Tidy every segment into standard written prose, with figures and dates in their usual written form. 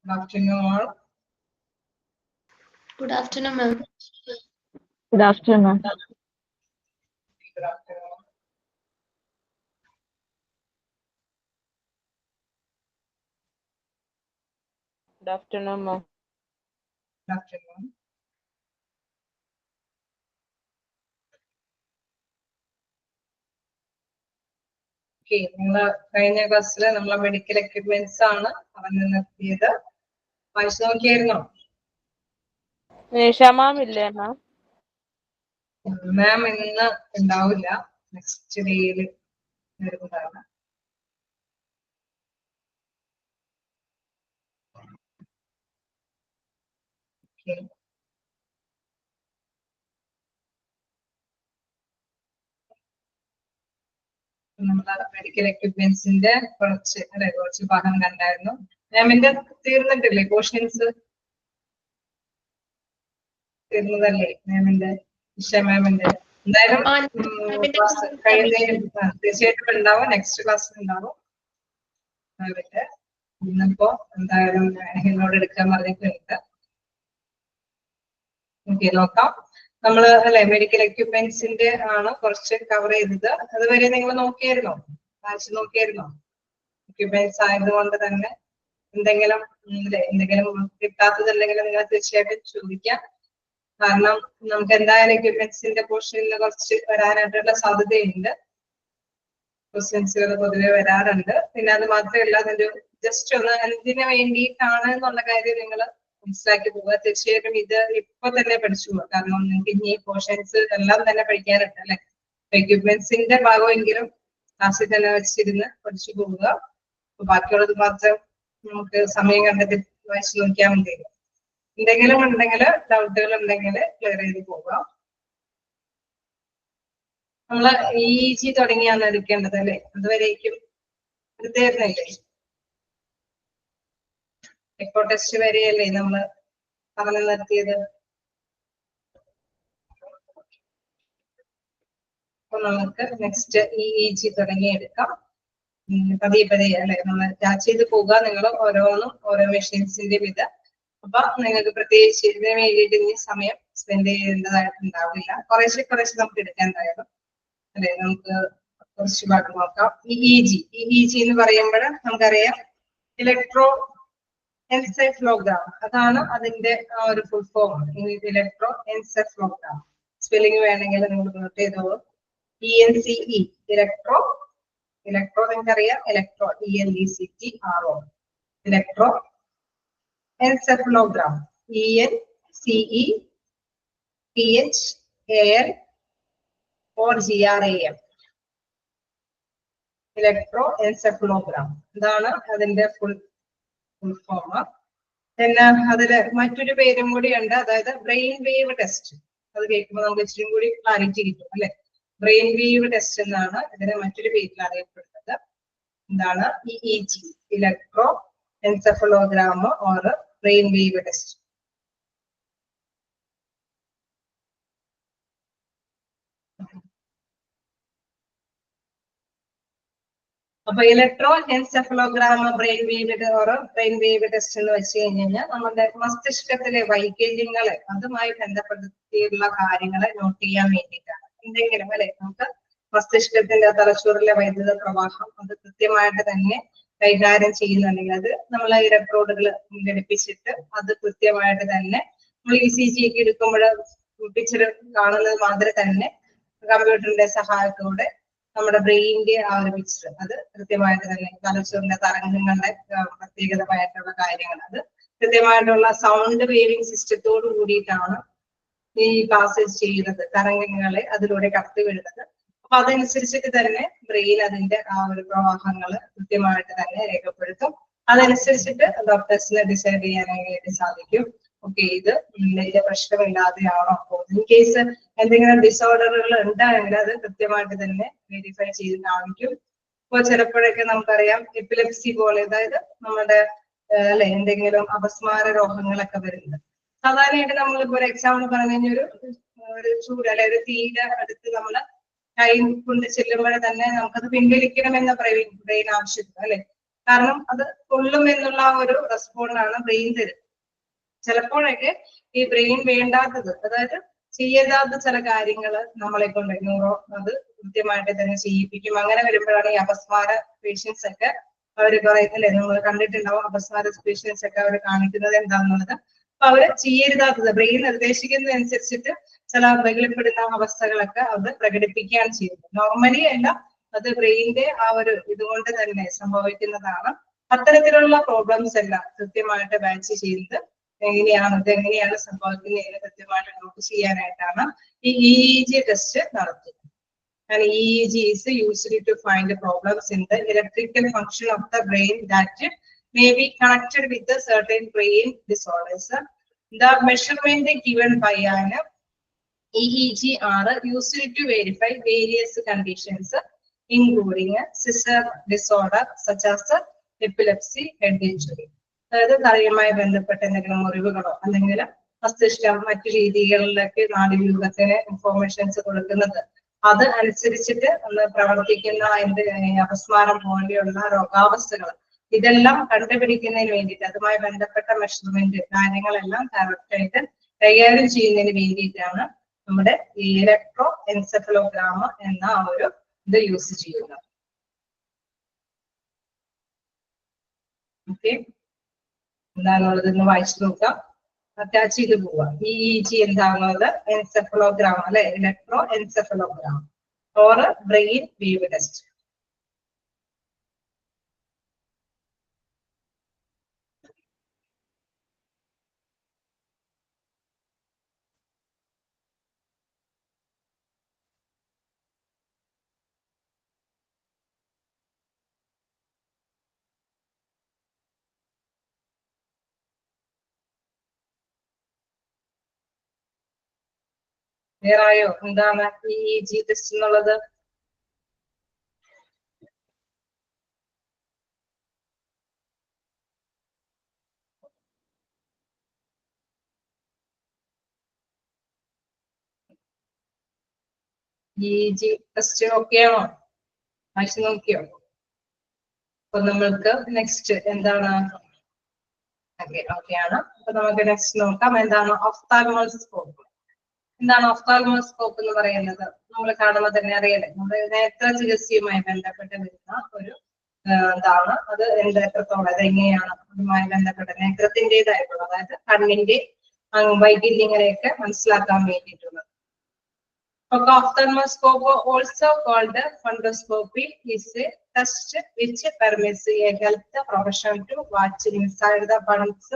Good afternoon all. Good afternoon, ma'am. Good afternoon. Good afternoon. Good afternoon, ma'am. Good afternoon. Okay, കഴിഞ്ഞ ക്ലാസ്സിൽ നമ്മളെ medical equipments ആണ് പറഞ്ഞു നിർത്തിയത്. വായിച്ചു നോക്കിയായിരുന്നോ? നിഷ മാം ഇല്ലേ മാം? മാം ഇന്ന് ഉണ്ടാവില്ല, നെക്സ്റ്റ് ഡേയില് വരുന്നതാണ്. Okay. നമ്മളെ മെഡിക്കൽ എക്യുപ്മെന്റ്സിന്റെ കുറച്ച് ഭാഗം കണ്ടായിരുന്നു. മാമിന്റെ തീർന്നിട്ടില്ലേ പോർഷൻസ്? തീർന്നതല്ലേ മാമിന്റെ, നിഷ മാമിന്റെ? എന്തായാലും ക്ലാസ് കഴിയുന്നതിന് തീർച്ചയായിട്ടും ഉണ്ടാവും, നെക്സ്റ്റ് ക്ലാസ്സിൽ ഉണ്ടാവും. മാമിന്റെ ഇന്നിപ്പോ എന്തായാലും എന്നോട് എടുക്കാൻ പറഞ്ഞിട്ടുണ്ട്. ഓക്കെ, നോക്കാം. നമ്മള് അല്ലെ മെഡിക്കൽ എക്യുപ്മെന്റ്സിന്റെ ആണ് കുറച്ച് കവർ ചെയ്തത്. അതുവരെ നിങ്ങൾ നോക്കിയായിരുന്നോ? വായിച്ചു നോക്കിയായിരുന്നോ? എക്യുപ്മെന്റ്സ് ആയതുകൊണ്ട് തന്നെ എന്തെങ്കിലും കിട്ടാത്തതുണ്ടെങ്കിൽ നിങ്ങൾ തീർച്ചയായിട്ടും ചോദിക്കാം. കാരണം നമുക്ക് എന്തായാലും എക്യുപ്മെന്റ്സിന്റെ പോർഷനിൽ കുറച്ച് വരാനായിട്ടുള്ള സാധ്യതയുണ്ട്. ക്വസ്റ്റ്യൻസുകൾ പൊതുവെ വരാറുണ്ട്. പിന്നെ അത് മാത്രമല്ല, അതിന്റെ ജസ്റ്റ് ഒന്ന് എന്തിനു വേണ്ടിയിട്ടാണ് എന്നുള്ള കാര്യം നിങ്ങൾ മനസ്സിലാക്കി പോവുക. തീർച്ചയായിട്ടും ഇത് ഇപ്പൊ തന്നെ പഠിച്ചു പോവുക. കാരണം നിങ്ങൾക്ക് ഇനി പോർഷൻസ് എല്ലാം തന്നെ പഠിക്കാനുണ്ട് അല്ലെ. എക്യുപ്മെന്റ്സിന്റെ ഭാഗമെങ്കിലും ക്ലാസ്സിൽ തന്നെ വെച്ചിരുന്ന് പഠിച്ചു പോവുക. ബാക്കിയുള്ളത് മാത്രം നമുക്ക് സമയം കണ്ടെത്തി വായിച്ചു നോക്കിയാൽ മതി. എന്തെങ്കിലും ഉണ്ടെങ്കിൽ, ഡൗട്ടുകൾ ഉണ്ടെങ്കിൽ ക്ലിയർ ചെയ്ത് പോകാം. നമ്മള് EEG തുടങ്ങിയാണ് എടുക്കേണ്ടത് അല്ലെ. അതുവരേക്കും എടുത്തായിരുന്നല്ലേ? എക്കോ ടെസ്റ്റ് വരെയല്ലേ നമ്മള് പറഞ്ഞു നിർത്തിയത്? അപ്പൊ നമുക്ക് നെക്സ്റ്റ് EEG തുടങ്ങി എടുക്കാം. പതിയെ പതിയെ അല്ലെ നമ്മൾ ക്യാച്ച് ചെയ്ത് പോകുക. നിങ്ങൾ ഓരോന്നും ഓരോ മെഷീൻസിന്റെ വിധ. അപ്പൊ നിങ്ങൾക്ക് പ്രത്യേകിച്ച് ഇതിന് വേണ്ടിയിട്ട് ഇനി സമയം സ്പെൻഡ് ചെയ്യേണ്ടതായിട്ടുണ്ടാവില്ല. കുറേശ്ശെ നമുക്ക് എടുക്കാൻ എന്തായാലും അല്ലെ. നമുക്ക് കുറച്ച് ഭാഗം നോക്കാം. EEG എന്ന് പറയുമ്പോൾ നമുക്കറിയാം ഇലക്ട്രോ എൻസെഫലോഗ്രാം. അതാണ് അതിന്റെ ആ ഒരു full form. Electro encephalogram. Spelling വേണമെങ്കിൽ നിങ്ങൾ നോട്ട് ചെയ്തോളൂ. ENCE ഇലക്ട്രോ നിങ്ങൾക്കറിയാം. Electro ELECTRO electro encephalogram. ENCE PHAL or GRAM electro encephalogram. ഇതാണ് അതിന്റെ ഫുൾ ഫോം. പിന്നെ അതില് മറ്റൊരു പേരും കൂടി ഉണ്ട്, അതായത് ബ്രെയിൻ വേവ് ടെസ്റ്റ്. അത് കേൾക്കുമ്പോൾ നമുക്ക് ഇച്ചിരി കൂടി ക്ലാരിറ്റി കിട്ടും അല്ലെ. ബ്രെയിൻ വേവ് ടെസ്റ്റ് എന്നാണ് ഇതിന് മറ്റൊരു പേരിൽ അറിയപ്പെടുന്നത്. എന്താണ്? EEG electroencephalogram or brain wave test. അപ്പൊ electroencephalogram brain wave test എന്ന് വെച്ച് കഴിഞ്ഞാൽ നമ്മുടെ മസ്തിഷ്കത്തിലെ വൈകല്യങ്ങളെ അതുമായി ബന്ധപ്പെടുത്തിയുള്ള കാര്യങ്ങളെ നോട്ട് ചെയ്യാൻ വേണ്ടിയിട്ടാണ്. എന്തെങ്കിലും അല്ലെ, നമുക്ക് മസ്തിഷ്കത്തിന്റെ തലച്ചോറിലെ വൈദ്യുത പ്രവാഹം അത് കൃത്യമായിട്ട് തന്നെ കൈകാര്യം ചെയ്യുന്നുണ്ടെങ്കിൽ അത് നമ്മൾ ഇലക്ട്രോഡുകൾ ഘടിപ്പിച്ചിട്ട് അത് കൃത്യമായിട്ട് തന്നെ നമ്മൾ ECG ഒക്കെ എടുക്കുമ്പോൾ പിക്ചർ കാണുന്നത് മാതിരി തന്നെ കമ്പ്യൂട്ടറിന്റെ സഹായത്തോടെ നമ്മുടെ ബ്രെയിനിന്റെ ആ ഒരു പിക്ചർ അത് കൃത്യമായിട്ട് തന്നെ തലച്ചോറിന്റെ തരംഗങ്ങളുടെ പ്രത്യേകതമായിട്ടുള്ള കാര്യങ്ങൾ അത് കൃത്യമായിട്ടുള്ള സൗണ്ട് വേവിംഗ് സിസ്റ്റത്തോട് കൂടിയിട്ടാണ് ഈ പാസേജ് ചെയ്യുന്നത്. തരംഗങ്ങളെ അതിലൂടെ കടത്തിവിടുന്നത്. അപ്പൊ അതനുസരിച്ചിട്ട് തന്നെ ബ്രെയിൻ അതിന്റെ ആ ഒരു പ്രവാഹങ്ങള് കൃത്യമായിട്ട് തന്നെ രേഖപ്പെടുത്തും. അതനുസരിച്ചിട്ട് ഡോക്ടേഴ്സിനെ ഡിസൈഡ് ചെയ്യാനായിട്ട് സാധിക്കും. ഓക്കെ, ഇത് വലിയ പ്രശ്നമില്ലാതെയാണോ, ഇൻ കേസ് എന്തെങ്കിലും ഡിസോർഡറുകൾ ഉണ്ടായെങ്കിൽ അത് കൃത്യമായിട്ട് തന്നെ വെരിഫൈ ചെയ്ത് കാണിക്കും. ഇപ്പൊ ചിലപ്പോഴൊക്കെ നമുക്കറിയാം എപ്പിലെപ്സി പോലെ, അതായത് നമ്മുടെ അല്ലെ എന്തെങ്കിലും അപസ്മാര രോഗങ്ങളൊക്കെ വരുന്നത്. സാധാരണയായിട്ട് നമ്മളിപ്പോ ഒരു എക്സാമ്പിൾ പറഞ്ഞു കഴിഞ്ഞാൽ ഒരു ചൂട് അല്ലെ ഒരു തീയുടെ അടുത്ത് നമ്മള് കൈ കൊണ്ട് ചെല്ലുമ്പോൾ തന്നെ നമുക്കത് പിൻവലിക്കണം എന്ന ബ്രെയിൻ ആവശ്യപ്പെടും അല്ലെ. കാരണം അത് കൊള്ളും എന്നുള്ള ഒരു റെസ്പോണ്ടാണ് ബ്രെയിൻ തരുന്നത്. ചിലപ്പോഴൊക്കെ ഈ ബ്രെയിൻ വേണ്ടാത്തത്, അതായത് ചെയ്യരുതാത്ത ചില കാര്യങ്ങൾ നമ്മളെ കൊണ്ട് ന്യൂറോ അത് കൃത്യമായിട്ട് തന്നെ ചെയ്യിപ്പിക്കും. അങ്ങനെ വരുമ്പോഴാണ് ഈ അപസ്മാര പേഷ്യൻസ് ഒക്കെ അവർ പറയുന്നില്ലേ, നമ്മൾ കണ്ടിട്ടുണ്ടാവും അപസ്മാര പേഷ്യൻസ് ഒക്കെ അവർ കാണിക്കുന്നത് എന്താണെന്നുള്ളത്. അപ്പൊ അവര് ചെയ്യരുതാത്തത് ബ്രെയിൻ നിർദ്ദേശിക്കുന്നതനുസരിച്ചിട്ട് ചില ബലപ്പെടുന്ന അവസ്ഥകളൊക്കെ അത് പ്രകടിപ്പിക്കുകയാണ് ചെയ്യുന്നത്. നോർമലി അല്ല, അത് ബ്രെയിനിന്റെ ആ ഒരു ഇതുകൊണ്ട് തന്നെ സംഭവിക്കുന്നതാണ്. അത്തരത്തിലുള്ള പ്രോബ്ലംസ് എല്ലാം കൃത്യമായിട്ട് വാച്ച് ചെയ്യുന്നത് ഇതെങ്ങനെയാണ് സംഭവിക്കുന്നത് കൃത്യമായിട്ട് നമുക്ക് ചെയ്യാനായിട്ടാണ് ഈ EEG ടെസ്റ്റ് നടത്തുന്നത്. And EEG is used to find the problems in the electrical function of the brain that may be connected with a certain brain disorders. The measurement given by an EEG are used to verify various conditions, including seizure disorder such as epilepsy, head injury. അതായത് തലയുമായി ബന്ധപ്പെട്ട എന്തെങ്കിലും മുറിവുകളോ അല്ലെങ്കിൽ മസ്തിഷ്കം മറ്റു രീതികളിലൊക്കെ നാഡീവ്യൂഹത്തിന് informations കൊടുക്കുന്നത് അത് അനുസരിച്ചിട്ട് പ്രവർത്തിക്കുന്ന അപസ്മാരം പോലെയുള്ള രോഗാവസ്ഥകൾ ഇതെല്ലാം കണ്ടുപിടിക്കുന്നതിന് വേണ്ടിയിട്ട് അതുമായി ബന്ധപ്പെട്ട മെഷർമെന്റ് കാര്യങ്ങളെല്ലാം കറക്റ്റായിട്ട് കൈകാര്യം ചെയ്യുന്നതിന് വേണ്ടിയിട്ടാണ് നമ്മുടെ ഇലക്ട്രോ എൻസെഫലോഗ്രാം എന്ന ഒരു ഇത് യൂസ് ചെയ്യുന്നത്. ഓക്കെ, എന്താണുള്ളത് എന്ന് വായിച്ചു നോക്കാം, അറ്റാച്ച് ചെയ്ത് പോവാം. EEG എന്താണുള്ളത്? എൻസെഫലോഗ്രാം അല്ലെ, electroencephalogram or brain wave test. വേറായോ എന്താണ് EEG ടെസ്റ്റ് എന്നുള്ളത്? EEG ടെസ്റ്റ് ഓക്കെയാണോ? വായിച്ചു നോക്കിയോ? അപ്പൊ നമ്മൾക്ക് നെക്സ്റ്റ് എന്താണ്? ഓക്കെയാണ്. അപ്പൊ നമുക്ക് നെക്സ്റ്റ് നോക്കാം എന്താണ് ഒഫ്താൽമോസ്കോപ്പ്. എന്താണ് ഒഫ്താൽമോസ്കോപ്പ് എന്ന് പറയുന്നത്? നമ്മൾ കാണുമ്പോൾ തന്നെ അറിയല്ലേ, നമ്മുടെ നേത്ര ചികിത്സയുമായി ബന്ധപ്പെട്ട് വരുന്ന ഒരു എന്താണ് അത്, എത്രത്തോളം അതെങ്ങനെയാണ് അതുമായി ബന്ധപ്പെട്ട നേത്രത്തിൻ്റെതായിട്ടുള്ള, അതായത് കണ്ണിന്റെ വൈകല്യങ്ങളെയൊക്കെ മനസ്സിലാക്കാൻ വേണ്ടിയിട്ടുള്ളത്. Ophthalmoscope, also called fundoscopy, is a test which permits a health professional to watch inside the buds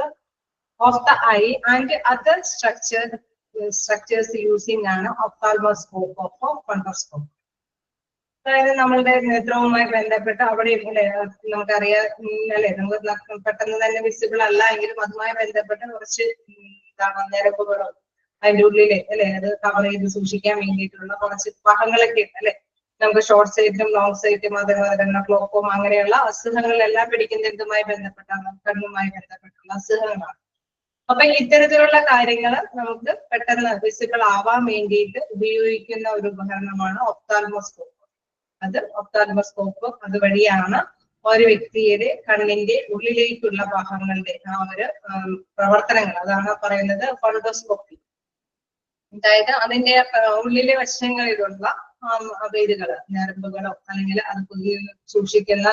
of the eye and other structures using an ophthalmoscope or fundoscope. അതായത് നമ്മളുടെ നേത്രവുമായി ബന്ധപ്പെട്ട് അവിടെ നമുക്കറിയാം അല്ലെ, നമുക്ക് പെട്ടെന്ന് തന്നെ വിസിബിൾ അല്ല എങ്കിലും അതുമായി ബന്ധപ്പെട്ട് കുറച്ച് ഞരമ്പുകളോ അതിന്റെ ഉള്ളിലെ അല്ലെ അത് കവർ ചെയ്ത് സൂക്ഷിക്കാൻ വേണ്ടിയിട്ടുള്ള കുറച്ച് ഭാഗങ്ങളൊക്കെ ഉണ്ട് അല്ലെ. നമുക്ക് ഷോർട്ട് സൈറ്റും ലോങ് സൈറ്റും അതേപോലെ തന്നെ ക്ലോക്കോം അങ്ങനെയുള്ള അസുഖങ്ങളെല്ലാം പിടിക്കുന്ന ഇതുമായി ബന്ധപ്പെട്ടാണ്, കണ്ണുമായി ബന്ധപ്പെട്ടുള്ള അസുഖങ്ങളാണ്. അപ്പൊ ഇത്തരത്തിലുള്ള കാര്യങ്ങൾ നമുക്ക് പെട്ടെന്ന് വിസിബിൾ ആവാൻ വേണ്ടിയിട്ട് ഉപയോഗിക്കുന്ന ഒരു ഉപകരണമാണ് ഒഫ്താൽമോസ്കോപ്പ്. അത് ഒഫ്താൽമോസ്കോപ്പ് അതുവഴിയാണ് ഒരു വ്യക്തിയുടെ കണ്ണിന്റെ ഉള്ളിലേക്കുള്ള ഭാഗങ്ങളുടെ ആ ഒരു പ്രവർത്തനങ്ങൾ, അതാണ് പറയുന്നത് ഫണ്ടോസ്കോപ്പി. അതായത് അതിന്റെ ഉള്ളിലെ വശങ്ങളിലുള്ള വേരുകള്, ഞരമ്പുകളോ അല്ലെങ്കിൽ അത് സൂക്ഷിക്കുന്ന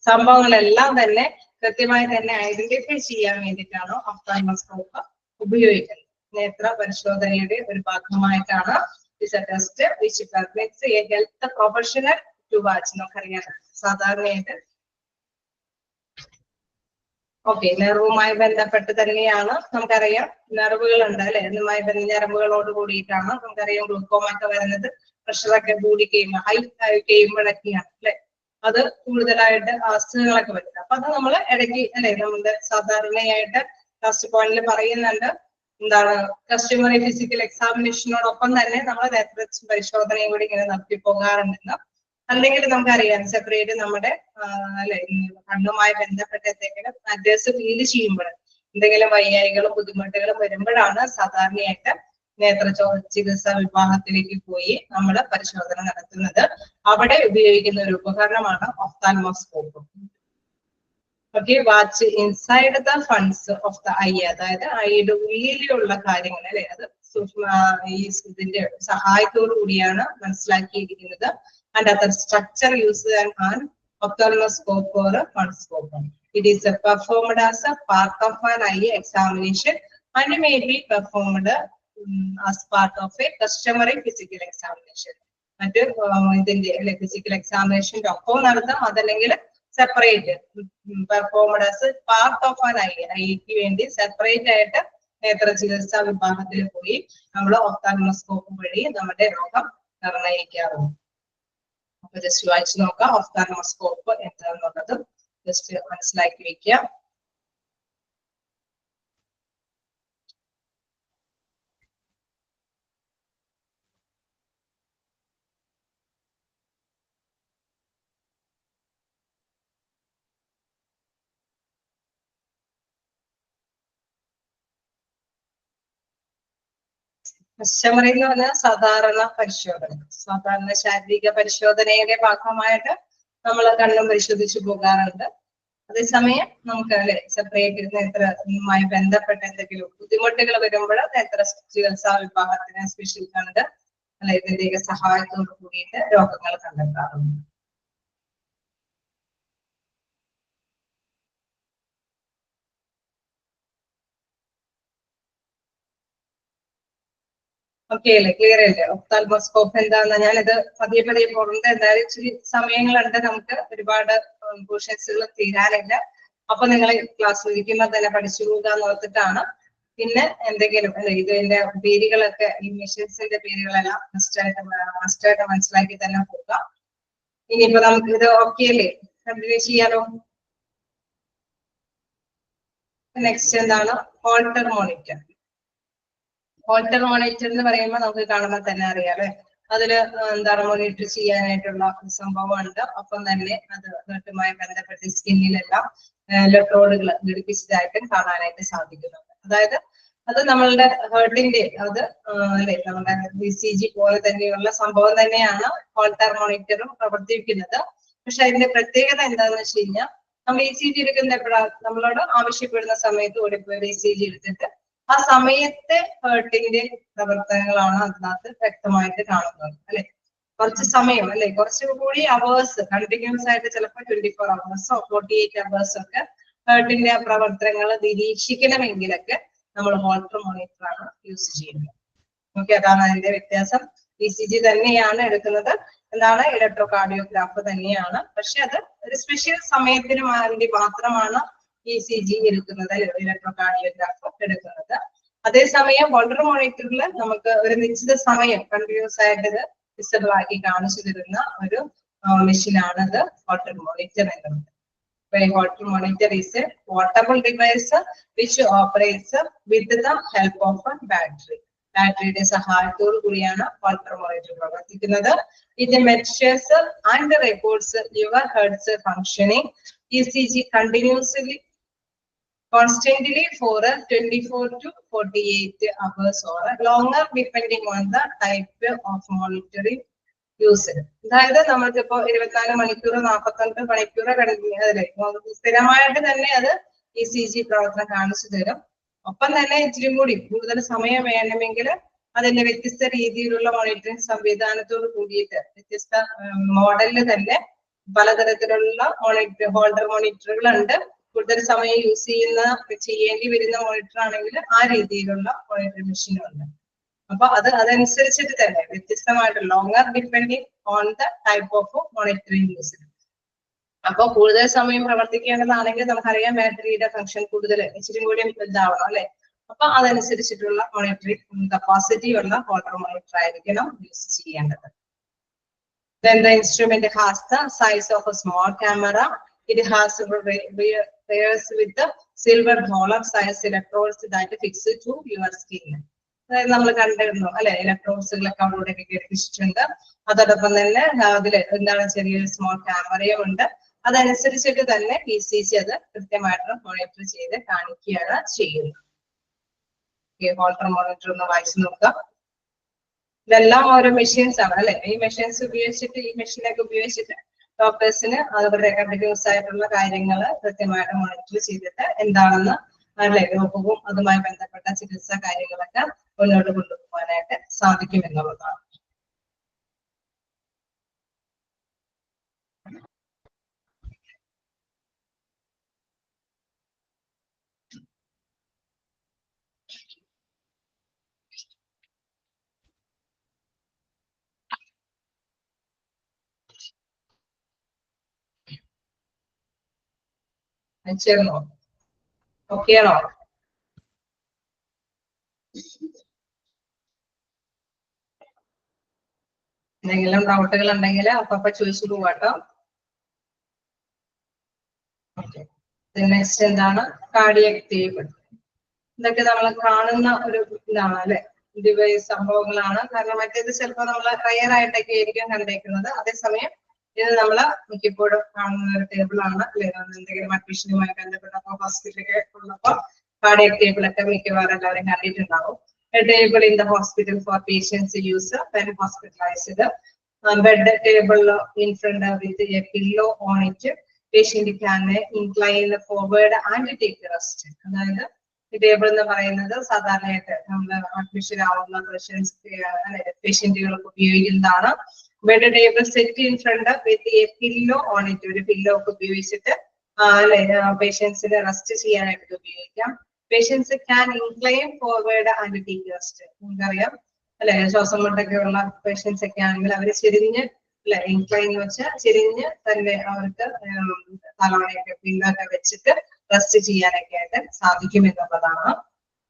സംഭവങ്ങളെല്ലാം തന്നെ കൃത്യമായി തന്നെ ഐഡന്റിഫൈ ചെയ്യാൻ വേണ്ടിയിട്ടാണ് ഒഫ്താൽമോസ്കോപ്പ് ഉപയോഗിക്കുന്നത്. നേത്ര പരിശോധനയുടെ ഒരു ഭാഗമായിട്ടാണ് test which permits a health professional to watch. നമുക്കറിയാം സാധാരണയായിട്ട് ഓക്കെ നെർവുമായി ബന്ധപ്പെട്ട് തന്നെയാണ്. നമുക്കറിയാം നെർവുകളുണ്ട് അല്ലെ, അതുമായി ഞരമ്പുകളോട് കൂടിയിട്ടാണ് നമുക്കറിയാം ഗ്ലൂക്കോമൊക്കെ വരുന്നത്. പ്രഷറൊക്കെ കൂടി കഴിയുമ്പോൾ ഹൈ കഴിയുമ്പോഴൊക്കെയാണ് അല്ലെ അത് കൂടുതലായിട്ട് അസുഖങ്ങളൊക്കെ വരുന്നത്. അപ്പൊ അത് നമ്മൾ ഇടയ്ക്ക് അല്ലെ നമ്മുടെ സാധാരണയായിട്ട് ലാസ്റ്റ് പോയിന്റിൽ പറയുന്നുണ്ട് എന്താണ്, കസ്റ്റമറി ഫിസിക്കൽ എക്സാമിനേഷനോടൊപ്പം തന്നെ നമ്മൾ നേത്ര പരിശോധനയും കൂടി ഇങ്ങനെ നടത്തി പോകാറുണ്ടെന്ന്. അല്ലെങ്കിൽ നമുക്കറിയാം സെപ്പറേറ്റ് നമ്മുടെ അല്ലെ കണ്ണുമായി ബന്ധപ്പെട്ട എന്തെങ്കിലും അഡ്രസ് ഫീൽ ചെയ്യുമ്പോൾ എന്തെങ്കിലും വയ്യായികളും ബുദ്ധിമുട്ടുകളും വരുമ്പോഴാണ് സാധാരണയായിട്ട് നേത്ര ചികിത്സാ വിഭാഗത്തിലേക്ക് പോയി നമ്മൾ പരിശോധന നടത്തുന്നത്. അവിടെ ഉപയോഗിക്കുന്ന ഒരു ഉപകരണമാണ് ophthalmoscope. Okay, watch inside the funds of the I, അതായത് ഐയുടെ ഉള്ളിലുള്ള കാര്യങ്ങൾ അല്ലെ, അത് സൂക്ഷ്മ ഈ ഇതിന്റെ സഹായത്തോടു കൂടിയാണ് മനസ്സിലാക്കിയിരിക്കുന്നത്. And other structure use an ophthalmoscope or a fundscope. It is performed as a part of an eye examination and may be performed as part of a customary physical examination. മറ്റ് ഇതിന്റെ ഫിസിക്കൽ എക്സാമിനേഷന്റെ ഒപ്പം നടത്താം, അതല്ലെങ്കിൽ separate performed as part of an I, ഐക്ക് വേണ്ടി separate ആയിട്ട് നേത്ര ചികിത്സാ വിഭാഗത്തിൽ പോയി നമ്മൾ ഒഫ്താൽമോസ്കോപ്പ് വഴി നമ്മുടെ രോഗം നിർണ്ണയിക്കാറുണ്ട്. അപ്പൊ ജസ്റ്റ് വായിച്ചു നോക്കാം ഒഫ്താൽമോസ്കോപ്പ് എന്താണെന്നുള്ളത് ജസ്റ്റ് മനസ്സിലാക്കി വെക്കുക. കസ്റ്റമറി എന്ന് പറഞ്ഞാൽ സാധാരണ പരിശോധന, സാധാരണ ശാരീരിക പരിശോധനയുടെ ഭാഗമായിട്ട് നമ്മൾ കണ്ണും പരിശോധിച്ചു പോകാറുണ്ട്. അതേസമയം നമുക്ക് അല്ലെ സെപ്പറേറ്റ് നേത്രവുമായി ബന്ധപ്പെട്ട എന്തെങ്കിലും ബുദ്ധിമുട്ടുകൾ വരുമ്പോൾ നേത്ര ചികിത്സാ വിഭാഗത്തിന് സ്പെഷ്യൽ കണ്ട് അല്ലെ ഇതിന്റെയൊക്കെ സഹായത്തോട് കൂടിയിട്ട് രോഗങ്ങൾ കണ്ടെത്താറുണ്ട്. ഓക്കെ അല്ലേ, ക്ലിയർ അല്ലേ? ഒഫ്താൽമോസ്കോപ്പ് എന്താണെന്ന് ഞാനിത് പതിയെ പതിയെ പോകുന്നത്, എന്തായാലും ഇച്ചിരി സമയങ്ങളുണ്ട്, നമുക്ക് ഒരുപാട് പോർഷൻസുകൾ തീരാനില്ല. അപ്പൊ നിങ്ങൾ ക്ലാസ് ഇരിക്കുമ്പോൾ തന്നെ പഠിച്ചു പോകുക എന്ന് ഓർത്തിട്ടാണ്. പിന്നെ എന്തെങ്കിലും അല്ലെ ഇതിന്റെ പേരുകളൊക്കെ ഈ മെഷീൻസിന്റെ പേരുകളെല്ലാം മസ്റ്റായിട്ട് മനസ്സിലാക്കി തന്നെ പോവുക. ഇനിയിപ്പോ നമുക്ക് ഇത് ഓക്കെ അല്ലേ, കണ്ടിന്യൂ ചെയ്യാലോ. നെക്സ്റ്റ് എന്താണ് ഹോൾട്ടർ മോണിറ്റർ. ഹോൾട്ടർ മോണിറ്റർ എന്ന് പറയുമ്പോൾ നമുക്ക് കാണുമ്പോൾ തന്നെ അറിയാം അല്ലെ, അതില് എന്താണ് മോണിറ്റർ ചെയ്യാനായിട്ടുള്ള സംഭവമുണ്ട്. ഒപ്പം തന്നെ അത് ബ്ലഡുമായി ബന്ധപ്പെട്ട് സ്കിന്നിലെല്ലാം ഇലക്ട്രോഡുകൾ ഘടിപ്പിച്ചതായിട്ട് കാണാനായിട്ട് സാധിക്കുന്നുണ്ട്. അതായത് അത് നമ്മളുടെ ഹേർട്ടിന്റെ അത് അല്ലെ നമ്മുടെ BCG പോലെ തന്നെയുള്ള സംഭവം തന്നെയാണ് ഹോൾട്ടർ മോണിറ്ററും പ്രവർത്തിക്കുന്നത്. പക്ഷെ അതിന്റെ പ്രത്യേകത എന്താണെന്ന് വെച്ച് കഴിഞ്ഞാൽ നമ്മൾ ECG എടുക്കുന്ന എപ്പോഴാണ്, നമ്മളോട് ആവശ്യപ്പെടുന്ന സമയത്ത് ഓടിപ്പോയി ECG എടുത്തിട്ട് ആ സമയത്തെ ഹേർട്ടിന്റെ പ്രവർത്തനങ്ങളാണ് അതിനകത്ത് വ്യക്തമായിട്ട് കാണുന്നത് അല്ലെ. കുറച്ച് സമയം അല്ലെ, കുറച്ചുകൂടി അവേഴ്സ് കണ്ടിന്യൂസ് ആയിട്ട് ചിലപ്പോൾ 24 hours 48 hours ഒക്കെ ഹേർട്ടിന്റെ പ്രവർത്തനങ്ങൾ നിരീക്ഷിക്കണമെങ്കിലൊക്കെ നമ്മൾ ഹോൾട്ടർ മോണിറ്റർ ആണ് യൂസ് ചെയ്യുന്നത്. ഓക്കെ, അതാണ് അതിന്റെ വ്യത്യാസം. ECG തന്നെയാണ് എടുക്കുന്നത്, എന്താണ് ഇലക്ട്രോ കാർഡിയോഗ്രാഫ് തന്നെയാണ്. പക്ഷെ അത് ഒരു സ്പെഷ്യൽ സമയത്തിന് വേണ്ടി മാത്രമാണ് ECG എടുക്കുന്നത്, ഇലക്ട്രോ കാർഡിയോഗ്രാഫ് എടുക്കുന്നത്. അതേസമയം ഹോൾട്ടർ മോണിറ്ററിൽ നമുക്ക് ഒരു നിശ്ചിത സമയം കണ്ടിന്യൂസ് ആയിട്ട് ഇത് വിസിബിൾ ആക്കി കാണിച്ചു തരുന്ന ഒരു മെഷീനാണിത് ഹോൾട്ടർ മോണിറ്റർ എന്നുള്ളത്. Holter monitor is a portable device which operates with the help of a battery. ബാറ്ററിയുടെ സഹായത്തോടു കൂടിയാണ് ഹോൾട്ടർ മോണിറ്റർ പ്രവർത്തിക്കുന്നത്. It measures and records your heart's functioning ECG continuously constantly for 24 to 48 hours or longer depending on the type of monitoring used. അതായത് നമ്മൾക്കിപ്പോ 24 മണിക്കൂർ 48 മണിക്കൂർ സ്ഥിരമായിട്ട് തന്നെ അത് ECG പ്രവർത്തനം കാണിച്ചു തരും. ഒപ്പം തന്നെ ഇച്ചിരി കൂടി കൂടുതൽ സമയം വേണമെങ്കിൽ അതിന്റെ വ്യത്യസ്ത രീതിയിലുള്ള മോണിറ്ററിംഗ് സംവിധാനത്തോട് കൂടിയിട്ട് വ്യത്യസ്ത മോഡലിൽ തന്നെ പലതരത്തിലുള്ള ഹോൾഡർ മോണിറ്ററുകൾ ഉണ്ട്. കൂടുതൽ സമയം യൂസ് ചെയ്യേണ്ടി വരുന്ന മോണിറ്റർ ആണെങ്കിൽ ആ രീതിയിലുള്ള മോണിറ്റർ മെഷീനുണ്ട്. അപ്പൊ അതനുസരിച്ചിട്ട് തന്നെ വ്യത്യസ്തമായിട്ട് longer depending on the type of monitoring use. അപ്പൊ കൂടുതൽ സമയം പ്രവർത്തിക്കേണ്ടതാണെങ്കിൽ നമുക്കറിയാം ബാറ്ററിയുടെ ഫംഗ്ഷൻ കൂടുതൽ ഇച്ചിരി കൂടി ഇതാവണം അല്ലെ. അപ്പൊ അതനുസരിച്ചിട്ടുള്ള മോണിറ്ററിംഗ് കപ്പാസിറ്റി ഉള്ള ഹോൾട്ടർ മോണിറ്റർ ആയിരിക്കണം യൂസ് ചെയ്യേണ്ടത്. Then the instrument has the size of a small camera. It has pairs with the silver dollar size electrodes that fix to your skin. അതായത് നമ്മൾ കണ്ടിരുന്നു അല്ലെ, ഇലക്ട്രോഡ്സുകളൊക്കെ അവിടെ ഘടിപ്പിച്ചിട്ടുണ്ട്. അതോടൊപ്പം തന്നെ അതില് എന്താണ് ചെറിയൊരു സ്മോൾ ക്യാമറയും ഉണ്ട്. അതനുസരിച്ചിട്ട് തന്നെ ECG അത് കൃത്യമായിട്ട് മോണിറ്റർ ചെയ്ത് കാണിക്കുകയാണ് ചെയ്യുന്നത്. ഹോൾട്ടർ മോണിറ്റർ ഒന്ന് വായിച്ചു നോക്കുക. ഇതെല്ലാം ഓരോ മെഷീൻസ് ആണ് അല്ലെ. ഈ മെഷീൻസ് ഉപയോഗിച്ചിട്ട് ഈ മെഷീനൊക്കെ ഉപയോഗിച്ചിട്ട് ഡോക്ടേഴ്സിന് അവരുടെ കണ്ടിന്യൂസ് ആയിട്ടുള്ള കാര്യങ്ങൾ കൃത്യമായിട്ട് മോണിറ്റർ ചെയ്തിട്ട് എന്താണെന്ന് അല്ലെ രോഗവും അതുമായി ബന്ധപ്പെട്ട ചികിത്സാ കാര്യങ്ങളൊക്കെ മുന്നോട്ട് കൊണ്ടുപോകാനായിട്ട് സാധിക്കും എന്നുള്ളതാണ്. ചേർന്നോ? ഓക്കെ ആണോ? എന്തെങ്കിലും ഡൗട്ടുകൾ ഉണ്ടെങ്കിൽ അപ്പൊ ചോദിച്ചു പോവാട്ടോ. ഓക്കെ, നെക്സ്റ്റ് എന്താണ്? Cardiac table. ഇതൊക്കെ നമ്മൾ കാണുന്ന ഒരു ഇതാണ് അല്ലെ, ഡിവൈസ് സംഭവങ്ങളാണ്. കാരണം മറ്റേത് ചിലപ്പോൾ നമ്മൾ റയർ ആയിട്ടൊക്കെ ആയിരിക്കും കണ്ടേക്കുന്നത്. അതേസമയം ഇത് നമ്മൾ മിക്കപ്പോഴും കാണുന്ന ഒരു ടേബിൾ ആണ് അല്ലെ. എന്തെങ്കിലും അഡ്മിഷനുമായി ബന്ധപ്പെട്ട ഹോസ്പിറ്റലൊക്കെ ഉള്ളപ്പോൾ കാർഡിയക് ടേബിൾ ഒക്കെ മിക്കവാറും എല്ലാവരും കണ്ടിട്ടുണ്ടാവും. A table in the hospital for patients use when hospitalized. Bed table in front with a pillow on it. Patient can incline forward and take rest. അതായത് ഈ ടേബിൾ എന്ന് പറയുന്നത് സാധാരണയായിട്ട് നമ്മൾ അഡ്മിഷൻ ആവുന്ന പേഷ്യന്റുകൾക്ക് ഉപയോഗിക്കുന്നതാണ്. Bed table set in front with a pillow on it. ഒരു പില്ലോ ഒക്കെ ഉപയോഗിച്ചിട്ട് അല്ലെ പേഷ്യൻസിന് റെസ്റ്റ് ചെയ്യാനായിട്ട് ഉപയോഗിക്കാം. Patients can incline forward and take rest. നമുക്കറിയാം അല്ലെ, ശ്വാസം മുട്ടൊക്കെ ഉള്ള പേഷ്യൻസ് ഒക്കെ ആണെങ്കിൽ അവർ ചെരിഞ്ഞ് അല്ലെ, ഇൻക്ലൈൻ വെച്ച് ചെരിഞ്ഞ് തന്നെ അവർക്ക് തലവണയൊക്കെ പിന്നൊക്കെ വെച്ചിട്ട് റെസ്റ്റ് ചെയ്യാനൊക്കെ ആയിട്ട് സാധിക്കും എന്നുള്ളതാണ്.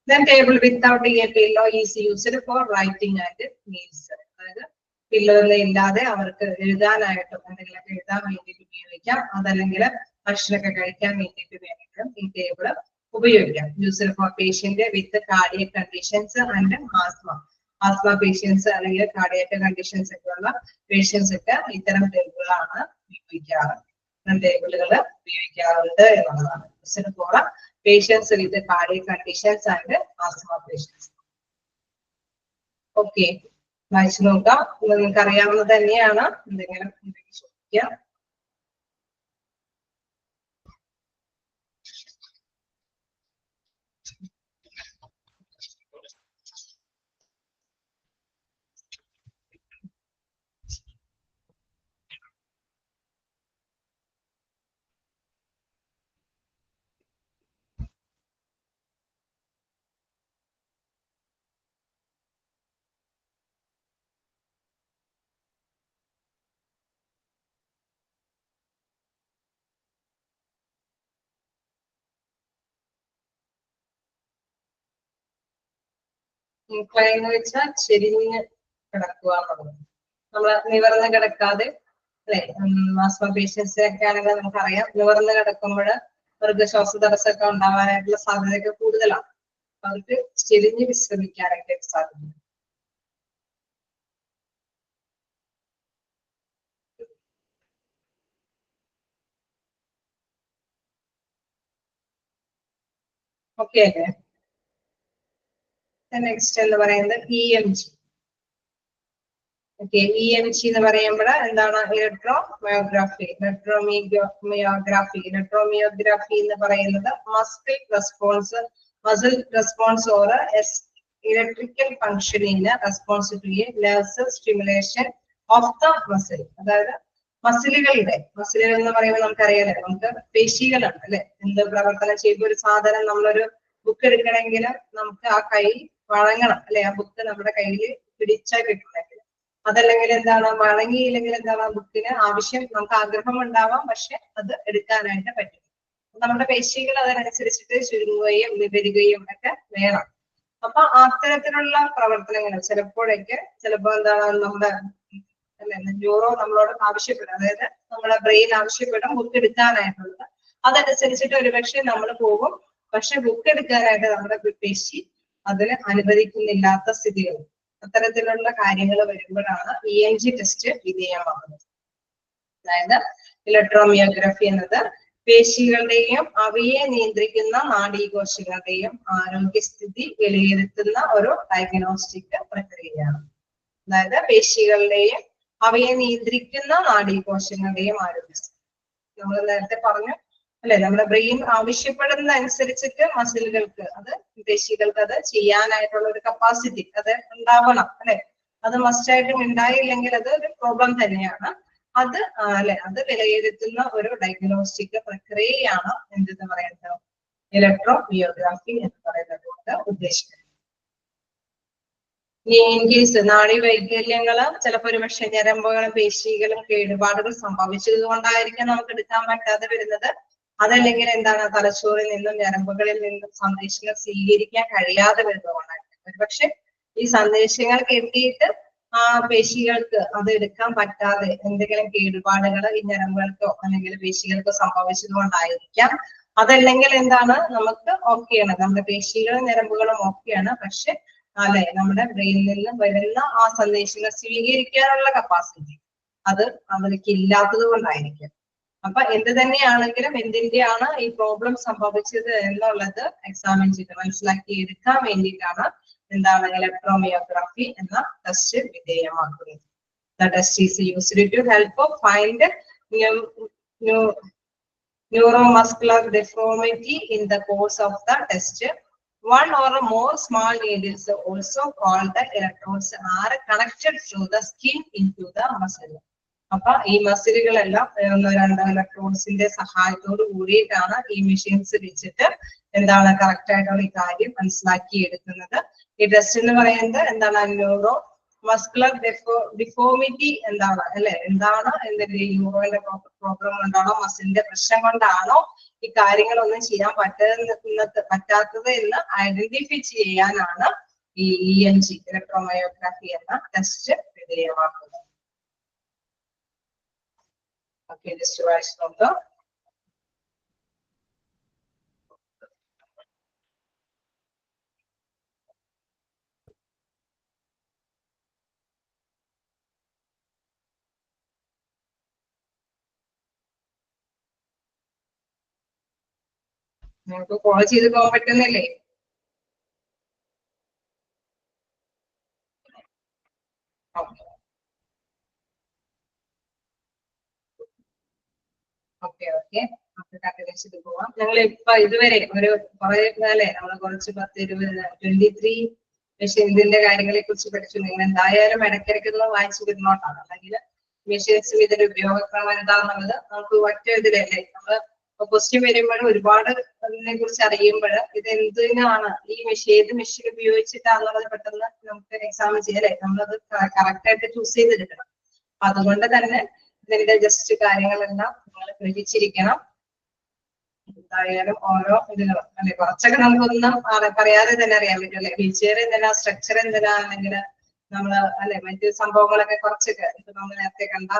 Then table without a pillow is used for writing and meals. അതായത് പില്ലോ ഇല്ലാതെ അവർക്ക് എഴുതാനായിട്ടും എന്തെങ്കിലുമൊക്കെ എഴുതാൻ വേണ്ടിയിട്ട് ഉപയോഗിക്കാം. അതല്ലെങ്കിൽ ഭക്ഷണമൊക്കെ കഴിക്കാൻ വേണ്ടിയിട്ട് വേണ്ടിയിട്ടും ഈ ടേബിള് ഉപയോഗിക്കാം. Used for patient with cardiac conditions and asthma patients അല്ലെങ്കിൽ കാർഡിയക് കണ്ടീഷൻസ് ഒക്കെ ഉള്ള പേഷ്യൻസ് ഒക്കെ ഇത്തരം ടേബിളുകളാണ് ഉപയോഗിക്കാറ്. ടേബിളുകൾ ഉപയോഗിക്കാറുണ്ട് എന്നുള്ളതാണ്. Used for patients with cardiac conditions and asthma patients. Okay, വായിച്ചു നോക്കാം. നിങ്ങൾക്ക് അറിയാവുന്നത് തന്നെയാണ്. എന്തെങ്കിലും ചോദിക്കാം. ഇൻക്ലൈൻ എന്ന് വെച്ചാൽ ചെരിഞ്ഞ് കിടക്കുക എന്നുള്ളത്. നമ്മൾ നിവർന്ന് കിടക്കാതെ അല്ലെ, ആസ്മ പേഷ്യൻസ് ഒക്കെ ആണെങ്കിൽ നമുക്കറിയാം നിവർന്ന് കിടക്കുമ്പോൾ അവർക്ക് ശ്വാസതടസ്സമൊക്കെ ഉണ്ടാവാനായിട്ടുള്ള സാധ്യതയൊക്കെ കൂടുതലാണ്. അവർക്ക് ചെരിഞ്ഞ് വിശ്രമിക്കാനൊക്കെ സാധിക്കും. ഓക്കെ അല്ലേ? നെക്സ്റ്റ് എന്ന് പറയുന്നത് EMG. ഓക്കെ, EMG എന്ന് പറയുമ്പോൾ എന്താണ്? ഇലക്ട്രോമയോഗ്രാഫി. ഇലക്ട്രോമിയോഗ്രാഫി എന്ന് പറയുന്നത് muscle response or electrical functioning response to a nerve stimulation of the muscle. അതായത് മസിലുകൾ എന്ന് പറയുമ്പോൾ നമുക്കറിയാലോ, നമുക്ക് പേശികളുണ്ട് അല്ലെ. എന്ത് പ്രവർത്തനം ചെയ്യുമ്പോൾ ഒരു സാധനം നമ്മളൊരു ബുക്ക് എടുക്കണമെങ്കിൽ നമുക്ക് ആ കൈ വഴങ്ങണം അല്ലെ, ആ ബുക്ക് നമ്മുടെ കയ്യിൽ പിടിച്ചാൽ കിട്ടണമെങ്കിൽ. അതല്ലെങ്കിൽ എന്താണ്, വഴങ്ങിയില്ലെങ്കിൽ എന്താണ്, ആ ബുക്കിന് ആവശ്യം നമുക്ക് ആഗ്രഹം ഉണ്ടാവാം, പക്ഷെ അത് എടുക്കാനായിട്ട് പറ്റും. നമ്മുടെ പേശികൾ അതിനനുസരിച്ചിട്ട് ചുരുങ്ങുകയും വിവരുകയും ഒക്കെ വേണം. അപ്പൊ അത്തരത്തിലുള്ള പ്രവർത്തനങ്ങൾ ചിലപ്പോ എന്താണ് നമ്മുടെ ന്യൂറോ നമ്മളോട് ആവശ്യപ്പെടും. അതായത് നമ്മുടെ ബ്രെയിൻ ആവശ്യപ്പെടും ബുക്ക് എടുക്കാനായിട്ടുള്ളത്. അതനുസരിച്ചിട്ട് ഒരുപക്ഷെ നമ്മൾ പോകും, പക്ഷെ ബുക്ക് എടുക്കാനായിട്ട് നമ്മുടെ പേശി അതിന് അനുവദിക്കുന്നില്ലാത്ത സ്ഥിതികൾ. അത്തരത്തിലുള്ള കാര്യങ്ങൾ വരുമ്പോഴാണ് EMG ടെസ്റ്റ് വിധേയമാകുന്നത്. അതായത് ഇലക്ട്രോമിയോഗ്രഫി എന്നത് പേശികളുടെയും അവയെ നിയന്ത്രിക്കുന്ന നാഡീകോശങ്ങളുടെയും ആരോഗ്യസ്ഥിതി വിലയിരുത്തുന്ന ഒരു ഡയഗ്നോസ്റ്റിക് പ്രക്രിയയാണ്. അതായത് പേശികളുടെയും അവയെ നിയന്ത്രിക്കുന്ന നാഡീകോശങ്ങളുടെയും ആരോഗ്യം. നമ്മൾ നേരത്തെ പറഞ്ഞു അല്ലെ, നമ്മുടെ ബ്രെയിൻ ആവശ്യപ്പെടുന്ന അനുസരിച്ചിട്ട് മസിലുകൾക്ക് അത് പേശികൾക്ക് അത് ചെയ്യാനായിട്ടുള്ള ഒരു കപ്പാസിറ്റി അത് ഉണ്ടാവണം അല്ലെ. അത് മസ്റ്റായിട്ടും ഉണ്ടായില്ലെങ്കിൽ അത് ഒരു പ്രോബ്ലം തന്നെയാണ്. അത് അല്ലെ, അത് വിലയിരുത്തുന്ന ഒരു ഡയഗ്നോസ്റ്റിക് പ്രക്രിയയാണ് എന്തെന്ന് പറയുന്നത് ഇലക്ട്രോമിയോഗ്രാഫി എന്ന് പറയുന്നത് കൊണ്ട് ഉദ്ദേശിക്കുന്നത്. ഇൻ കേസ് നാഡി വൈകല്യങ്ങള് ചിലപ്പോൾ ഒരുപക്ഷെ ഞരമ്പുകളും പേശികളും കേടുപാടുകൾ സംഭവിച്ചത് കൊണ്ടായിരിക്കും നമുക്ക് എടുക്കാൻ പറ്റാതെ വരുന്നത്. അതല്ലെങ്കിൽ എന്താണ്, തലച്ചോറിൽ നിന്നും ഞരമ്പുകളിൽ നിന്നും സന്ദേശങ്ങൾ സ്വീകരിക്കാൻ കഴിയാതെ വരുന്നതുകൊണ്ടായിരിക്കും. ഒരുപക്ഷെ ഈ സന്ദേശങ്ങൾ കിട്ടിയിട്ട് ആ പേശികൾക്ക് അത് എടുക്കാൻ പറ്റാതെ എന്തെങ്കിലും കേടുപാടുകൾ ഈ ഞരമ്പുകൾക്കോ അല്ലെങ്കിൽ പേശികൾക്കോ സംഭവിച്ചത് കൊണ്ടായിരിക്കാം. അതല്ലെങ്കിൽ എന്താണ്, നമുക്ക് ഓക്കെയാണ്, നമ്മുടെ പേശികളും ഞരമ്പുകളും ഓക്കെയാണ്, പക്ഷെ അല്ലെ നമ്മുടെ ബ്രെയിനിൽ നിന്ന് വരുന്ന ആ സന്ദേശങ്ങൾ സ്വീകരിക്കാനുള്ള കപ്പാസിറ്റി അത് അവർക്ക് ഇല്ലാത്തത് കൊണ്ടായിരിക്കും. അപ്പൊ എന്ത് തന്നെയാണെങ്കിലും എന്തിന്റെയാണ് ഈ പ്രോബ്ലം സംഭവിച്ചത് എന്നുള്ളത് എക്സാമിൻ ചെയ്ത് മനസ്സിലാക്കി എടുക്കാൻ വേണ്ടിയിട്ടാണ് എന്താണ് ഇലക്ട്രോമിയോഗ്രാഫി എന്ന test വിധേയമാക്കുന്നത്. The test is used to help find neuromuscular deformity in the course of the test. One or more small needles, also called the electrodes, are connected through the skin into the muscle. അപ്പൊ ഈ മസിലുകളെല്ലാം ഒന്നോ രണ്ടോ ഇലക്ട്രോൺസിന്റെ സഹായത്തോട് കൂടിയിട്ടാണ് ഈ machines വെച്ചിട്ട് എന്താണ് correct ആയിട്ടുള്ള ഈ കാര്യം മനസ്സിലാക്കി എടുക്കുന്നത്. ഈ ടെസ്റ്റ് എന്ന് പറയുന്നത് എന്താണ്, ന്യൂറോ മസ്കുലർ ഡിഫോമിറ്റി എന്താണ് അല്ലെ, എന്താണ് എന്തെങ്കിലും ന്യൂറോന്റെ പ്രോബ്ലം കൊണ്ടാണോ മസിലിന്റെ പ്രശ്നം കൊണ്ടാണോ ഈ കാര്യങ്ങളൊന്നും ചെയ്യാൻ പറ്റാത്തത് എന്ന് ഐഡന്റിഫൈ ചെയ്യാനാണ് ഈ EMG ഇലക്ട്രോമയോഗ്രാഫി എന്ന ടെസ്റ്റ് വിധേയമാക്കുന്നത്. ഓക്കെ, ജസ്റ്റ് വായിച്ചു നോക്കാം. നിങ്ങൾക്ക് കോൾ ചെയ്ത് പോകാൻ പറ്റുന്നില്ലേ? ഓക്കെ ഓക്കെ നമുക്ക് കണ്ടിന്യൂ ചെയ്ത് പോവാം. ഞങ്ങൾ ഇപ്പൊ ഇതുവരെ ഒരു കുറെ അല്ലെ നമ്മൾ കുറച്ച് 23 മെഷീൻസിന്റെ കാര്യങ്ങളെ കുറിച്ച് പഠിച്ചു. നിങ്ങൾ എന്തായാലും ഇടയ്ക്കിടയ്ക്കൊന്ന് വായിച്ചു വരുന്നോട്ടാണ്, അല്ലെങ്കിൽ മെഷീൻസ് ഇതിന്റെ ഉപയോഗക്രമം എന്താണെന്നുള്ളത് നമുക്ക് ഒറ്റ ഇതിലല്ലേ നമ്മള് ക്വസ്റ്റ്യൻ വരുമ്പോഴും ഒരുപാട് അതിനെ കുറിച്ച് അറിയുമ്പോൾ ഇത് എന്തിനാണ് ഈ ഏത് മെഷീൻ ഉപയോഗിച്ചിട്ടാന്നുള്ളത് പെട്ടെന്ന് നമുക്ക് എക്സാം ചെയ്യല്ലേ, നമ്മളത് കറക്റ്റ് ആയിട്ട് ചൂസ് ചെയ്തെടുക്കണം. അപ്പൊ അതുകൊണ്ട് തന്നെ ഇതിന്റെ ജസ്റ്റ് കാര്യങ്ങളെല്ലാം നിങ്ങൾ ഗ്രഹിച്ചിരിക്കണം. എന്തായാലും ഓരോ ഇതിലും അല്ലെ കുറച്ചൊക്കെ നമുക്കൊന്നും പറയാതെ തന്നെ അറിയാൻ പറ്റും അല്ലെ. വീൽചെയർ എന്തിനാ, സ്ട്രക്ചർ എന്തിനാ, അല്ലെങ്കിൽ നമ്മള് അല്ലെ മറ്റു സംഭവങ്ങളൊക്കെ കുറച്ചൊക്കെ ഇപ്പൊ നമ്മൾ നേരത്തെ കണ്ട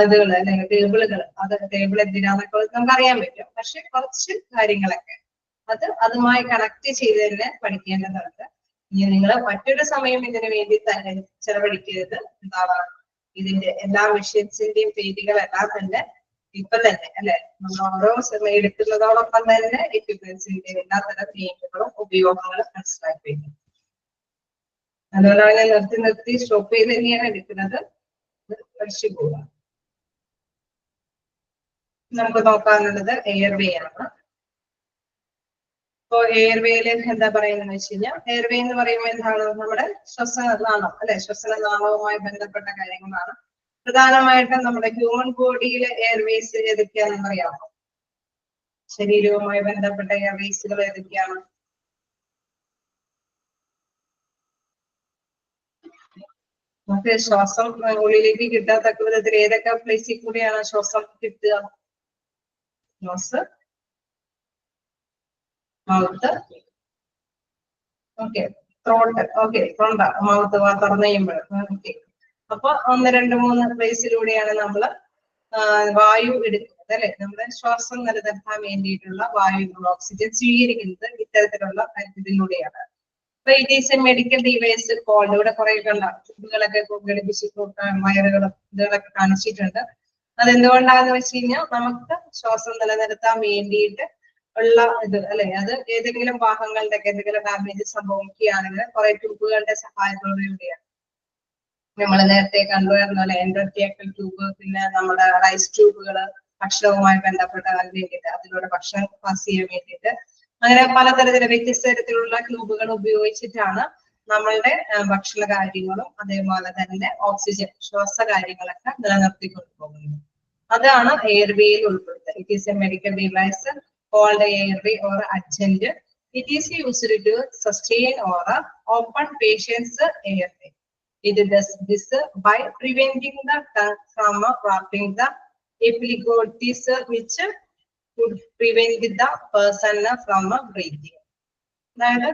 ഇതുകൾ അല്ലെങ്കിൽ ടേബിളുകൾ, അത് ടേബിൾ എന്തിനാന്നൊക്കെ നമുക്ക് അറിയാൻ പറ്റും. പക്ഷെ കുറച്ച് കാര്യങ്ങളൊക്കെ അതുമായി കണക്ട് ചെയ്ത് തന്നെ പഠിക്കേണ്ടതുണ്ട്. ഇനി നിങ്ങൾ മറ്റൊരു സമയം ഇതിനു വേണ്ടി ചെലവഴിക്കരുത്. എന്താണ് ഇതിന്റെ എല്ലാ മെഷീൻസിന്റെയും പേരുകളെല്ലാം തന്നെ ഇപ്പൊ തന്നെ അല്ലെ നമ്മൾ ഓരോ സമയം എടുക്കുന്നതോടൊപ്പം തന്നെ എക്യുപ്മെന്റ്സിന്റെ എല്ലാത്തരം നിയമങ്ങളും ഉപയോഗങ്ങളും മനസ്സിലാക്കി വയ്ക്കും. അതുപോലെ നിർത്തി സ്റ്റോപ്പ് ചെയ്ത് തന്നെയാണ് എടുക്കുന്നത്. പഠിച്ചു പോകാം. നമുക്ക് നോക്കാനുള്ളത് എയർവേ ആണ്. ഇപ്പൊ എയർവേയില് എന്താ പറയുന്നത് വെച്ച് കഴിഞ്ഞാൽ, എയർവേ എന്ന് പറയുമ്പോൾ എന്താണ്, നമ്മുടെ ശ്വസനനാളം അല്ലെ, ശ്വസനനാളവുമായി ബന്ധപ്പെട്ട കാര്യങ്ങളാണ്. പ്രധാനമായിട്ടും നമ്മുടെ ഹ്യൂമൻ ബോഡിയിലെ എയർവേസ് ഏതൊക്കെയാണെന്ന് അറിയാമോ? ശരീരവുമായി ബന്ധപ്പെട്ട എയർവേസുകൾ ഏതൊക്കെയാണ്? നമുക്ക് ശ്വാസം ഉള്ളിലേക്ക് കിട്ടാത്തക്ക വിധത്തിൽ ഏതൊക്കെ പ്ലേസിൽ കൂടിയാണ് ശ്വാസം കിട്ടുക? Nose, mouth, okay, throat, okay, തൊണ്ട, മൗത്ത് തുറന്നു കഴിയുമ്പോൾ. ഓക്കെ, അപ്പൊ 1, 2, 3 പ്ലേസിലൂടെയാണ് നമ്മള് വായു എടുക്കുന്നത് അല്ലെ. നമ്മുടെ ശ്വാസം നിലനിർത്താൻ വേണ്ടിയിട്ടുള്ള വായു ഓക്സിജൻ സ്വീകരിക്കുന്നത് ഇത്തരത്തിലുള്ള ഇതിലൂടെയാണ്. അപ്പൊ it is a medical device called, ഇവിടെ കുറെ കണ്ട ട്യൂബുകളൊക്കെ ഘടിപ്പിച്ച് വയറുകളും ഇതുകളൊക്കെ കാണിച്ചിട്ടുണ്ട്. അതെന്തുകൊണ്ടാന്ന് വെച്ച് കഴിഞ്ഞാൽ നമുക്ക് ശ്വാസം നിലനിർത്താൻ വേണ്ടിയിട്ട് ഉള്ള ഇത് അല്ലെ. അത് ഏതെങ്കിലും ഭാഗങ്ങളുടെ എന്തെങ്കിലും ഡാമേജ് സംഭവിക്കുകയാണെങ്കിൽ കുറെ ട്യൂബുകളുടെ സഹായത്തോടുകൂടിയാണ്. നമ്മൾ നേരത്തെ കണ്ടുവരുന്ന പോലെ എൻഡോട്രിയക്കൽ ട്യൂബ്, പിന്നെ നമ്മുടെ റൈസ് ട്യൂബുകൾ ഭക്ഷണവുമായി ബന്ധപ്പെട്ട് വേണ്ടിയിട്ട് അതിലൂടെ ഭക്ഷണം പാസ് ചെയ്യാൻ വേണ്ടിയിട്ട് അങ്ങനെ പലതരത്തിലുള്ള വ്യത്യസ്ത തരത്തിലുള്ള ട്യൂബുകൾ ഉപയോഗിച്ചിട്ടാണ് നമ്മളുടെ ഭക്ഷണ കാര്യങ്ങളും അതേപോലെ തന്നെ ഓക്സിജൻ ശ്വാസ കാര്യങ്ങളൊക്കെ നിലനിർത്തിക്കൊണ്ടു പോകുന്നത്. അതാണ് എയർവേയിൽ ഉൾപ്പെടുത്തുന്നത്. It is a medical device called airway or adjunct. It is used to sustain or open patient's airway. It does this by preventing the tongue from wrapping the epiglottis, which could prevent the person from breathing. അതായത്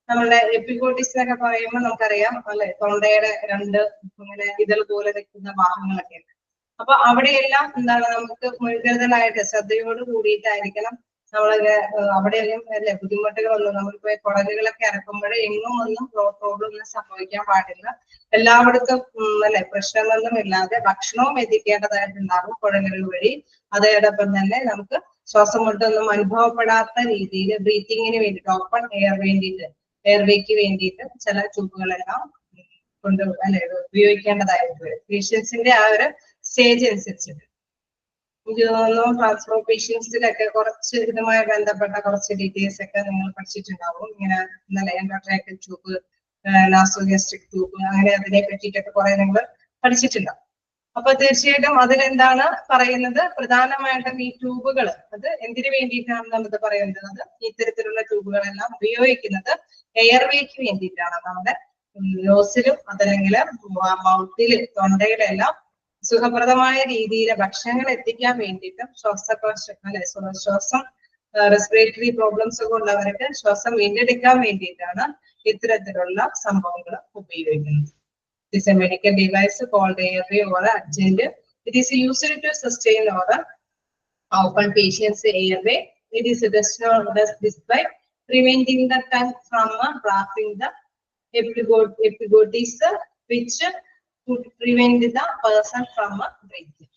നമ്മുടെ epiglottis എന്നൊക്കെ പറയുമ്പോൾ നമുക്കറിയാം അല്ലെ, തൊണ്ടയുടെ രണ്ട് ഇങ്ങനെ ഇതൾ പോലെ നിൽക്കുന്ന ഭാഗങ്ങളൊക്കെ ഉണ്ട്. അപ്പൊ അവിടെയെല്ലാം എന്താണ് നമുക്ക് മുൻകരുതലായിട്ട് ശ്രദ്ധയോട് കൂടിയിട്ടായിരിക്കണം നമ്മളൊക്കെ അവിടെയെല്ലാം അല്ലെ ബുദ്ധിമുട്ടുകളൊന്നും നമ്മളിപ്പോ കുടലുകളൊക്കെ ഇറക്കുമ്പോൾ എങ്ങും ഒന്നും പ്രോബ്ലം ഒന്നും സംഭവിക്കാൻ പാടില്ല. എല്ലായിടത്തും അല്ലെ പ്രശ്നങ്ങളൊന്നും ഇല്ലാതെ ഭക്ഷണവും എത്തിക്കേണ്ടതായിട്ടുണ്ടാകും കുടലുകൾ വഴി. അതോടൊപ്പം തന്നെ നമുക്ക് ശ്വാസം മുട്ടൊന്നും അനുഭവപ്പെടാത്ത രീതിയിൽ ബ്രീത്തിങ്ങിന് വേണ്ടിയിട്ട് ഓപ്പൺ എയർവേക്ക് വേണ്ടിയിട്ട് ചില ട്യൂബുകളെല്ലാം കൊണ്ട് അല്ലെ ഉപയോഗിക്കേണ്ടതായിട്ട് വരും. പേഷ്യൻസിന്റെ ആ ഒരു സ്റ്റേജ് അനുസരിച്ചിട്ട്. എനിക്ക് തോന്നുന്നു ട്രാൻസ്ഫർ പേഷ്യൻസിലൊക്കെ കുറച്ച് ഇതുമായി ബന്ധപ്പെട്ട കുറച്ച് ഡീറ്റെയിൽസ് ഒക്കെ നിങ്ങൾ പഠിച്ചിട്ടുണ്ടാവും. ഇങ്ങനെ ഇന്നലെ എൻഡോട്രാക്കൽ ട്യൂബ്, നാസോഗ്യാസ്ട്രിക് ട്യൂബ്, അങ്ങനെ അതിനെ പറ്റിയിട്ടൊക്കെ കുറെ നിങ്ങൾ പഠിച്ചിട്ടുണ്ടാവും. അപ്പൊ തീർച്ചയായിട്ടും അതിലെന്താണ് പറയുന്നത്, പ്രധാനമായിട്ടും ഈ ട്യൂബുകൾ അത് എന്തിനു വേണ്ടിയിട്ടാണ് നമുക്ക് പറയുന്നത്, ഇത്തരത്തിലുള്ള ട്യൂബുകളെല്ലാം ഉപയോഗിക്കുന്നത് എയർവേക്ക് വേണ്ടിയിട്ടാണ്. നമ്മുടെ നോസിലും അതല്ലെങ്കിൽ മൗത്തില് തൊണ്ടയിലെല്ലാം സുഖപ്രദമായ രീതിയിൽ ഭക്ഷണങ്ങൾ എത്തിക്കാൻ വേണ്ടിയിട്ടും ശ്വാസം റെസ്പിറേറ്ററി പ്രോബ്ലംസ് ഒക്കെ ഉള്ളവർക്ക് ശ്വാസം വീണ്ടെടുക്കാൻ വേണ്ടിയിട്ടാണ് ഇത്തരത്തിലുള്ള സംഭവങ്ങൾ ഉപയോഗിക്കുന്നത്. It is a medical device called airway or adjunct. It is used to sustain or open patient's airway. It is does this by preventing the tongue from wrapping the epiglottis, which could prevent the person from breathing.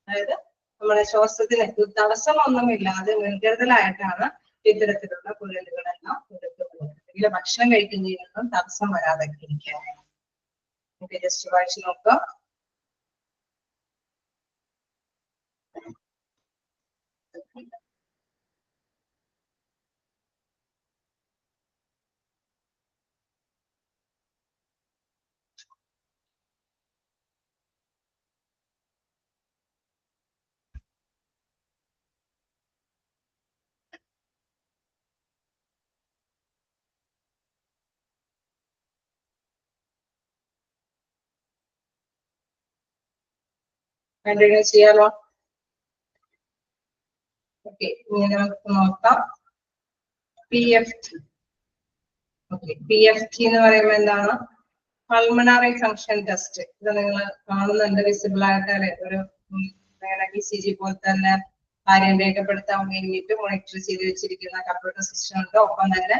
അതായത് നമ്മുടെ ശ്വാസത്തിന് തടസ്സമൊന്നുമില്ലാതെ മുൻകരുതലായിട്ടാണ് ഇത്തരത്തിലുള്ള കുഴലുകളെല്ലാം എടുക്കുന്നത്. ഭക്ഷണം കഴിക്കുന്നതിനൊന്നും തടസ്സം വരാതെ ഇരിക്കാൻ. Just വായിച്ചു നോക്കാം. കണ്ടിന്യൂ ചെയ്യാലോ? ഓക്കെ, ഇനി നമുക്ക് നോക്കാം PFT. ഓക്കെ, PFT എന്ന് പറയുമ്പോൾ എന്താണ്? Pulmonary function test. ഇത് നിങ്ങൾ കാണുന്നുണ്ട് വിസിബിൾ ആയിട്ട് അല്ലെ, ഒരു ECG പോലെ തന്നെ കാര്യം രേഖപ്പെടുത്താൻ വേണ്ടിയിട്ട് മോണിറ്റർ ചെയ്ത് വെച്ചിരിക്കുന്ന കമ്പ്യൂട്ടർ സിസ്റ്റം ഉണ്ട്. ഒപ്പം തന്നെ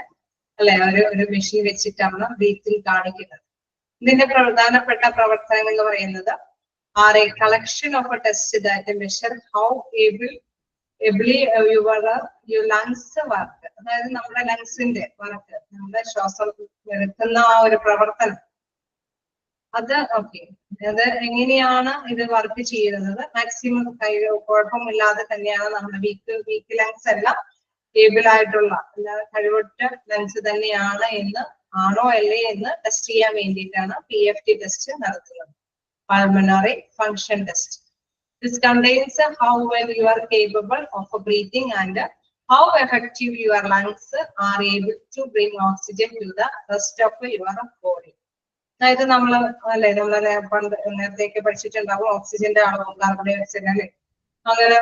അല്ലെ ഒരു മെഷീൻ വെച്ചിട്ടാണ് ബ്രീത്തിങ് കാണിക്കുന്നത്. ഇതിന്റെ പ്രധാനപ്പെട്ട പ്രവർത്തനം എന്ന് പറയുന്നത് are a collection of a test that measure how ably your lungs work. അതായത് നമ്മുടെ ലങ്സിന്റെ വർക്ക്, നമ്മുടെ ശ്വാസം എടുക്കുന്ന ആ ഒരു പ്രവർത്തനം അത് ഓക്കെ, അത് എങ്ങനെയാണ് ഇത് വർക്ക് ചെയ്യുന്നത്, മാക്സിമം കുഴപ്പമില്ലാതെ തന്നെയാണ് നമ്മുടെ വീക്ക് ലങ്സ് എല്ലാം ഏബിൾ ആയിട്ടുള്ള കഴിവറ്റ ലങ്സ് തന്നെയാണ് ആണോ അല്ലേ എന്ന് ടെസ്റ്റ് ചെയ്യാൻ വേണ്ടിയിട്ടാണ് PFT ടെസ്റ്റ് നടത്തുന്നത്. Pulmonary function test. This contains how well you are capable of breathing and how effective your lungs are able to bring oxygen to the rest of your body. അതായത് നമ്മളെ പണ്ട് നേരത്തേക്ക് പഠിച്ചിട്ടുണ്ടാവും ഓക്സിജന്റെ അളവും carbon dye oxide അല്ലെ, അങ്ങനെ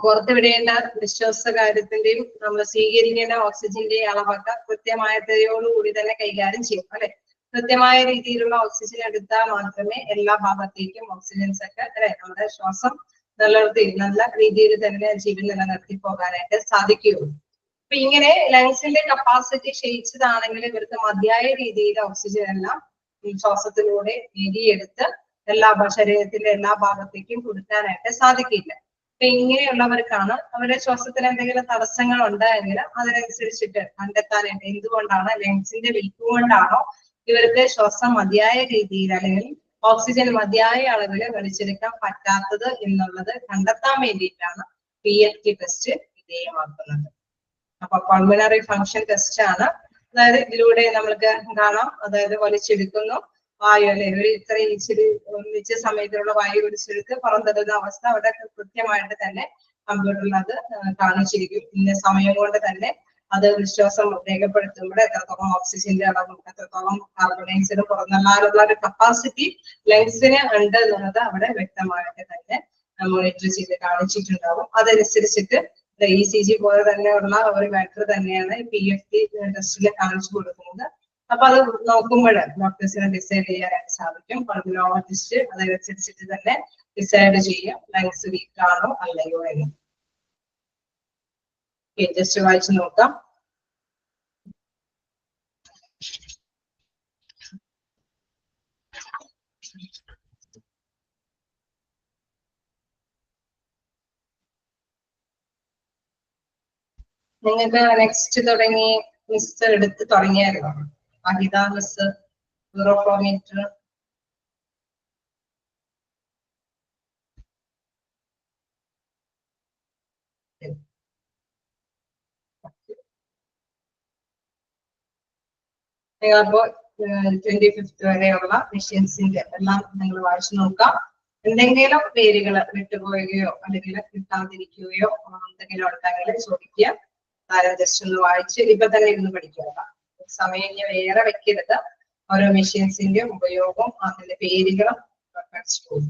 പുറത്ത് വിടേണ്ട നിശ്വാസ കാര്യത്തിന്റെയും നമ്മൾ സ്വീകരിക്കേണ്ട ഓക്സിജന്റെയും അളവൊക്കെ കൃത്യമായതയോടുകൂടി തന്നെ കൈകാര്യം ചെയ്യും അല്ലെ. കൃത്യമായ രീതിയിലുള്ള ഓക്സിജൻ എടുത്താൽ മാത്രമേ എല്ലാ ഭാഗത്തേക്കും ഓക്സിജൻസ് ഒക്കെ അല്ലെ നമ്മുടെ ശ്വാസം നല്ല രീതിയിൽ തന്നെ ജീവൻ നിലനിർത്തി പോകാനായിട്ട് സാധിക്കുകയുള്ളൂ. അപ്പൊ ഇങ്ങനെ ലങ്സിന്റെ കപ്പാസിറ്റി ക്ഷയിച്ചതാണെങ്കിൽ ഇവർക്ക് മതിയായ രീതിയിൽ ഓക്സിജൻ എല്ലാം ശ്വാസത്തിലൂടെ നേടിയെടുത്ത് ശരീരത്തിന്റെ എല്ലാ ഭാഗത്തേക്കും കൊടുക്കാനായിട്ട് സാധിക്കില്ല. അപ്പൊ ഇങ്ങനെയുള്ളവർക്കാണ് അവരുടെ ശ്വാസത്തിന് എന്തെങ്കിലും തടസ്സങ്ങൾ ഉണ്ടായെങ്കിൽ അതിനനുസരിച്ചിട്ട് കണ്ടെത്താനായിട്ട് എന്തുകൊണ്ടാണ് ലങ്സിന്റെ വീക്ക് കൊണ്ടാണോ ഇവർക്ക് ശ്വാസം മതിയായ രീതിയിൽ അല്ലെങ്കിൽ ഓക്സിജൻ മതിയായ അളവിൽ വലിച്ചെടുക്കാൻ പറ്റാത്തത് എന്നുള്ളത് കണ്ടെത്താൻ വേണ്ടിയിട്ടാണ് PFT ടെസ്റ്റ് വിധേയമാക്കുന്നത്. അപ്പൊ പൾമണറി ഫങ്ഷൻ ടെസ്റ്റ് ആണ്. അതായത് ഇതിലൂടെ നമ്മൾക്ക് കാണാം, അതായത് വലിച്ചെടുക്കുന്നു വായു അല്ലെ, ഒരു ഇത്ര ഇച്ചിരി നിശ്ചിത സമയത്തിലുള്ള വായു വലിച്ചെടുത്ത് പുറന്തള്ളുന്ന അവസ്ഥ അവിടെ കൃത്യമായിട്ട് തന്നെ കമ്പ്യൂട്ടറിൽ അത് കാണിച്ചിരിക്കും. ഇന്ന സമയം കൊണ്ട് തന്നെ അത് വിശ്വാസം രേഖപ്പെടുത്തുമ്പോൾ എത്രത്തോളം ഓക്സിജന്റെ അളവും എത്രത്തോളം കാർബൺ ഡയോക്സൈഡ് പുറന്തള്ളാനുള്ള ഒരു കപ്പാസിറ്റി ലങ്സിന് ഉണ്ട് എന്നുള്ളത് അവിടെ വ്യക്തമായിട്ട് തന്നെ മോണിറ്റർ ചെയ്ത് കാണിച്ചിട്ടുണ്ടാവും. അതനുസരിച്ചിട്ട് ECG പോലെ തന്നെയുള്ള ഒരു മാറ്റർ തന്നെയാണ് PFT ടെസ്റ്റിൽ കാണിച്ചു കൊടുക്കുന്നത്. അപ്പൊ അത് നോക്കുമ്പോൾ ഡോക്ടേഴ്സിനെ ഡിസൈഡ് ചെയ്യാനായിട്ട് സാധിക്കും. പൾമനോളജിസ്റ്റ് അതനുസരിച്ചിട്ട് തന്നെ ഡിസൈഡ് ചെയ്യാം ലങ്സ് വീക്ക് ആണോ അല്ലയോ എന്ന്. ജസ്റ്റ് വായിച്ചു നോക്കാം. നിങ്ങൾക്ക് നെക്സ്റ്റ് തുടങ്ങി മിസ് എടുത്ത് തുടങ്ങിയായിരുന്നു അഹിത മിസ് യൂറോഫ്ലോമീറ്റർ. അപ്പോ 25th വരെയുള്ള മെഷീൻസിന്റെ എല്ലാം നിങ്ങൾ വായിച്ചു നോക്കാം. എന്തെങ്കിലും പേരുകൾ വിട്ടുപോവുകയോ അല്ലെങ്കിൽ കിട്ടാതിരിക്കുകയോ എന്തെങ്കിലും ഉണ്ടെങ്കിൽ ചോദിക്കുക. ജസ്റ്റ് ഒന്ന് വായിച്ച് ഇപ്പൊ തന്നെ ഇരുന്ന് പഠിക്കുക. സമയം ഇനി വേറെ വെക്കരുത്. ഓരോ മെഷീൻസിന്റെ ഉപയോഗവും അതിന്റെ പേരുകളും പഠിച്ചു.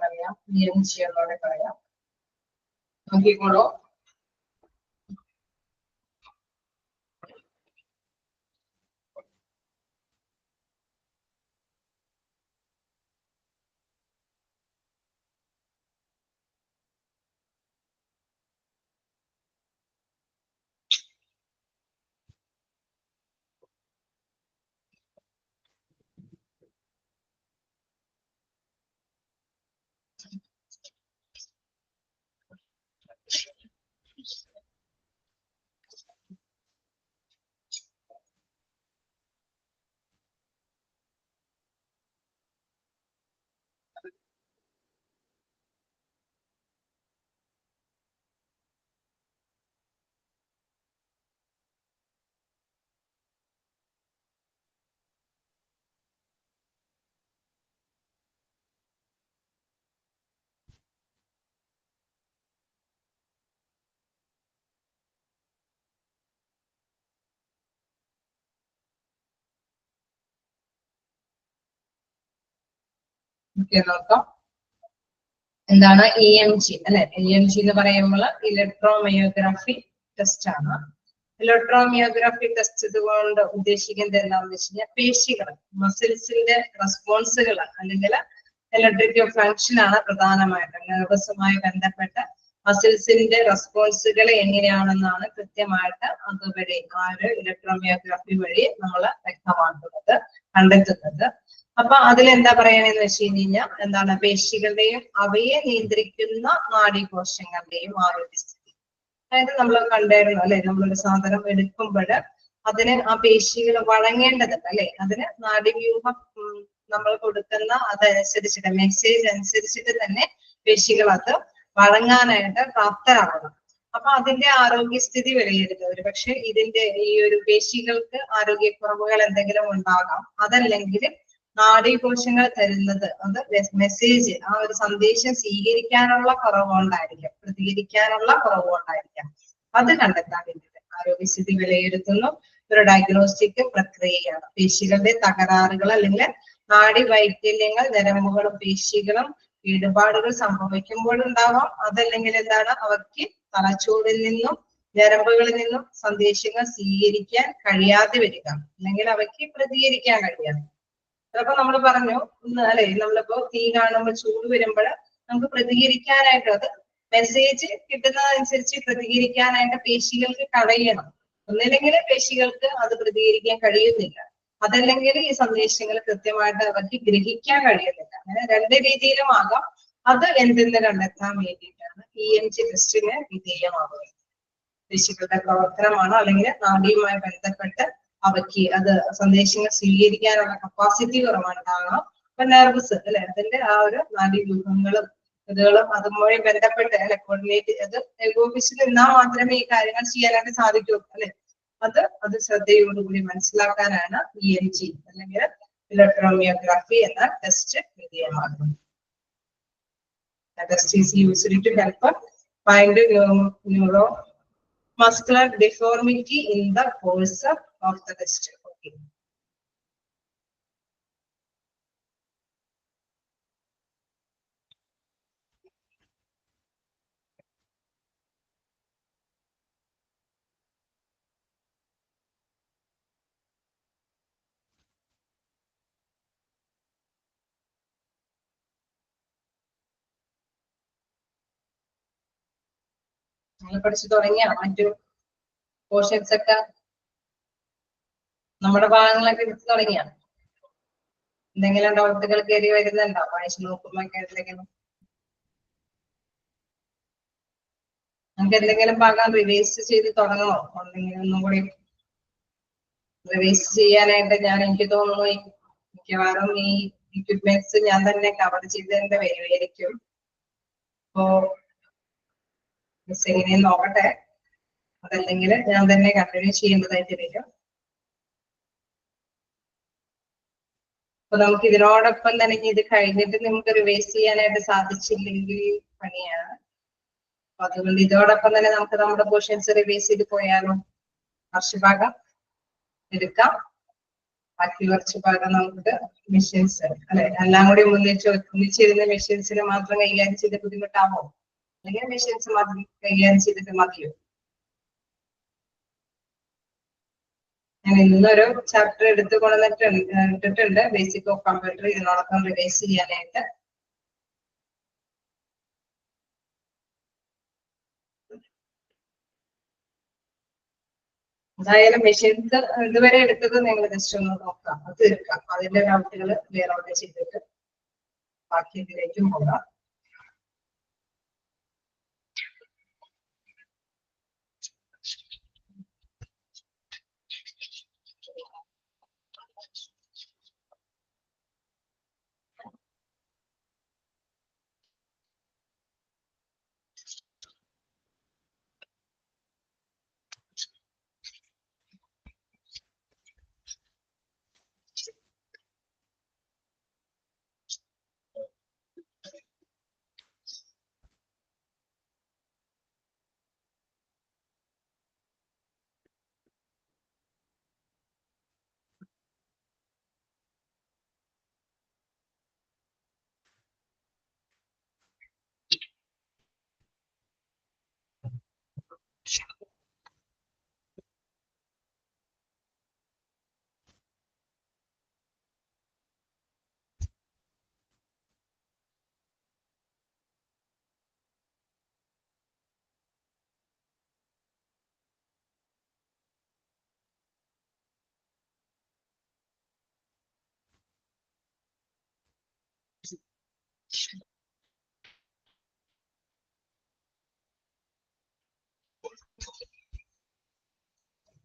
പറയാം, നിയമിച്ചോടെ പറയാം. നോക്കിക്കോളൂ. നോക്കാം. എന്താണ് EMG അല്ലെ? EMG എന്ന് പറയുമ്പോൾ ഇലക്ട്രോമയോഗ്രാഫി ടെസ്റ്റ് ആണ്. ഇലക്ട്രോമയോഗ്രാഫി ടെസ്റ്റ് ഇതുകൊണ്ട് ഉദ്ദേശിക്കുന്നത് എന്താണെന്ന് വെച്ച് കഴിഞ്ഞാൽ പേശികൾ, മസിൽസിന്റെ റെസ്പോൺസുകൾ അല്ലെങ്കിൽ ഇലക്ട്രിക്കൽ ഫങ്ഷൻ ആണ് പ്രധാനമായിട്ട്. നെർവസുമായി ബന്ധപ്പെട്ട മസിൽസിന്റെ റെസ്പോൺസുകൾ എങ്ങനെയാണെന്നാണ് കൃത്യമായിട്ട് അതുവഴി ആ ഒരു ഇലക്ട്രോമയോഗ്രാഫി വഴി നമ്മൾ വ്യക്തമാക്കുന്നത്, കണ്ടെത്തുന്നത്. അപ്പൊ അതിലെന്താ പറയണെന്ന് വെച്ച് കഴിഞ്ഞാൽ എന്താണ് പേശികളുടെയും അവയെ നിയന്ത്രിക്കുന്ന നാഡീകോശങ്ങളുടെയും ആരോഗ്യസ്ഥിതി. അതായത് നമ്മൾ കണ്ടായിരുന്നു അല്ലെ, നമ്മളൊരു സാധനം എടുക്കുമ്പോൾ അതിന് ആ പേശികൾ വഴങ്ങേണ്ടതുണ്ട് അല്ലെ, അതിന് നാഡീവ്യൂഹം നമ്മൾ കൊടുക്കുന്ന അതനുസരിച്ചിട്ട് മെസ്സേജ് അനുസരിച്ചിട്ട് തന്നെ പേശികൾ അത് വഴങ്ങാനായിട്ട് പ്രാപ്തരാകണം. അപ്പൊ അതിന്റെ ആരോഗ്യസ്ഥിതി വിലയിരുത്തുക. ഒരു പക്ഷെ ഇതിന്റെ ഈ ഒരു പേശികൾക്ക് ആരോഗ്യക്കുറവുകൾ എന്തെങ്കിലും ഉണ്ടാകാം. അതല്ലെങ്കിൽ നാഡീകോശങ്ങൾ തരുന്നത് അത് മെസ്സേജ് ആ ഒരു സന്ദേശം സ്വീകരിക്കാനുള്ള കുറവുകൊണ്ടായിരിക്കാം, പ്രതികരിക്കാനുള്ള കുറവുകൊണ്ടായിരിക്കാം. അത് കണ്ടെത്താൻ വേണ്ടിയിട്ട് ആരോഗ്യസ്ഥിതി വിലയിരുത്തുന്നു ഒരു ഡയഗ്നോസ്റ്റിക് പ്രക്രിയയാണ്. പേശികളുടെ തകരാറുകൾ അല്ലെങ്കിൽ നാഡി വൈകല്യങ്ങൾ ഞരമ്പുകളും പേശികളും കേടുപാടുകൾ സംഭവിക്കുമ്പോൾ ഉണ്ടാവാം. അതല്ലെങ്കിൽ എന്താണ്, അവർക്ക് തലച്ചോറിൽ നിന്നും ഞരമ്പുകളിൽ നിന്നും സന്ദേശങ്ങൾ സ്വീകരിക്കാൻ കഴിയാതെ വരിക, അല്ലെങ്കിൽ അവയ്ക്ക് പ്രതികരിക്കാൻ കഴിയാതെ. അപ്പൊ നമ്മൾ പറഞ്ഞു അല്ലെ, നമ്മളിപ്പോ തീ കാണുമ്പോൾ ചൂട് വരുമ്പോൾ നമുക്ക് പ്രതികരിക്കാനായിട്ട് അത് മെസ്സേജ് കിട്ടുന്നതനുസരിച്ച് പ്രതികരിക്കാനായിട്ട് പേശികൾക്ക് കഴിയണം. ഒന്നില്ലെങ്കിൽ പേശികൾക്ക് അത് പ്രതികരിക്കാൻ കഴിയുന്നില്ല, അതല്ലെങ്കിൽ ഈ സന്ദേശങ്ങൾ കൃത്യമായിട്ട് അവർക്ക് ഗ്രഹിക്കാൻ കഴിയുന്നില്ല. അങ്ങനെ രണ്ട് രീതിയിലും ആകാം. അത് എന്തെന്ന് കണ്ടെത്താൻ വേണ്ടിയിട്ടാണ് EMG ടെസ്റ്റിന് വിധേയമാകുന്നത്. പേശികളുടെ പ്രവർത്തനമാണോ അല്ലെങ്കിൽ നാഡിയുമായി ബന്ധപ്പെട്ട് അവയ്ക്ക് അത് സന്ദേശങ്ങൾ സ്വീകരിക്കാനുള്ള കപ്പാസിറ്റി കുറവുണ്ടാകാം. അപ്പൊ നെർവസ് അല്ലെ, അതിന്റെ ആ ഒരു നാഡീവ്യൂഹങ്ങളും ഇതുകളും അതുമായി ബന്ധപ്പെട്ട് അല്ലെ കോർഡിനേറ്റ് അത് ഏകോപിച്ച് നിന്നാൽ മാത്രമേ ഈ കാര്യങ്ങൾ ചെയ്യാനായിട്ട് സാധിക്കൂ അല്ലെ. അത് ശ്രദ്ധയോടുകൂടി മനസ്സിലാക്കാനാണ് EMG അല്ലെങ്കിൽ ഇലക്ട്രോമിയോഗ്രാഫി എന്ന test വിധേയമാകുന്നത്. Test is used to help find neuromuscular deformity in the course of the test. Okay. നമ്മൾ പഠിച്ചു തുടങ്ങിയ മറ്റു പോർഷൻസ് ഒക്കെ നമ്മുടെ ഭാഗങ്ങളൊക്കെ എടുത്തു തുടങ്ങിയ എന്തെങ്കിലും ഡൗട്ടുകൾ കയറി വരുന്നുണ്ടോ? വായിച്ചു നോക്കുമ്പോ എന്തെങ്കിലും നമുക്ക് എന്തെങ്കിലും ഭാഗം റിവൈസ് ചെയ്ത് തുടങ്ങണോ? ഉണ്ടെങ്കിൽ ഒന്നും കൂടി റിവൈസ് ചെയ്യാനായിട്ട് എനിക്ക് തോന്നുന്നു മിക്കവാറും ഈ എക്യുപ്മെന്റ്സ് ഞാൻ തന്നെ കവർ ചെയ്തതിന്റെ വരുമായിരിക്കും. അപ്പോ എങ്ങനെയും നോക്കട്ടെ, അതല്ലെങ്കിൽ ഞാൻ തന്നെ കണ്ടിന്യൂ ചെയ്യേണ്ടതായിട്ട് വരും. അപ്പൊ നമുക്ക് ഇതിനോടൊപ്പം തന്നെ ഇത് കഴിഞ്ഞിട്ട് നമുക്ക് റിവൈസ് ചെയ്യാനായിട്ട് സാധിച്ചില്ലെങ്കിൽ പണിയാണ്. അപ്പൊ അതുകൊണ്ട് ഇതോടൊപ്പം തന്നെ നമുക്ക് നമ്മുടെ പോർഷൻസ് റിവൈസ് ചെയ്ത് പോയാലോ? കുറച്ച് ഭാഗം എടുക്കാം, ബാക്കി കുറച്ച് ഭാഗം നമുക്ക് മെഷീൻസ് അല്ലെ എല്ലാം കൂടി ഒന്നിച്ചിരുന്ന മെഷീൻസിന് മാത്രം കൈകാര്യം ചെയ്ത് ബുദ്ധിമുട്ടാവോ? അല്ലെങ്കിൽ മെഷീൻസ് മാത്രം കൈകാര്യം ചെയ്തിട്ട് മതിയോ? ഞാൻ ഇന്നൊരു ചാപ്റ്റർ എടുത്തു കൊണ്ടിട്ടുണ്ട് ബേസിക് ഓഫ് കമ്പ്യൂട്ടർ, ഇതിനോടൊപ്പം റിവൈസ് ചെയ്യാനായിട്ട്. എന്തായാലും മെഷീൻസ് ഇതുവരെ എടുത്തത് നിങ്ങൾ ജസ്റ്റ് ഒന്ന് നോക്കാം, അത് തീർക്കാം. അതിന്റെ ഡൗട്ടുകൾ ക്ലിയർ ഔട്ട് ചെയ്തിട്ട് ബാക്കി ഇതിലേക്കും പോകാം.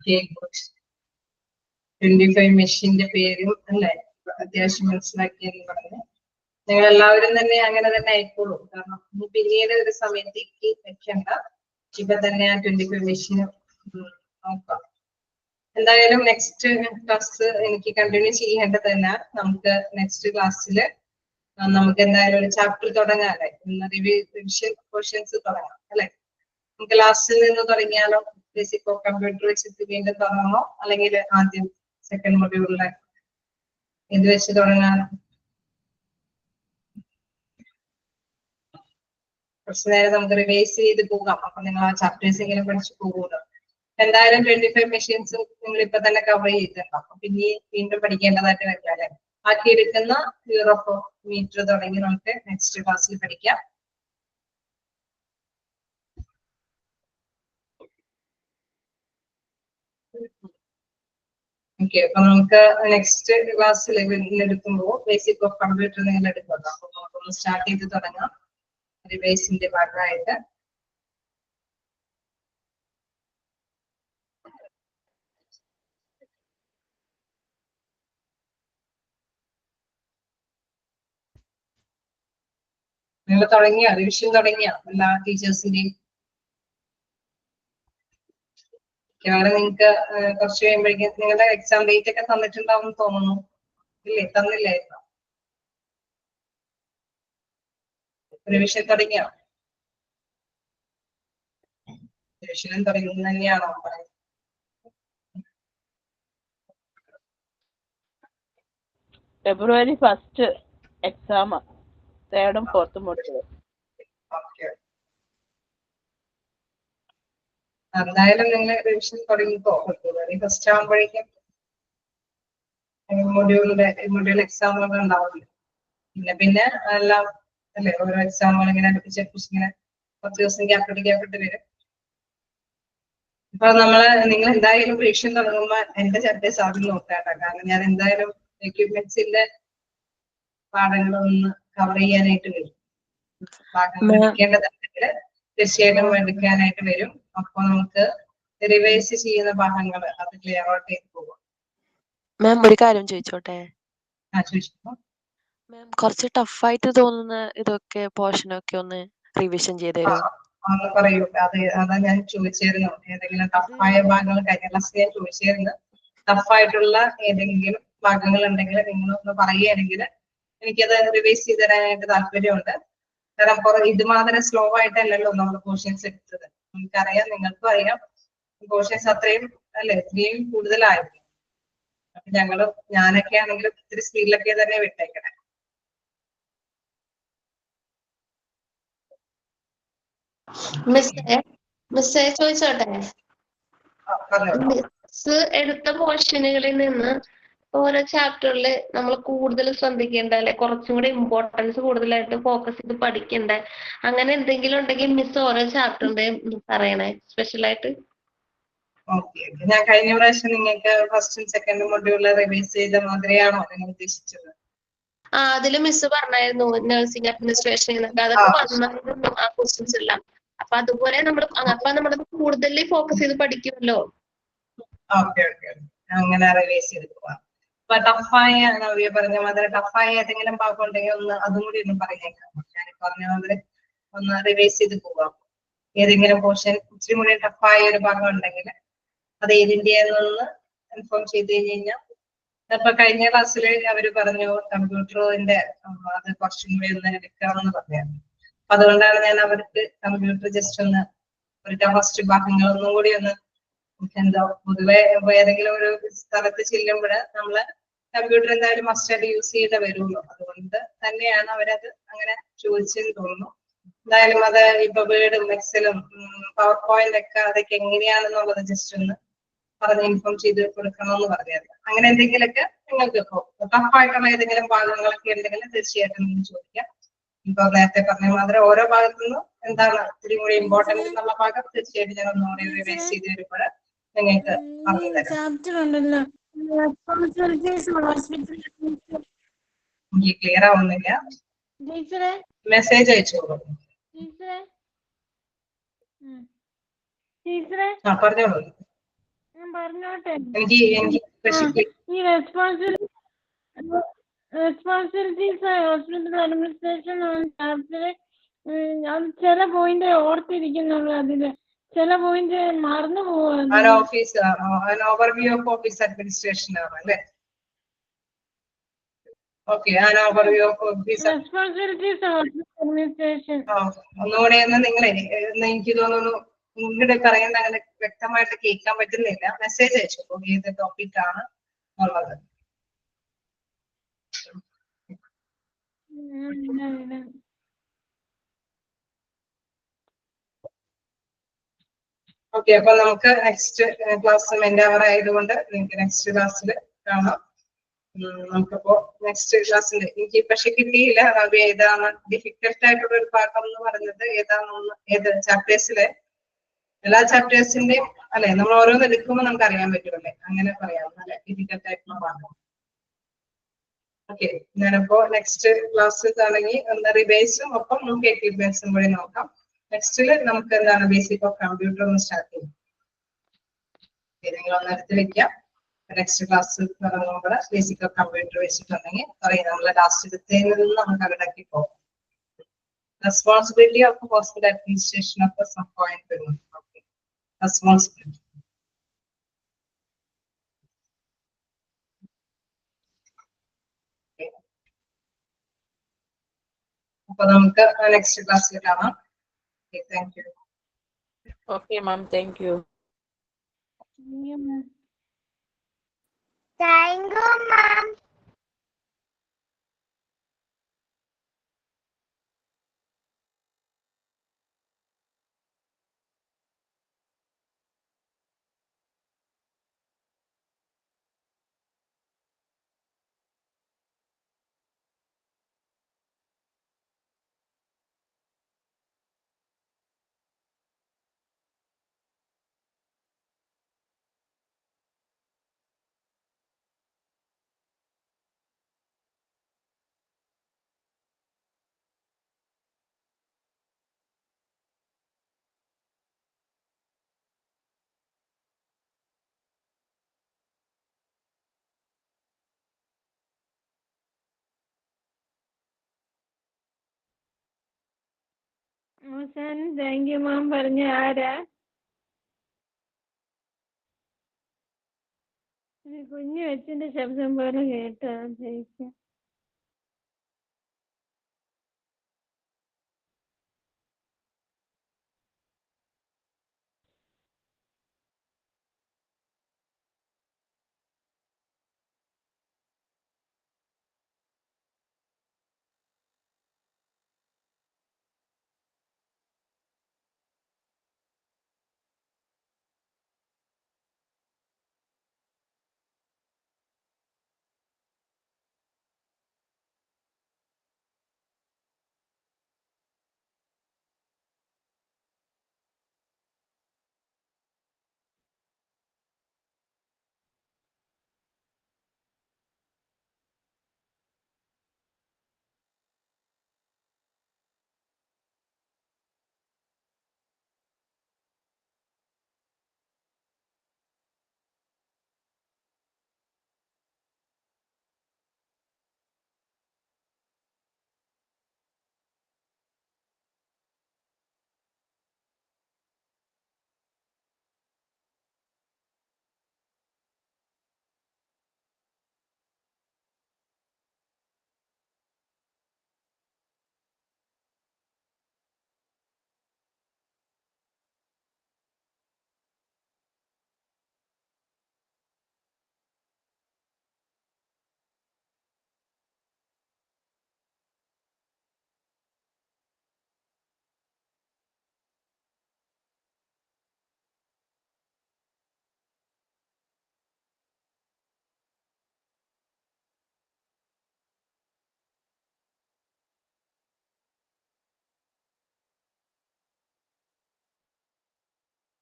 Okay, good. 25 മെഷീന്റെ പേരും അല്ലെ അത്യാവശ്യം മനസ്സിലാക്കിയെന്ന് പറഞ്ഞു. നിങ്ങൾ എല്ലാവരും തന്നെ അങ്ങനെ തന്നെ ആയിക്കോളൂ. കാരണം ഇനി പിന്നീട് ഒരു സമയത്തേക്ക് വെക്കണ്ട, ഇപ്പൊ തന്നെ ആ 25 മെഷീന് നോക്കാം. എന്തായാലും നെക്സ്റ്റ് ക്ലാസ് എനിക്ക് കണ്ടിന്യൂ ചെയ്യേണ്ടത് തന്നെ. നമുക്ക് നെക്സ്റ്റ് ക്ലാസ്സിൽ നമുക്ക് എന്തായാലും ഒരു ചാപ്റ്റർ തുടങ്ങാല്ലേ, റിവിഷൻ ക്വസ്റ്റ്യൻസ് തുടങ്ങാം അല്ലെ. നമുക്ക് ലാസ്റ്റിൽ നിന്ന് തുടങ്ങിയാലോ? ബേസിക് ഓഫ് കമ്പ്യൂട്ടർ വെച്ചിട്ട് വീണ്ടും തുടങ്ങാമോ, അല്ലെങ്കിൽ ആദ്യം സെക്കൻഡ് മൊഡ്യൂളിലെ ഇത് വെച്ച് തുടങ്ങാനോ? കുറച്ചു നേരം നമുക്ക് റിവൈസ് ചെയ്ത് പോകാം. അപ്പൊ നിങ്ങൾ ആ ചാപ്റ്റേഴ്സ് ഇങ്ങനെ പഠിച്ചു പോകുമല്ലോ. എന്തായാലും 25 മെഷീൻസ് നിങ്ങൾ ഇപ്പൊ തന്നെ കവർ ചെയ്തിട്ടുണ്ടോ? അപ്പൊ പിന്നെ വീണ്ടും പഠിക്കേണ്ടതായിട്ട് വരില്ല അല്ലെ. ബാക്കിയെടുക്കുന്ന മീറ്റർ തുടങ്ങി നമുക്ക് നെക്സ്റ്റ് ക്ലാസ്സിൽ പഠിക്കാം. ഓക്കെ, അപ്പൊ നമുക്ക് നെക്സ്റ്റ് ക്ലാസ്സിൽ എടുക്കുമ്പോൾ ബേസിക് ഓഫ് കമ്പ്യൂട്ടർ നിങ്ങൾ എടുക്കുമല്ലോ. അപ്പൊ നമുക്കൊന്ന് സ്റ്റാർട്ട് ചെയ്ത് തുടങ്ങാം റിവൈസിന്റെ ഭാഗമായിട്ട്. നിങ്ങൾ തുടങ്ങിയ റിവിഷൻ തുടങ്ങിയ എല്ലാ ടീച്ചേഴ്സിന്റെയും? കാരണം നിങ്ങൾക്ക് കുറച്ച് കഴിയുമ്പോഴേക്കും നിങ്ങളുടെ എക്സാം ഡേറ്റ് ഒക്കെ തന്നിട്ടുണ്ടാവും തോന്നുന്നു, ഇല്ലേ? തന്നില്ലായിരുന്നോ? റിവിഷൻ തുടങ്ങിയോ? റിവിഷനും തുടങ്ങുന്നത് തന്നെയാണോ പറയുന്നത്? February 1st എക്സാം, 3rd ഉം 4th ഉം മൊഡ്യൂൾ. ഓക്കെ, എന്തായാലും നിങ്ങൾ റിവിഷൻ തുടങ്ങിക്കോ. ഫെബ്രുവരി 1st ആകുമ്പോഴേക്കും മൊഡ്യൂൾ എക്സാമുകൾ ഉണ്ടാവില്ല. പിന്നെ എല്ലാം അല്ലെ, ഓരോ എക്സാമുകൾ ഇങ്ങനെ അടുപ്പിച്ചടുപ്പിച്ച് ഇങ്ങനെ കുറച്ച് ദിവസം ഗ്യാപ്പിട്ട് വരും. അപ്പൊ നിങ്ങൾ എന്തായാലും റിവിഷൻ തുടങ്ങുമ്പോ എന്റെ ചാപ്റ്റേഴ്സ് ആദ്യം നോക്കാട്ടോ. കാരണം ഞാൻ എന്തായാലും എക്യുപ്മെന്റ്സിന്റെ പാഠങ്ങളൊന്ന് കവർ ചെയ്യാനായിട്ട് വരും. ഭാഗങ്ങൾ എടുക്കേണ്ടതുണ്ടെങ്കിൽ തീർച്ചയായിട്ടും എടുക്കാനായിട്ട് വരും. അപ്പൊ നമുക്ക് റിവൈസ് ചെയ്യുന്ന ഭാഗങ്ങൾ അത് ക്ലിയർ ഔട്ട് ചെയ്ത് പോകും. മാം ഒരു കാര്യം ചോദിച്ചോട്ടെ? ചോദിച്ചോ. മാം കുറച്ച് ടഫായിട്ട് തോന്നുന്ന ഇതൊക്കെ പോർഷനൊക്കെ ഒന്ന് റിവിഷൻ ചെയ്ത് തരുമോ? ഒന്ന് പറയൂ. അതാ ഞാൻ ചോദിച്ചിരുന്നു, ഏതെങ്കിലും ടഫായ ഭാഗങ്ങൾ കഴിഞ്ഞ ക്ലാസ്സിൽ ഞാൻ ചോദിച്ചിരുന്നു. ടഫായിട്ടുള്ള ഏതെങ്കിലും ഭാഗങ്ങൾ ഉണ്ടെങ്കിൽ നിങ്ങളൊന്ന് പറയുകയാണെങ്കിൽ എനിക്കത് റിവൈസ് ചെയ്ത് തരാനായിട്ട് താല്പര്യമുണ്ട്. കാരണം ഇത് മാത്രം സ്ലോ ആയിട്ടല്ലല്ലോ നമ്മൾ പോർഷൻസ് എടുത്തത്. നമുക്കറിയാം, നിങ്ങൾക്കും അറിയാം പോർഷൻസ് അത്രയും അല്ലെ, ഇത്രയും കൂടുതലായിരുന്നു. അപ്പൊ ഞാനൊക്കെ ആണെങ്കിലും ഇത്തിരി സ്പീഡിലൊക്കെ തന്നെ വിട്ടേക്കണേ. മിസ്സേ ചോദിച്ചോട്ടെ? മിസ് എടുത്ത പോർഷനുകളിൽ നിന്ന് ഓരോ ചാപ്റ്ററിൽ നമ്മൾ കൂടുതൽ ശ്രദ്ധിക്കേണ്ട, അല്ലെ കുറച്ചും കൂടി ഇമ്പോർട്ടൻസ് കൂടുതലായിട്ട് ഫോക്കസ് ചെയ്ത് പഠിക്കണ്ട, അങ്ങനെ എന്തെങ്കിലും ഉണ്ടെങ്കിൽ മിസ് ഓരോ ചാപ്റ്ററിന്റെ പറയണേ സ്പെഷ്യലായിട്ട്. ഓക്കെ, ഞാൻ കഴിഞ്ഞ പ്രാവശ്യം നിങ്ങൾക്ക് ഫസ്റ്റും സെക്കൻഡും മൊഡ്യൂളിൽ റിവൈസ് ചെയ്ത മാതിരിയാണോ നിങ്ങൾ ഉദ്ദേശിച്ചത്? അതില് മിസ് പറഞ്ഞായിരുന്നു നഴ്സിംഗ് അഡ്മിനിസ്ട്രേഷൻ എന്നൊക്കെ, അതൊക്കെ വന്നായിരുന്നു ആ ക്വസ്റ്റ്യൻസ് എല്ലാം. അപ്പൊ അതുപോലെ നമ്മൾ കൂടുതൽ ഫോക്കസ് ചെയ്ത് പഠിക്കുമല്ലോ. ഓക്കെ, അങ്ങനെ റിവൈസ് ചെയ്ത് പോവാം. അപ്പൊ ടഫായ നവ്യ പറഞ്ഞ മാതിരി ടഫായ ഏതെങ്കിലും ഭാഗം ഉണ്ടെങ്കിൽ ഒന്ന് അതും കൂടി ഒന്ന് പറഞ്ഞേക്കാം. ഞാൻ പറഞ്ഞ മാതിരി ഒന്ന് റിവൈസ് ചെയ്ത് പോവാം. ഏതെങ്കിലും പോർഷൻ ഇച്ചിരി കൂടി ടഫായ ഒരു ഭാഗം ഉണ്ടെങ്കിൽ അത് ഏതിന്റെയെന്നൊന്ന് കൺഫേം ചെയ്ത് കഴിഞ്ഞാൽ. അപ്പൊ കഴിഞ്ഞ ക്ലാസ്സിൽ അവര് പറഞ്ഞു കമ്പ്യൂട്ടറിന്റെ അത് കുറച്ചും കൂടി ഒന്ന് എടുക്കാമെന്ന് പറഞ്ഞായിരുന്നു. അപ്പൊ അതുകൊണ്ടാണ് ഞാൻ അവർക്ക് കമ്പ്യൂട്ടർ ജസ്റ്റ് ഒന്ന് ഫസ്റ്റ് ഭാഗങ്ങളൊന്നും കൂടി ഒന്ന് എന്താ, പൊതുവെ ഏതെങ്കിലും ഒരു സ്ഥലത്ത് ചെല്ലുമ്പോൾ നമ്മള് കമ്പ്യൂട്ടർ എന്തായാലും മസ്റ്റായിട്ട് യൂസ് ചെയ്യേണ്ടി വരുമല്ലോ. അതുകൊണ്ട് തന്നെയാണ് അവരത് അങ്ങനെ ചോദിച്ചെന്ന് തോന്നുന്നു. എന്തായാലും അത് ഇപ്പൊ വേർഡും എക്സലും പവർ പോയിന്റ് ഒക്കെ അതൊക്കെ എങ്ങനെയാണെന്നുള്ളത് ജസ്റ്റ് ഒന്ന് പറഞ്ഞ് ഇൻഫോം ചെയ്ത് കൊടുക്കണമെന്ന് പറഞ്ഞായിരുന്നു. അങ്ങനെ എന്തെങ്കിലുമൊക്കെ നിങ്ങൾക്ക് ടഫായിട്ടുള്ള ഏതെങ്കിലും ഭാഗങ്ങളൊക്കെ ഉണ്ടെങ്കിൽ തീർച്ചയായിട്ടും നിങ്ങൾ ചോദിക്കാം. ഇപ്പൊ നേരത്തെ പറഞ്ഞ മാതിരി ഓരോ ഭാഗത്തുനിന്നും എന്താണ് ഇത്തിരി കൂടി ഇമ്പോർട്ടൻസ് എന്നുള്ള ഭാഗം തീർച്ചയായിട്ടും ഞാൻ ഒന്നുകൂടി റിവൈസ് ചെയ്ത് വരുമ്പോൾ നിങ്ങൾക്ക് പറഞ്ഞു തരാം. എനിക്ക് ക്ലിയർ ആവുന്നില്ല. മെസ്സേജ് അയച്ചോളൂ. പറഞ്ഞോളൂ. എനിക്ക് റെസ്പോൺസിബിലിറ്റീസ് ഹോസ്പിറ്റൽ അഡ്മിനിസ്ട്രേഷൻ ചാപ്റ്റർ അത് ചില പോയിന്റ് ഓർത്തിരിക്കുന്നുള്ളൂ. അതില് ചില പോയിന്റ് മറന്നു പോവാ. ഓവർവ്യൂ ഓഫ് ഓഫീസ് അഡ്മിനിസ്ട്രേഷൻ ആണ് അല്ലേ? Okay, overview of office responsibilities hospital administration. ഒന്നുകൂടെ നിങ്ങളെ എനിക്ക് തോന്നുന്നു ഇങ്ങോട്ട് പറയുന്നത് അങ്ങനെ വ്യക്തമായിട്ട് കേൾക്കാൻ പറ്റുന്നില്ല. മെസ്സേജ് അയച്ചു ഏത് ടോപ്പിക് ആണ് ഉള്ളത്. ഓക്കെ, അപ്പൊ നമുക്ക് നെക്സ്റ്റ് ക്ലാസ് എന്റെ അവർ ആയതുകൊണ്ട് നിങ്ങൾക്ക് നെക്സ്റ്റ് ക്ലാസ്സിൽ കാണാം. നമുക്കിപ്പോ നെക്സ്റ്റ് ക്ലാസ്സിൽ എനിക്ക് പക്ഷെ കിട്ടിയില്ല അത് ഏതാണ് ഡിഫിക്കൽട്ട് ആയിട്ടുള്ള ഒരു പാഠം എന്ന് പറഞ്ഞത് ഏതാണെന്ന്, ഏത് ചാപ്റ്റേഴ്സിലെ എല്ലാ ചാപ്റ്റേഴ്സിന്റെയും അല്ലെ നമ്മൾ ഓരോന്ന് എടുക്കുമ്പോൾ നമുക്ക് അറിയാൻ പറ്റുമല്ലേ, അങ്ങനെ പറയാം അല്ലെ ഡിഫിക്കൽട്ട് ആയിട്ടുള്ള പാഠം. ഓക്കെ, ഞാനപ്പോ നെക്സ്റ്റ് ക്ലാസ് ആണെങ്കിൽ ഒന്ന് റിവൈസും ഒപ്പം നമുക്ക് എക്യുപ്മെന്റ്സും കൂടി നോക്കാം. നെക്സ്റ്റില് നമുക്ക് എന്താണ് ബേസിക് ഓഫ് കമ്പ്യൂട്ടർ ഒന്ന് സ്റ്റാർട്ട് ചെയ്യും. നിങ്ങൾ ഒന്ന് എടുത്ത് വെക്കാം. നെക്സ്റ്റ് ക്ലാസ് നമ്മൾ ബേസിക് ഓഫ് കമ്പ്യൂട്ടർ വെച്ചിട്ടുണ്ടെങ്കിൽ പറയും നമ്മളെ ലാസ്റ്റ് എടുത്തതിൽ നിന്ന് നമുക്ക് അവിടേക്ക് പോകും. Responsibility of hospital administration of some point വരുന്നു. Okay, responsibility. അപ്പൊ നമുക്ക് നെക്സ്റ്റ് ക്ലാസ്സിൽ കാണാം. Thank you. Okay, ma'am. Thank you. Thank you, ma'am. അവസാനം താങ്ക് യു മാം പറഞ്ഞ ആരാ? കുഞ്ഞു വെച്ചിന്റെ ശബ്ദം പോലെ കേട്ടോ ശരിക്കും.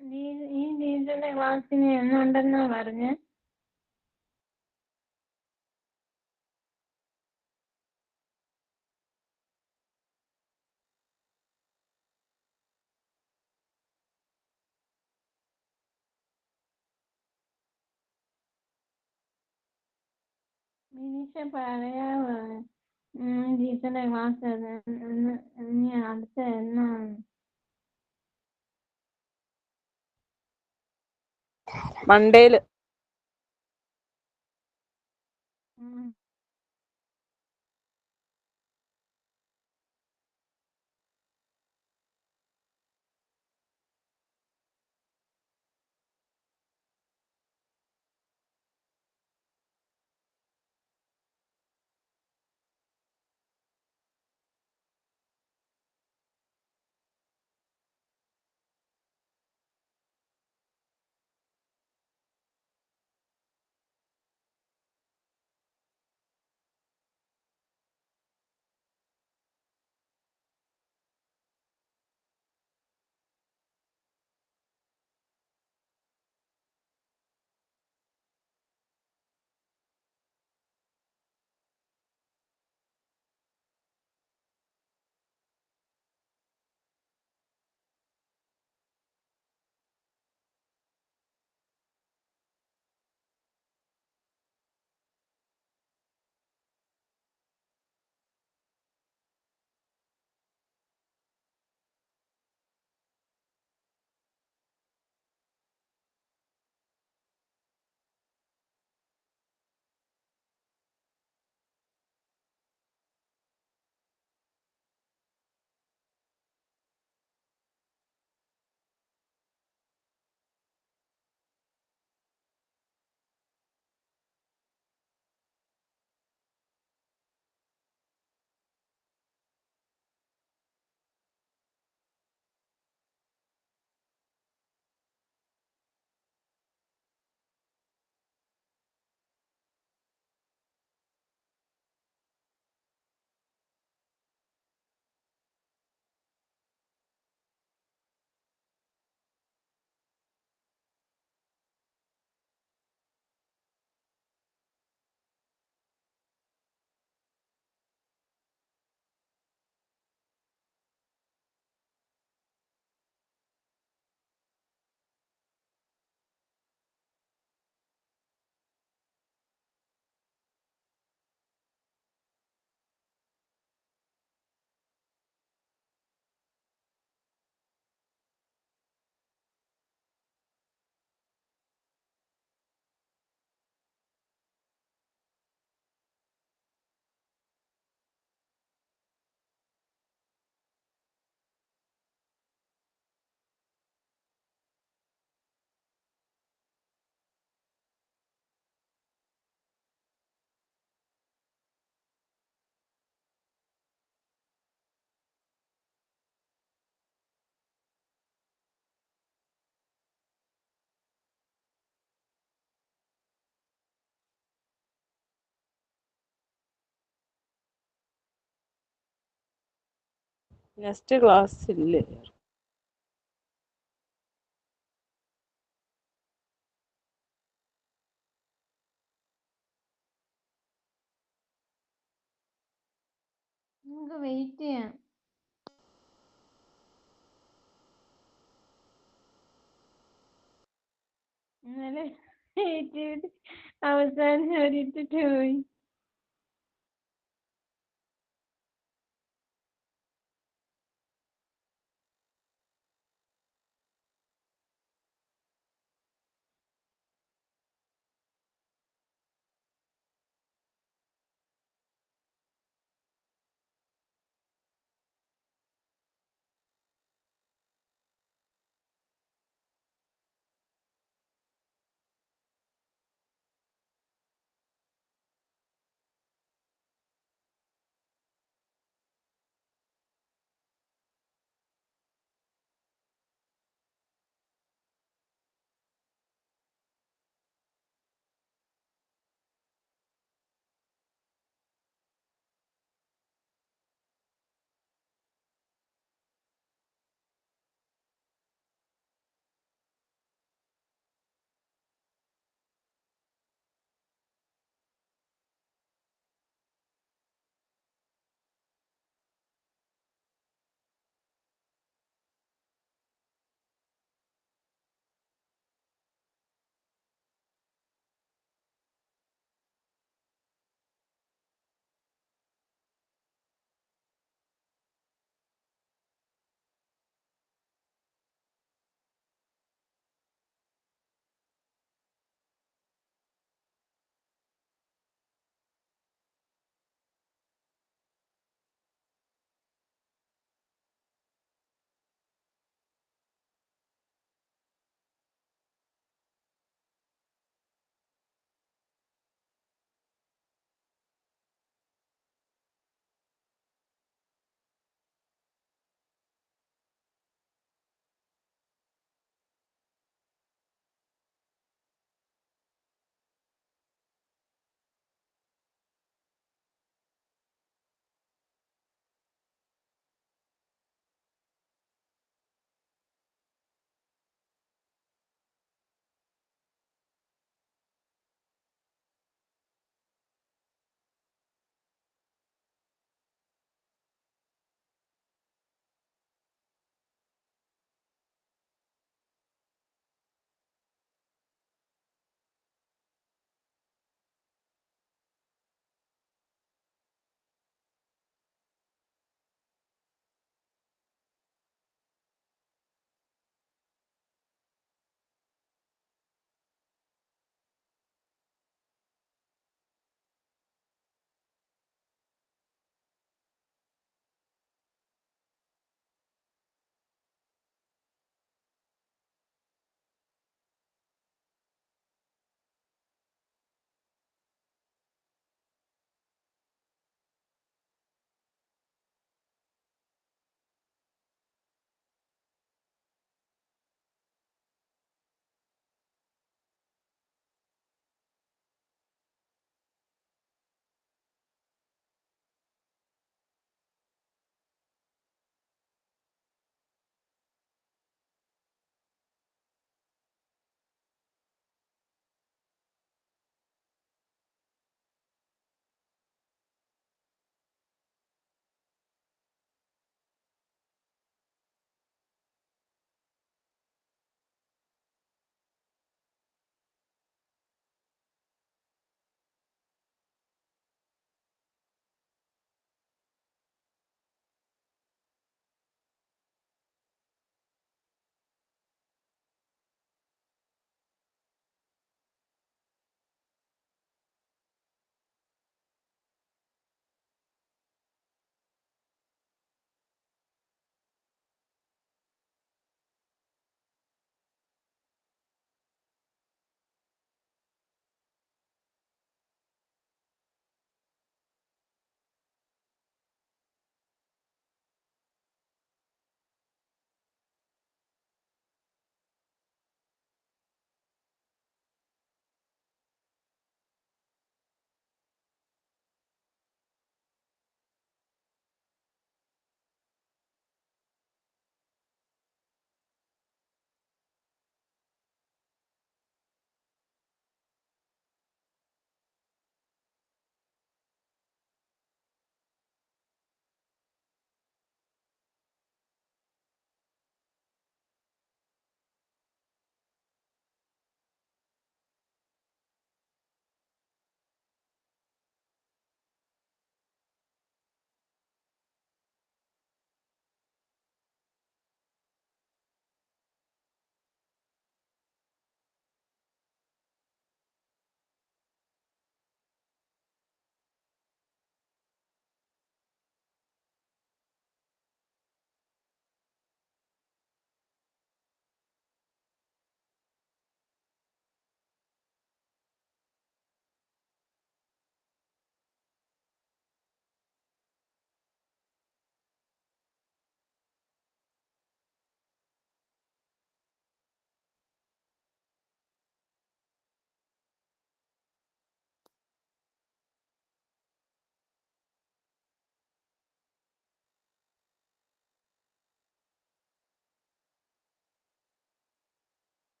ഈ ടീച്ചറുടെ ക്ലാസ്സിന് എന്നുണ്ടെന്നാ പറഞ്ഞേ? മിനിഷ പറയാമോ ടീച്ചറുടെ ക്ലാസ് ഇനി അടുത്ത എന്നാണ്? മണ്ടേല്. ഉം. നെക്സ്റ്റ് ക്ലാസ് ഇല്ലേ? നമുക്ക് വെയിറ്റ് ചെയ്യാം. ഇന്നലെ വെയിറ്റ് ചെയ്ത് അവസാനം അവരിട്ടിട്ട് പോയി.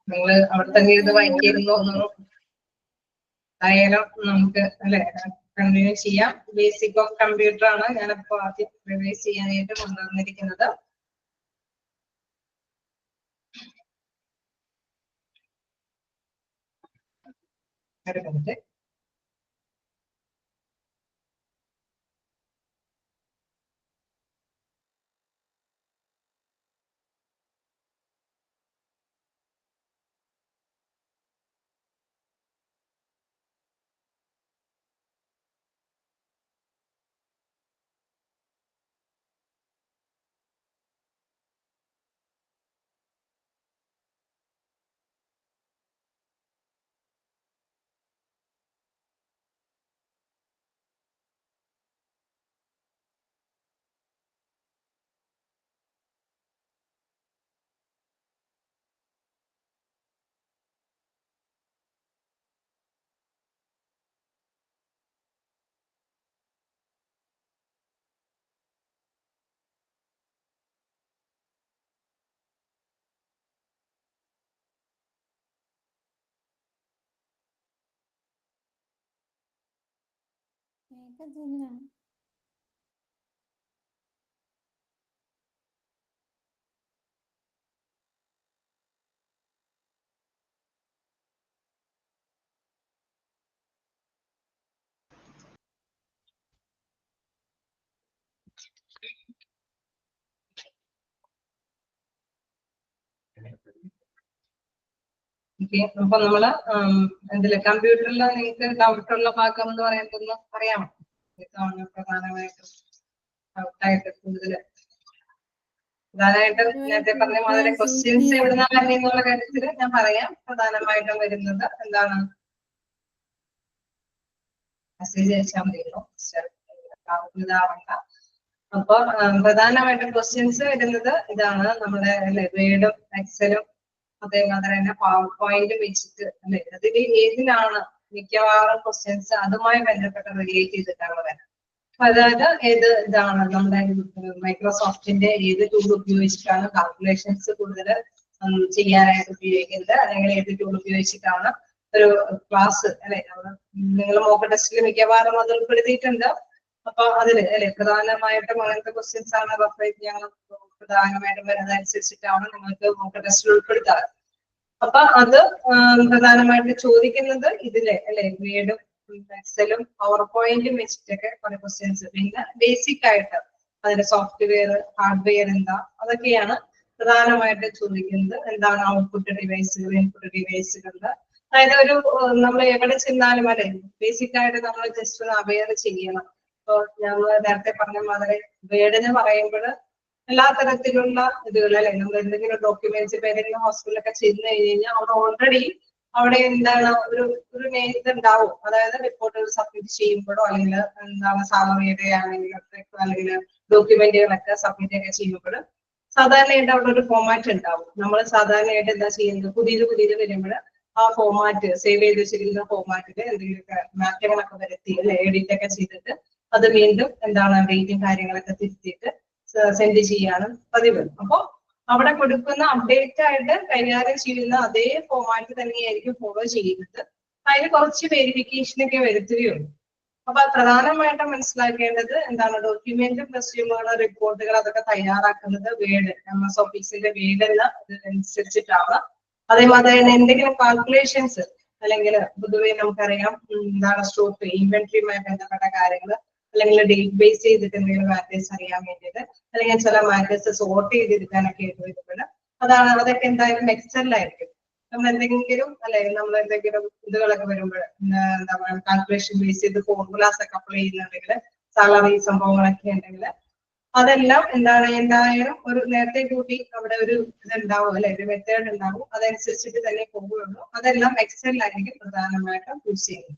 നിങ്ങൾ അവിടെ തന്നെ ഇത് വായിക്കായിരുന്നു ആയാലും നമുക്ക് അല്ലെ കണ്ടിന്യൂ ചെയ്യാം. ബേസിക് ഓഫ് കമ്പ്യൂട്ടർ ആണ് ഞാനിപ്പോ ആദ്യം റിവൈസ് ചെയ്യാനായിട്ട് കൊണ്ടുവന്നിരിക്കുന്നത്. ഒരു മിനിറ്റ്. ഓക്കെ, അപ്പൊ നമ്മള് എന്തില്ല കമ്പ്യൂട്ടറിൽ നിങ്ങൾക്ക് ഡൗട്ടുള്ള ഭാഗം എന്ന് പറയുന്നത് അറിയാമോ? ഇതാണ് പ്രധാനമായിട്ടും ഡൗട്ടായിട്ട് കൂടുതല് പ്രധാനമായിട്ടും നേരത്തെ പറഞ്ഞ മാതിരി ക്വസ്റ്റ്യൻസ് എവിടുന്നാ വരുന്നുള്ള കാര്യത്തില് ഞാൻ പറയാം. പ്രധാനമായിട്ടും വരുന്നത് എന്താണ്, മെസ്സേജ് അയച്ചാൽ മതിയല്ലോ, ഇതാവണ്ട. അപ്പൊ പ്രധാനമായിട്ടും ക്വസ്റ്റ്യൻസ് വരുന്നത് ഇതാണ്, നമ്മുടെ വേർഡും എക്സലും അതേമാതിരി തന്നെ പവർ പോയിന്റ് വെച്ചിട്ട് അല്ലെ, അതിൽ ഏതിലാണ് മിക്കവാറും ക്വസ്റ്റ്യൻസ് അതുമായി ബന്ധപ്പെട്ട് റിലേറ്റ് ചെയ്തിട്ടാണ് വരുന്നത്. അതായത് ഏത് ഇതാണ് നമ്മുടെ മൈക്രോസോഫ്റ്റിന്റെ ഏത് ടൂൾ ഉപയോഗിച്ചിട്ടാണ് കാൽക്കുലേഷൻസ് കൂടുതൽ ചെയ്യാനായിട്ട് ഉപയോഗിക്കുന്നത്, അല്ലെങ്കിൽ ഏത് ടൂൾ ഉപയോഗിച്ചിട്ടാണ് ഒരു ക്ലാസ് അല്ലെ, നിങ്ങൾ മോക്ക് ടെസ്റ്റിൽ മിക്കവാറും അത് ഉൾപ്പെടുത്തിയിട്ടുണ്ട്. അപ്പൊ അതില് അല്ലെ പ്രധാനമായിട്ടും അങ്ങനത്തെ ക്വസ്റ്റ്യൻസ് ആണ് റഫർ ചെയ്യാൻ പ്രധാനമായിട്ടും വരുന്നതനുസരിച്ചിട്ടാണ് നിങ്ങൾക്ക് മോക്ക് ടെസ്റ്റിൽ ഉൾപ്പെടുത്താറ്. അപ്പൊ അത് പ്രധാനമായിട്ട് ചോദിക്കുന്നത് ഇതിലെ അല്ലെ വേർഡും എക്സലും പവർ പോയിന്റും വെച്ചിട്ടൊക്കെ കുറെ ക്വസ്റ്റ്യൻസ്, പിന്നെ ബേസിക് ആയിട്ട് അതിന്റെ സോഫ്റ്റ്വെയർ ഹാർഡ്വെയർ എന്താ അതൊക്കെയാണ് പ്രധാനമായിട്ട് ചോദിക്കുന്നത്. എന്താണ് ഔട്ട്പുട്ട് ഡിവൈസുകൾ, ഇൻപുട്ട് ഡിവൈസുകൾ, അതായത് ഒരു നമ്മൾ എവിടെ ചെന്നാലും അല്ലെ ബേസിക് ആയിട്ട് നമ്മൾ ജസ്റ്റ് ഒന്ന് അവെയർ ചെയ്യണം. ഇപ്പൊ ഞങ്ങൾ നേരത്തെ പറഞ്ഞ മാതിരി വേർഡിന് പറയുമ്പോൾ എല്ലാ തരത്തിലുള്ള ഇതുകൾ അല്ലെ, നമ്മൾ എന്തെങ്കിലും ഡോക്യുമെന്റ്സ് ഏതെങ്കിലും ഹോസ്പിറ്റലൊക്കെ ചെന്ന് കഴിഞ്ഞാൽ അവിടെ ഓൾറെഡി അവിടെ എന്താണ് ഒരു ഇതുണ്ടാവും. അതായത് റിപ്പോർട്ടുകൾ സബ്മിറ്റ് ചെയ്യുമ്പോഴോ അല്ലെങ്കിൽ എന്താണ് സാലറിയുടെ ആണെങ്കിലും അല്ലെങ്കിൽ ഡോക്യുമെന്റുകളൊക്കെ സബ്മിറ്റ് ഒക്കെ ചെയ്യുമ്പോൾ സാധാരണയായിട്ട് അവിടെ ഒരു ഫോമാറ്റ് ഉണ്ടാവും. നമ്മൾ സാധാരണയായിട്ട് എന്താ ചെയ്യുന്നത്, പുതിയത് വരുമ്പോൾ ആ ഫോമാറ്റ് സേവ് ചെയ്ത് വെച്ചിരിക്കുന്ന ഫോമാറ്റിൽ എന്തെങ്കിലുമൊക്കെ മാറ്റങ്ങളൊക്കെ വരുത്തി അല്ലെ എഡിറ്റ് ഒക്കെ ചെയ്തിട്ട് അത് വീണ്ടും എന്താണ് ഡേറ്റും കാര്യങ്ങളൊക്കെ തിരുത്തിയിട്ട് സെൻഡ് ചെയ്യാണ് പതിവ്. അപ്പൊ അവിടെ കൊടുക്കുന്ന അപ്ഡേറ്റ് ആയിട്ട് കൈകാര്യം ചെയ്യുന്ന അതേ ഫോമാറ്റ് തന്നെയായിരിക്കും ഫോളോ ചെയ്യുന്നത്. അതിന് കുറച്ച് വെരിഫിക്കേഷൻ ഒക്കെ വരുത്തുകയുള്ളൂ. അപ്പൊ പ്രധാനമായിട്ടും മനസ്സിലാക്കേണ്ടത് എന്താണ്, ഡോക്യുമെന്റും റെസ്യൂമുകൾ റിപ്പോർട്ടുകൾ അതൊക്കെ തയ്യാറാക്കുന്നത് വേർഡ് MS ഓഫീസിന്റെ വേർഡ് അനുസരിച്ചിട്ടാണ്. അതേമാതിരി തന്നെ എന്തെങ്കിലും കാൽക്കുലേഷൻസ് അല്ലെങ്കിൽ പൊതുവെ നമുക്കറിയാം എന്താണ് സ്റ്റോക്ക് ഇൻവെന്ററിയുമായി ബന്ധപ്പെട്ട കാര്യങ്ങൾ അല്ലെങ്കിൽ ഡേറ്റ് ബേസ് ചെയ്തിട്ട് എന്തെങ്കിലും മാറ്റേഴ്സ് അറിയാൻ വേണ്ടിയിട്ട് അല്ലെങ്കിൽ ചില മാറ്റേഴ്സ് സോർട്ട് ചെയ്തെടുക്കാനൊക്കെ വരുമ്പോൾ അതൊക്കെ എന്തായാലും എക്സലിലായിരിക്കും. നമ്മൾ എന്തെങ്കിലും അല്ലെ നമ്മൾ എന്തെങ്കിലും ഇതുകളൊക്കെ വരുമ്പോൾ എന്താ പറയുക കാൽക്കുലേഷൻ ബേസ് ചെയ്ത് ഫോർമുലാസ് ഒക്കെ അപ്ലൈ ചെയ്യുന്നുണ്ടെങ്കിൽ സാലറി സംഭവങ്ങളൊക്കെ ഉണ്ടെങ്കിൽ അതെല്ലാം എന്തായാലും ഒരു നേരത്തെ കൂട്ടി അവിടെ ഒരു ഇതുണ്ടാവും അല്ലെ, ഒരു മെത്തേഡ് ഉണ്ടാവും. അതനുസരിച്ചിട്ട് തന്നെ പോകുകയുള്ളൂ. അതെല്ലാം എക്സലിലായിരിക്കും പ്രധാനമായിട്ടും യൂസ് ചെയ്യുന്നത്.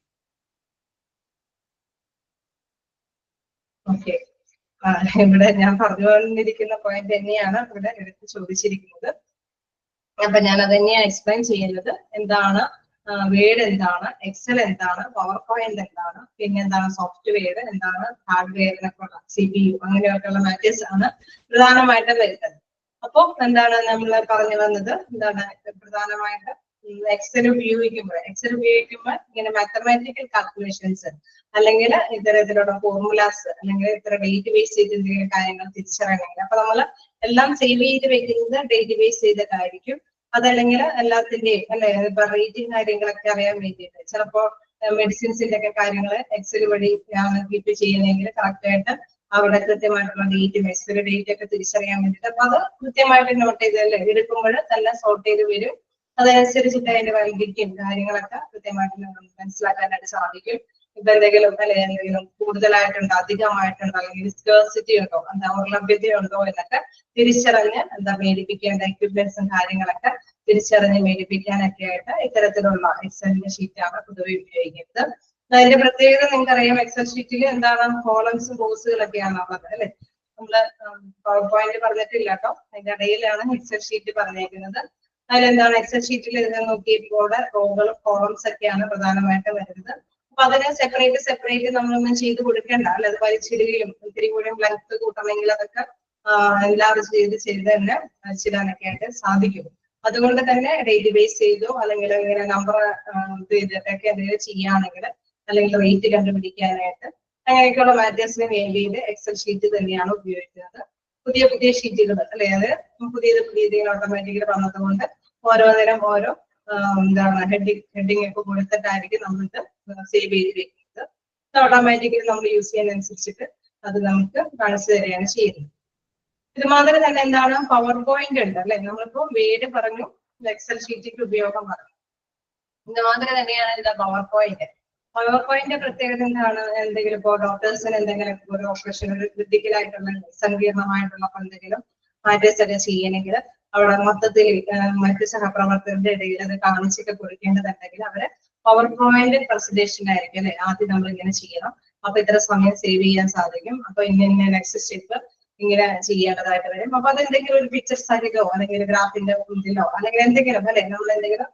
ഓക്കെ, ഇവിടെ ഞാൻ പറഞ്ഞുകൊണ്ടിരിക്കുന്ന പോയിന്റ് തന്നെയാണ് ഇവിടെ എടുത്ത് ചോദിച്ചിരിക്കുന്നത്. അപ്പൊ ഞാൻ അത് തന്നെയാണ് എക്സ്പ്ലെയിൻ ചെയ്യുന്നത്. എന്താണ് വേർഡ് എന്താണ്, എക്സൽ എന്താണ്, പവർ പോയിന്റ് എന്താണ്, പിന്നെ എന്താണ് സോഫ്റ്റ്വെയർ എന്താണ്, ഹാർഡ്വെയറിനൊക്കെ ഉള്ള CPU അങ്ങനെയൊക്കെയുള്ള മാറ്റേഴ്സ് ആണ് പ്രധാനമായിട്ടും വരുന്നത്. അപ്പോൾ എന്താണ് നമ്മൾ പറഞ്ഞു വന്നത്, എന്താണ് പ്രധാനമായിട്ട് എക്സൽ ഉപയോഗിക്കുമ്പോൾ ഇങ്ങനെ മാത്തമാറ്റിക്കൽ കാൽക്കുലേഷൻസ് അല്ലെങ്കിൽ ഇത്തരത്തിലുള്ള ഫോർമുലാസ് അല്ലെങ്കിൽ ഇത്ര ഡേറ്റ് ബേസ് ചെയ്ത് എന്തെങ്കിലും കാര്യങ്ങൾ തിരിച്ചറിയണമെങ്കിൽ അപ്പൊ നമ്മൾ എല്ലാം സേവ് ചെയ്ത് വെക്കുന്നത് ഡേറ്റ് ബേസ് ചെയ്തിട്ടായിരിക്കും. അതല്ലെങ്കിൽ എല്ലാത്തിന്റെയും അല്ലെ ഇപ്പൊ റേറ്റിംഗ് കാര്യങ്ങളൊക്കെ അറിയാൻ വേണ്ടിയിട്ട് ചിലപ്പോ മെഡിസിൻസിന്റെ ഒക്കെ കാര്യങ്ങൾ എക്സൽ വഴി കീപ്പ് ചെയ്യുന്നെങ്കിൽ കറക്റ്റ് ആയിട്ട് അവിടെ കൃത്യമായിട്ടുള്ള ഡേറ്റ് എക്സ്പയറി ഡേറ്റ് ഒക്കെ തിരിച്ചറിയാൻ വേണ്ടിയിട്ട് അപ്പൊ അത് കൃത്യമായിട്ട് നോട്ട് ചെയ്തല്ലേ എടുക്കുമ്പോൾ തന്നെ സോർട്ട് ചെയ്ത് വരും. അതനുസരിച്ചിട്ട് അതിന്റെ വൈകിക്കും കാര്യങ്ങളൊക്കെ കൃത്യമായിട്ട് മനസ്സിലാക്കാനായിട്ട് സാധിക്കും. ഇപ്പൊ എന്തെങ്കിലും അല്ലെ എന്തെങ്കിലും കൂടുതലായിട്ടുണ്ടോ അധികമായിട്ടുണ്ടോ അല്ലെങ്കിൽ സ്കേഴ്സിറ്റി ഉണ്ടോ എന്താ ലഭ്യതയുണ്ടോ എന്നൊക്കെ തിരിച്ചറിഞ്ഞ് എന്താ മേടിപ്പിക്കേണ്ട എക്യുപ്മെന്റ്സും കാര്യങ്ങളൊക്കെ തിരിച്ചറിഞ്ഞ് മേടിപ്പിക്കാനൊക്കെ ആയിട്ട് ഇത്തരത്തിലുള്ള എക്സലിന്റെ ഷീറ്റാണ് പൊതുവെ ഉപയോഗിക്കുന്നത്. അതിന്റെ പ്രത്യേകത നിങ്ങൾക്കറിയാം, എക്സൽ ഷീറ്റിൽ എന്താണ് കോളംസും റോസുകളൊക്കെയാണ് ഉള്ളത് അല്ലെ. നമ്മള് പവർ പോയിന്റ് പറഞ്ഞിട്ടില്ല കേട്ടോ, അതിന്റെ ഇടയിലാണ് എക്സൽ ഷീറ്റ് പറഞ്ഞേക്കുന്നത്. അതിലെന്താണ് എക്സൽ ഷീറ്റിൽ നോക്കിയപ്പോൾ റോകളും കോളംസ് ഒക്കെയാണ് പ്രധാനമായിട്ട് വരുന്നത്. അപ്പൊ അതിനെ സെപ്പറേറ്റ് നമ്മളൊന്നും ചെയ്ത് കൊടുക്കേണ്ട അല്ലെ, അത് വലിച്ചിടുകയും ഒത്തിരി കൂടി ലെങ്ത് കൂട്ടണമെങ്കിൽ അതൊക്കെ എല്ലാവരും ചെയ്ത് തന്നെ വലിച്ചിടാനൊക്കെ ആയിട്ട് സാധിക്കും. അതുകൊണ്ട് തന്നെ ഡേറ്റ് ബേസ് ചെയ്തോ അല്ലെങ്കിൽ ഇങ്ങനെ നമ്പർ ചെയ്തിട്ടൊക്കെ എന്തെങ്കിലും ചെയ്യുകയാണെങ്കിൽ അല്ലെങ്കിൽ റേറ്റ് കണ്ടുപിടിക്കാനായിട്ട് അങ്ങനെയൊക്കെയുള്ള മാറ്റേഴ്സിന് വേണ്ടിയിട്ട് എക്സൽ ഷീറ്റ് തന്നെയാണ് ഉപയോഗിക്കുന്നത്. പുതിയ ഷീറ്റുകൾ അല്ലെ, അത് പുതിയ ഓട്ടോമാറ്റിക്കലി വന്നത് കൊണ്ട് ഓരോ നേരം ഓരോ എന്താണ് ഹെഡിങ് ഒക്കെ കൊടുത്തിട്ടായിരിക്കും നമ്മൾക്ക് സേവ് ചെയ്ത് വെക്കുന്നത്. ഓട്ടോമാറ്റിക്കലി നമ്മൾ യൂസ് ചെയ്യുന്നതനുസരിച്ചിട്ട് അത് നമുക്ക് കാണിച്ചു തരികയാണ് ചെയ്യുന്നത്. ഇതുമാതിരി തന്നെ എന്താണ് പവർ പോയിന്റ് ഉണ്ട് അല്ലെ, നമ്മളിപ്പോ വേർഡ് പറഞ്ഞു, എക്സൽ ഷീറ്റിന്റെ ഉപയോഗം പറഞ്ഞു. ഇതുമാതിരി തന്നെയാണ് എന്താ പവർ പോയിന്റ്. പവർ പോയിന്റ് പ്രത്യേകത എന്താണ്, എന്തെങ്കിലും ഇപ്പോ ഡോക്ടേഴ്സിന് എന്തെങ്കിലും ഒരു ഓപ്പറേഷൻ ഒരു ക്രിട്ടിക്കലായിട്ടുള്ള സങ്കീർണമായിട്ടുള്ള എന്തെങ്കിലും മാറ്റേഴ്സ് ഒക്കെ ചെയ്യണമെങ്കിൽ അവിടെ മൊത്തത്തിൽ മറ്റു സഹപ്രവർത്തകരുടെ ഇടയിൽ അത് കാണിച്ചൊക്കെ കൊടുക്കേണ്ടതുണ്ടെങ്കിൽ അവര് പവർ പോയിന്റ് പ്രസന്റേഷൻ ആയിരിക്കും അല്ലെ ആദ്യം നമ്മൾ ഇങ്ങനെ ചെയ്യണം. അപ്പൊ ഇത്ര സമയം സേവ് ചെയ്യാൻ സാധിക്കും. അപ്പൊ ഇങ്ങനെ നെക്സ്റ്റ് സ്റ്റെപ്പ് ഇങ്ങനെ ചെയ്യേണ്ടതായിട്ട് വരും. അപ്പൊ അതെന്തെങ്കിലും ഒരു പിക്ചർ സഹിതോ അല്ലെങ്കിൽ ഗ്രാഫിന്റെ മുന്നിലോ അല്ലെങ്കിൽ എന്തെങ്കിലും അല്ലെ നമ്മൾ എന്തെങ്കിലും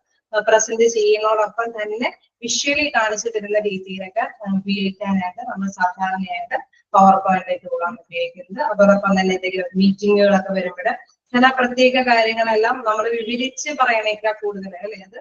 പ്രസന്റ് ചെയ്യുന്നതോടൊപ്പം തന്നെ വിഷ്വലി കാണിച്ചു തരുന്ന രീതിയിലൊക്കെ ഉപയോഗിക്കാനായിട്ട് നമ്മൾ സാധാരണയായിട്ട് പവർ പോയിന്റ് ടൂളാണ് ഉപയോഗിക്കുന്നത്. അതോടൊപ്പം തന്നെ എന്തെങ്കിലും മീറ്റിങ്ങുകളൊക്കെ വരുമ്പോൾ ചില പ്രത്യേക കാര്യങ്ങളെല്ലാം നമ്മൾ വിവരിച്ച് പറയണേക്കാൾ കൂടുതൽ അല്ലെ, അത്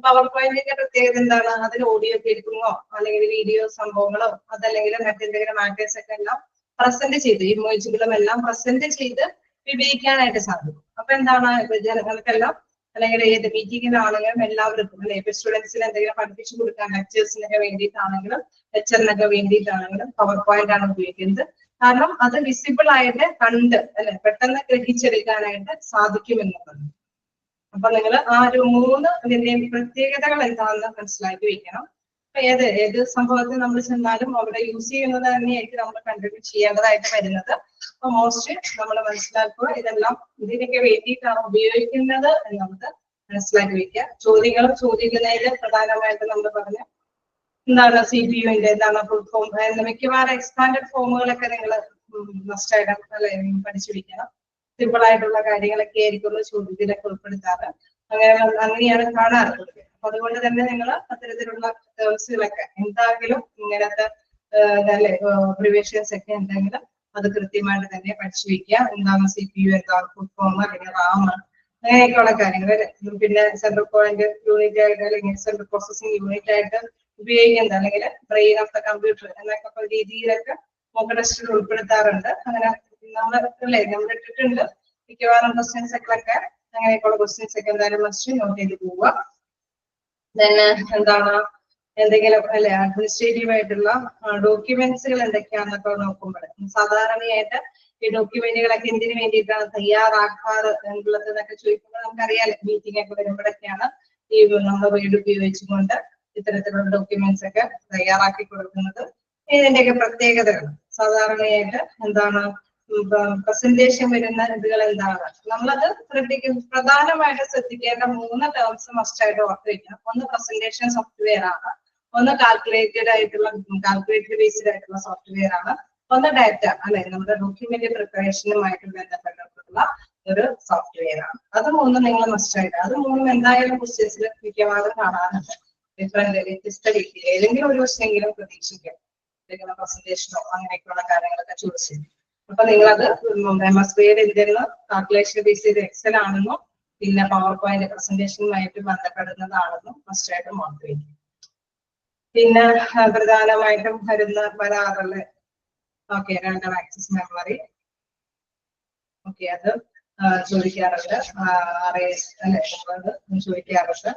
പവർ പോയിന്റിന്റെ പ്രത്യേകത എന്താണ്, അതിൽ ഓഡിയോ കേൾക്കുന്നോ അല്ലെങ്കിൽ വീഡിയോ സംഭവങ്ങളോ അതല്ലെങ്കിൽ മറ്റെന്തെങ്കിലും മാറ്റേഴ്സ് ഒക്കെ എല്ലാം പ്രസന്റ് ചെയ്ത് ഇമോജുകളും എല്ലാം പ്രസന്റ് ചെയ്ത് വിവരിക്കാനായിട്ട് സാധിക്കും. അപ്പൊ എന്താണ് ജനങ്ങൾക്കെല്ലാം അല്ലെങ്കിൽ ഏത് മീറ്റിങ്ങിനാണെങ്കിലും എല്ലാവർക്കും അല്ലെ, ഇപ്പൊ സ്റ്റുഡൻസിന് എന്തെങ്കിലും പഠിപ്പിച്ചു കൊടുക്കാൻ ലെക്ചേഴ്സിനൊക്കെ വേണ്ടിയിട്ടാണെങ്കിലും ലെക്ചറിനൊക്കെ വേണ്ടിയിട്ടാണെങ്കിലും പവർ പോയിന്റ് ആണ് ഉപയോഗിക്കുന്നത്. കാരണം അത് വിസിബിൾ ആയിട്ട് കണ്ട് അല്ലെ പെട്ടെന്ന് ഗ്രഹിച്ചെടുക്കാനായിട്ട് സാധിക്കുമെന്നുള്ളത്. അപ്പൊ നിങ്ങൾ ആ ഒരു 3 ഇതിന്റെയും പ്രത്യേകതകൾ എന്താണെന്ന് മനസ്സിലാക്കി വെക്കണം. അപ്പൊ ഏത് സംഭവത്തിൽ നമ്മൾ ചെന്നാലും അവിടെ യൂസ് ചെയ്യുന്നത് തന്നെയായിരിക്കും നമ്മൾ കണ്ടിന്യൂ ചെയ്യേണ്ടതായിട്ട് വരുന്നത്. അപ്പൊ മോസ്റ്റ് നമ്മൾ മനസ്സിലാക്കുക ഇതെല്ലാം ഇതിനൊക്കെ വേണ്ടിയിട്ടാണ് ഉപയോഗിക്കുന്നത് എന്നുള്ളത് മനസ്സിലാക്കി വെക്കുക. ചോദ്യങ്ങൾ ചോദിക്കുന്നതിൽ പ്രധാനമായിട്ട് നമ്മൾ പറഞ്ഞ എന്താണ് CPUവിന്റെ എന്താണ് ഫുൾ ഫോം, മിക്കവാറും എക്സ്പാൻഡഡ് ഫോമുകളൊക്കെ നിങ്ങൾ മസ്റ്റായിട്ട് അല്ലെ പഠിച്ചു വെക്കണം. സിമ്പിൾ ആയിട്ടുള്ള കാര്യങ്ങളൊക്കെ ആയിരിക്കും ചോദ്യത്തിലൊക്കെ ഉൾപ്പെടുത്താറ്. അങ്ങനെയാണ് കാണാറുള്ളത്. അപ്പൊ അതുകൊണ്ട് തന്നെ നിങ്ങൾ അത്തരത്തിലുള്ള ടേംസുകളൊക്കെ എന്തായാലും ഇങ്ങനത്തെ അല്ലെ പ്രിവേഷൻസ് ഒക്കെ ഉണ്ടെങ്കിൽ അത് കൃത്യമായിട്ട് തന്നെ പഠിച്ചു വെക്കുക. എന്താണ് CPU, എന്താണ് ഫുൾ ഫോം അല്ലെങ്കിൽ RAM, അങ്ങനെയൊക്കെയുള്ള കാര്യങ്ങൾ. പിന്നെ സെൻട്രൽ പോയിന്റ് യൂണിറ്റ് ആയിട്ട് അല്ലെങ്കിൽ സെൻട്രൽ പ്രോസസിംഗ് യൂണിറ്റ് ആയിട്ട് ഉപയോഗിക്കുന്നത് അല്ലെങ്കിൽ ബ്രെയിൻ ഓഫ് ദ കമ്പ്യൂട്ടർ എന്നൊക്കെ രീതിയിലൊക്കെ മോക്ക് ടെസ്റ്റിൽ ഉൾപ്പെടുത്താറുണ്ട്. അങ്ങനെ നമ്മൾ ഇട്ടിട്ടുണ്ട്. മിക്കവാറും ക്വസ്റ്റ്യൻസ് ഒക്കെ അങ്ങനെയൊക്കെയുള്ള ക്വസ്റ്റ്യൻസ് ഒക്കെ എന്തായാലും മസ്റ്റ് നോട്ട് ചെയ്ത് പോവുക. പിന്നെ എന്താണ് എന്തെങ്കിലും അല്ലെ അഡ്മിനിസ്ട്രേറ്റീവ് ആയിട്ടുള്ള ഡോക്യുമെന്റ്സുകൾ എന്തൊക്കെയാണെന്നൊക്കെ നോക്കുമ്പോൾ സാധാരണയായിട്ട് ഈ ഡോക്യുമെന്റുകളൊക്കെ എന്തിനു വേണ്ടിയിട്ടാണ് തയ്യാറാക്കാറ് എന്നുള്ളത് എന്നൊക്കെ ചോദിക്കുമ്പോൾ നമുക്കറിയാലോ, മീറ്റിംഗ് ഒക്കെ വരുമ്പോഴൊക്കെയാണ് ഈ നമ്മൾ വേർഡ് ഉപയോഗിച്ചുകൊണ്ട് ഇത്തരത്തിലുള്ള ഡോക്യുമെന്റ്സ് ഒക്കെ തയ്യാറാക്കി കൊടുക്കുന്നത്. ഇതിന്റെയൊക്കെ പ്രത്യേകതകൾ സാധാരണയായിട്ട് എന്താണ് പ്രസന്റേഷൻ വരുന്ന ഇതുകൾ എന്താണ് നമ്മളത് പ്രധാനമായിട്ട് ശ്രദ്ധിക്കേണ്ട 3 ടേംസ് മസ്റ്റായിട്ട് ഓർത്ത് വെക്കണം. ഒന്ന് പ്രസന്റേഷൻ സോഫ്റ്റ്വെയർ ആണ്, ഒന്ന് കാൽക്കുലേറ്റർ ബേസ്ഡ് ആയിട്ടുള്ള സോഫ്റ്റ്വെയർ ആണ്, ഒന്ന് ഡാറ്റ അല്ലെ നമ്മുടെ ഡോക്യുമെന്റ് പ്രിപ്പറേഷനുമായിട്ട് ബന്ധപ്പെട്ടിട്ടുള്ള ഒരു സോഫ്റ്റ്വെയർ ആണ്. അത് 3 നിങ്ങൾ മസ്റ്റായിട്ട്, അത് 3 എന്തായാലും ക്വസ്റ്റ്യൻസിൽ മിക്കവാറും കാണാറുണ്ട്. വ്യത്യസ്ത രീതിയിൽ ഏതെങ്കിലും ഒരു വർഷമെങ്കിലും പ്രതീക്ഷിക്കാം. ഏതെങ്കിലും പ്രസന്റേഷനോ അങ്ങനെയൊക്കെയുള്ള കാര്യങ്ങളൊക്കെ ചൂസ് ചെയ്യും. അപ്പൊ നിങ്ങളത് MS Word എന്തെന്ന് കാൽക്കുലേഷൻ ബേസ് ചെയ്ത് എക്സൽ ആണെന്നോ പിന്നെ പവർ പോയിന്റ് പ്രസന്റേഷനുമായിട്ട് ബന്ധപ്പെടുന്നതാണെന്നും ഫസ്റ്റായിട്ട് ഓർത്ത് വയ്ക്കും. പിന്നെ പ്രധാനമായിട്ടും വരാറുള്ള റാൻഡം ആക്സസ് മെമ്മറി അത് ചോദിക്കാറുണ്ട്. RAS അല്ലെ ചോദിക്കാറുണ്ട്.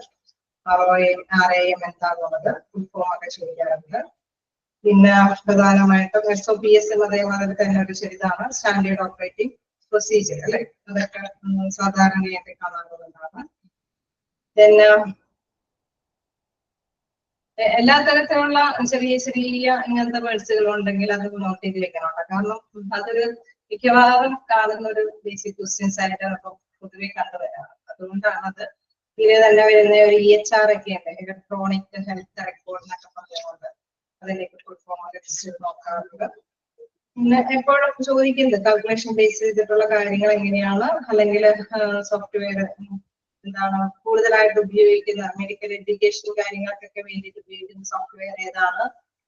RAM എന്താകുന്നത് ഫുൾ ഫോം ഒക്കെ ചോദിക്കാറുണ്ട്. പിന്നെ പ്രധാനമായിട്ടും SOPS അതേമാതിരി തന്നെ ഒരു ചെറുതാണ് സ്റ്റാൻഡേർഡ് ഓപ്പറേറ്റിംഗ് പ്രൊസീജിയർ അല്ലെ, അതൊക്കെ സാധാരണയായിട്ട് കാണാറുള്ളതാണ്. പിന്നെ എല്ലാ തരത്തിലുള്ള ചെറിയ ചെറിയ ഇങ്ങനത്തെ വേർഡ്സുകൾ ഉണ്ടെങ്കിൽ അത് നോട്ട് ചെയ്ത് വെക്കണുണ്ട്. കാരണം അതൊരു മിക്കവാറും കാണുന്ന ഒരു ബേസിക് ക്വസ്റ്റ്യൻസ് ആയിട്ട് ഇപ്പൊ പൊതുവെ കണ്ടുവരാറ്. അതുകൊണ്ടാണ് അത് ഇതിൽ തന്നെ വരുന്ന ഒരു EHR ഒക്കെ ഉണ്ട്, ഇലക്ട്രോണിക് ഹെൽത്ത് റെക്കോർഡ് എന്നൊക്കെ പറഞ്ഞുകൊണ്ട് അതിലേക്ക് ഫുൾ ഫോം ഒക്കെ നോക്കാറുണ്ട്. പിന്നെ എപ്പോഴും ചോദിക്കുന്നത് കാൽക്കുലേഷൻ ബേസ് ചെയ്തിട്ടുള്ള കാര്യങ്ങൾ എങ്ങനെയാണ്, അല്ലെങ്കിൽ സോഫ്റ്റ്വെയർ എന്താണ് കൂടുതലായിട്ട് ഉപയോഗിക്കുന്ന മെഡിക്കൽ എഡ്യൂക്കേഷൻ കാര്യങ്ങൾക്കൊക്കെ വേണ്ടിയിട്ട് ഉപയോഗിക്കുന്ന സോഫ്റ്റ്വെയർ ഏതാണ്,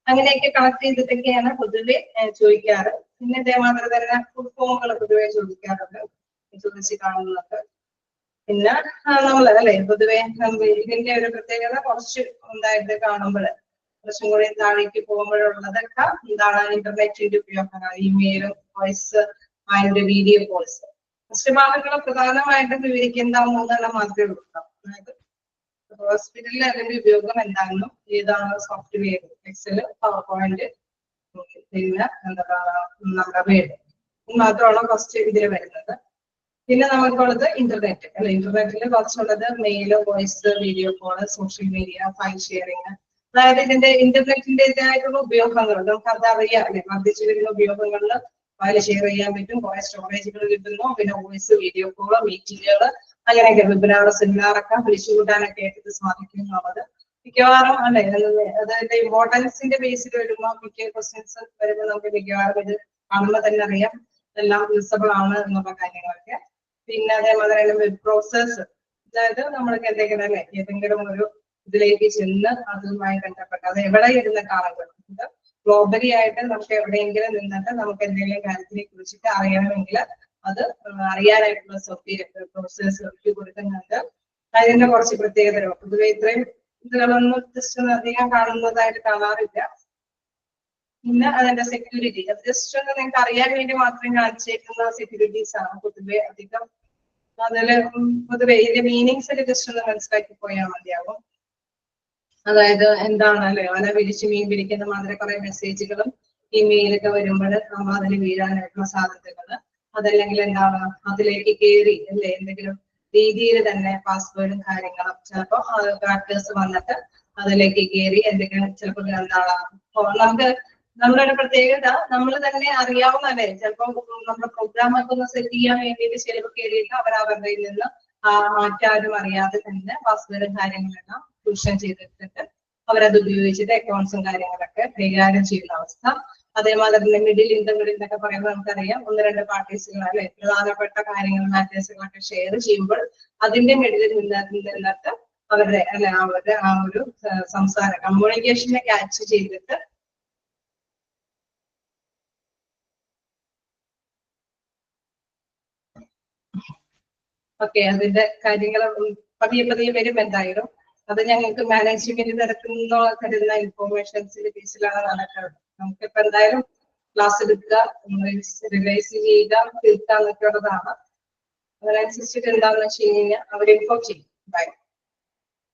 അങ്ങനെയൊക്കെ കണക്ട് ചെയ്തിട്ടൊക്കെയാണ് പൊതുവെ ചോദിക്കാറ്. പിന്നെ ഇതേമാതിരി തന്നെ ഫുൾ ഫോമുകൾ പൊതുവെ ചോദിക്കാറുണ്ട്, ചോദിച്ച് കാണുന്നുണ്ട്. പിന്നെ നമ്മള് അല്ലെ പൊതുവെ ഇതിന്റെ ഒരു പ്രത്യേകത കുറച്ച് ഉണ്ടായിട്ട് കാണുമ്പോൾ കുറച്ചും കൂടി താഴേക്ക് പോകുമ്പോഴുള്ളതൊക്കെ എന്താണ് ഇന്റർനെറ്റിന്റെ ഉപയോഗങ്ങൾ, ഇമെയിലും voice and video calls. First ഭാഗങ്ങൾ പ്രധാനമായിട്ടും വിവരിക്കുന്ന 3 മാത്രമേ ഉള്ളൂ. അതായത് ഹോസ്പിറ്റലിൽ അതിന്റെ ഉപയോഗം എന്താണെന്നും ഏതാണ് സോഫ്റ്റ്വെയർ എക്സൽ പവർ പോയിന്റ് പിന്നെ നമ്മുടെ വേഡ് മാത്രമാണ് ഫസ്റ്റ് ഇതിൽ വരുന്നത്. പിന്നെ നമുക്കുള്ളത് ഇന്റർനെറ്റ് അല്ലെ, ഇന്റർനെറ്റിൽ കുറച്ചുള്ളത് mail voice video call social media file sharing. അതായത് ഇതിന്റെ ഇന്റർനെറ്റിന്റേതായിട്ടുള്ള ഉപയോഗങ്ങൾ നമുക്ക് അതറിയാം അല്ലെ, വർദ്ധിച്ചു വരുന്ന ഉപയോഗങ്ങളിൽ ഫയൽ ഷെയർ ചെയ്യാൻ പറ്റും, കുറെ സ്റ്റോറേജുകൾ കിട്ടുന്നു, പിന്നെ വോയിസ് വീഡിയോ കോള് മീറ്റിങ്ങുകൾ അങ്ങനെയൊക്കെ വെബിനാർ സെമിനാറൊക്കെ വിളിച്ചുകൂട്ടാനൊക്കെ ആയിട്ട് ഇത് സാധിക്കും എന്നുള്ളത് മിക്കവാറും അല്ലെ അതിന്റെ ഇമ്പോർട്ടൻസിന്റെ ബേസിൽ വരുമ്പോൾ മിക്ക ക്വസ്റ്റ്യൻസ് വരുമ്പോൾ നമുക്ക് മിക്കവാറും ഇത് കാണുമ്പോൾ തന്നെ അറിയാം എല്ലാം യൂസബിൾ ആണ് എന്നുള്ള കാര്യങ്ങളൊക്കെ. പിന്നെ അതേമാതിരി വെബ് പ്രോസസ്, അതായത് നമ്മൾക്ക് എന്തെങ്കിലും അല്ലെ ഏതെങ്കിലും ഒരു ഇതിലേക്ക് ചെന്ന് അതുമായി ബന്ധപ്പെട്ട് അത് എവിടെ ഇരുന്ന കാണുന്നത് ഗ്ലോബലി ആയിട്ട് നമുക്ക് എവിടെയെങ്കിലും നിന്നിട്ട് നമുക്ക് എന്തെങ്കിലും കാര്യത്തിനെ കുറിച്ചിട്ട് അറിയണമെങ്കിൽ അത് അറിയാനായിട്ടുള്ള പ്രോസസ് കൊടുക്കുന്നുണ്ട്. അതിന്റെ കുറച്ച് പ്രത്യേകതകൾ പൊതുവെ ഇത്രയും ഇതുകളൊന്നും ജസ്റ്റ് അധികം കാണുന്നതായിട്ട് കാണാറില്ല. പിന്നെ അതിന്റെ സെക്യൂരിറ്റി, അത് ജസ്റ്റ് ഒന്ന് നിങ്ങൾക്ക് അറിയാൻ വേണ്ടി മാത്രം കാണിച്ചേക്കുന്ന സെക്യൂരിറ്റീസ് ആണ് പൊതുവെ അധികം. അതില് പൊതുവെ ഇതിന്റെ മീനിങ്സ് ജസ്റ്റ് ഒന്ന് മനസ്സിലാക്കി പോയാൽ മതിയാവും. അതായത് എന്താണ് അല്ലെ വല വിരിച്ച് മീൻ പിടിക്കുന്ന മാതിരി കുറെ മെസ്സേജുകളും ഇമെയിലൊക്കെ വരുമ്പോൾ നമ്മൾ അതിൽ വീഴാനായിട്ടുള്ള സാധ്യതകള്, അതല്ലെങ്കിൽ എന്താണ് അതിലേക്ക് കയറി അല്ലെ എന്തെങ്കിലും രീതിയിൽ തന്നെ പാസ്വേഡും കാര്യങ്ങളും ചിലപ്പോൾ ക്രാക്കേഴ്സ് വന്നിട്ട് അതിലേക്ക് കയറി എന്തെങ്കിലും ചിലപ്പോൾ എന്താണ് നമുക്ക് നമ്മുടെ ഒരു പ്രത്യേകത നമ്മൾ തന്നെ അറിയാവുന്നതല്ലേ, ചിലപ്പോൾ നമ്മുടെ പ്രോഗ്രാം ഒക്കെ ഒന്ന് സെറ്റ് ചെയ്യാൻ വേണ്ടിയിട്ട് ചിലപ്പോൾ കയറിയിട്ട് അവരവരുടെ നിന്ന് മാറ്റാരും അറിയാതെ തന്നെ പാസ്വേഡും കാര്യങ്ങളെല്ലാം ട്യൂഷൻ ചെയ്തിട്ട് അവരത് ഉപയോഗിച്ചിട്ട് അക്കൗണ്ട്സും കാര്യങ്ങളൊക്കെ കൈകാര്യം ചെയ്യുന്ന അവസ്ഥ. അതേമാതിരി തന്നെ മിഡിൽ ഇന്റർമിഡിൽ എന്നൊക്കെ പറയുമ്പോൾ നമുക്കറിയാം 1-2 പാർട്ടീസുകൾ അല്ലെ പ്രധാനപ്പെട്ട കാര്യങ്ങൾ മാറ്റേഴ്സുകളൊക്കെ ഷെയർ ചെയ്യുമ്പോൾ അതിന്റെ മിഡിലിൽ നിന്നിട്ട് അവരുടെ അല്ലെ അവരുടെ ആ ഒരു സംസാര കമ്മ്യൂണിക്കേഷനെ ക്യാച്ച് ചെയ്തിട്ട് അതിന്റെ കാര്യങ്ങൾ പതിയെ പതിയെ വരും. എന്തായാലും അത് ഞങ്ങൾക്ക് മാനേജ്മെന്റ് തരുന്ന ഇൻഫോർമേഷൻസിന്റെ ബേസിലാണ് നടക്കുന്നത്. നമുക്കിപ്പോ എന്തായാലും ക്ലാസ് എടുക്കുക, റിവൈസ് ചെയ്യുക, തീർക്കുക എന്നൊക്കെ ഉള്ളതാണ്. അതിനനുസരിച്ചിട്ട് എന്താണെന്ന് വെച്ച് കഴിഞ്ഞാൽ അവർ ഇൻഫോം ചെയ്യും.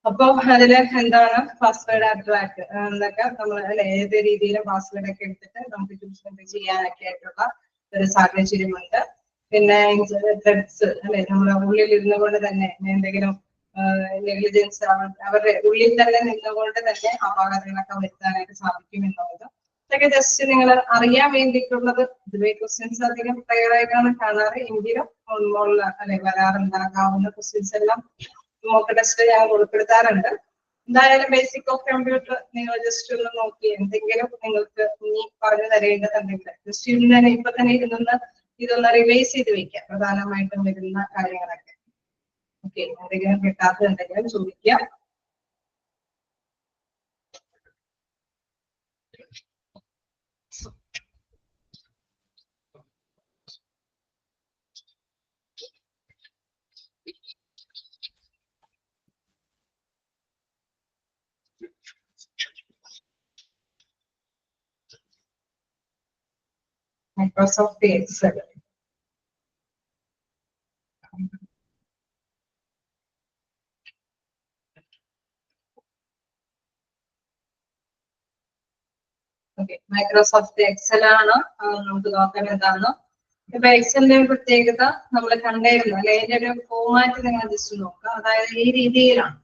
അപ്പൊ അതില് എന്താണ് പാസ്വേഡ് അട്രാക്ട് എന്നൊക്കെ നമ്മൾ ഏത് രീതിയിലും പാസ്വേഡ് ഒക്കെ എടുത്തിട്ട് നമുക്ക് ട്യൂഷൻ ചെയ്യാനൊക്കെ ആയിട്ടുള്ള ഒരു സാഹചര്യമുണ്ട്. പിന്നെ ത്രെഡ്സ് അല്ലെ നമ്മുടെ ഉള്ളിൽ ഇരുന്നു കൊണ്ട് തന്നെ എന്തെങ്കിലും നെഗ്ലിജൻസ് അവരുടെ ഉള്ളിൽ തന്നെ നിന്നുകൊണ്ട് തന്നെ അപാകതകളൊക്കെ വരുത്താനായിട്ട് സാധിക്കും എന്നുള്ളത് ഇതൊക്കെ ജസ്റ്റ് നിങ്ങൾ അറിയാൻ വേണ്ടിയിട്ടുള്ളത്. ഇതുവരെ ക്വസ്റ്റ്യൻസ് അധികം ക്ലിയറായിട്ടാണ് കാണാറ് എങ്കിലും അല്ലെ വരാറുണ്ടാകാവുന്ന ക്വസ്റ്റ്യൻസ് എല്ലാം മോക്ക് ടെസ്റ്റ് ഞാൻ ഉൾപ്പെടുത്താറുണ്ട്. എന്തായാലും ബേസിക് ഓഫ് കമ്പ്യൂട്ടർ നിങ്ങൾ ജസ്റ്റ് ഒന്ന് നോക്കി എന്തെങ്കിലും നിങ്ങൾക്ക് ഇനി പറഞ്ഞു തരേണ്ടതുണ്ടെങ്കിൽ ജസ്റ്റ് ഇരുന്ന് ഇപ്പൊ തന്നെ ഇതൊന്ന് റിവൈസ് ചെയ്ത് വെക്കാം, പ്രധാനമായിട്ടും വരുന്ന കാര്യങ്ങളൊക്കെ. എന്തെങ്കിലും കിട്ടാത്തതുണ്ടെങ്കിലും ചോദിക്കാം. Microsoft Excel. Okay, Microsoft Excel ആണ് നമുക്ക് നോക്കാൻ എന്താണ്. ഇപ്പൊ എക്സലിന്റെ ഒരു പ്രത്യേകത നമ്മൾ കണ്ടായിരുന്നു അല്ലെ, അതിന്റെ ഒരു ഫോമാറ്റ് നിങ്ങൾ ജസ്റ്റ് നോക്കുക. അതായത് ഈ രീതിയിലാണ്.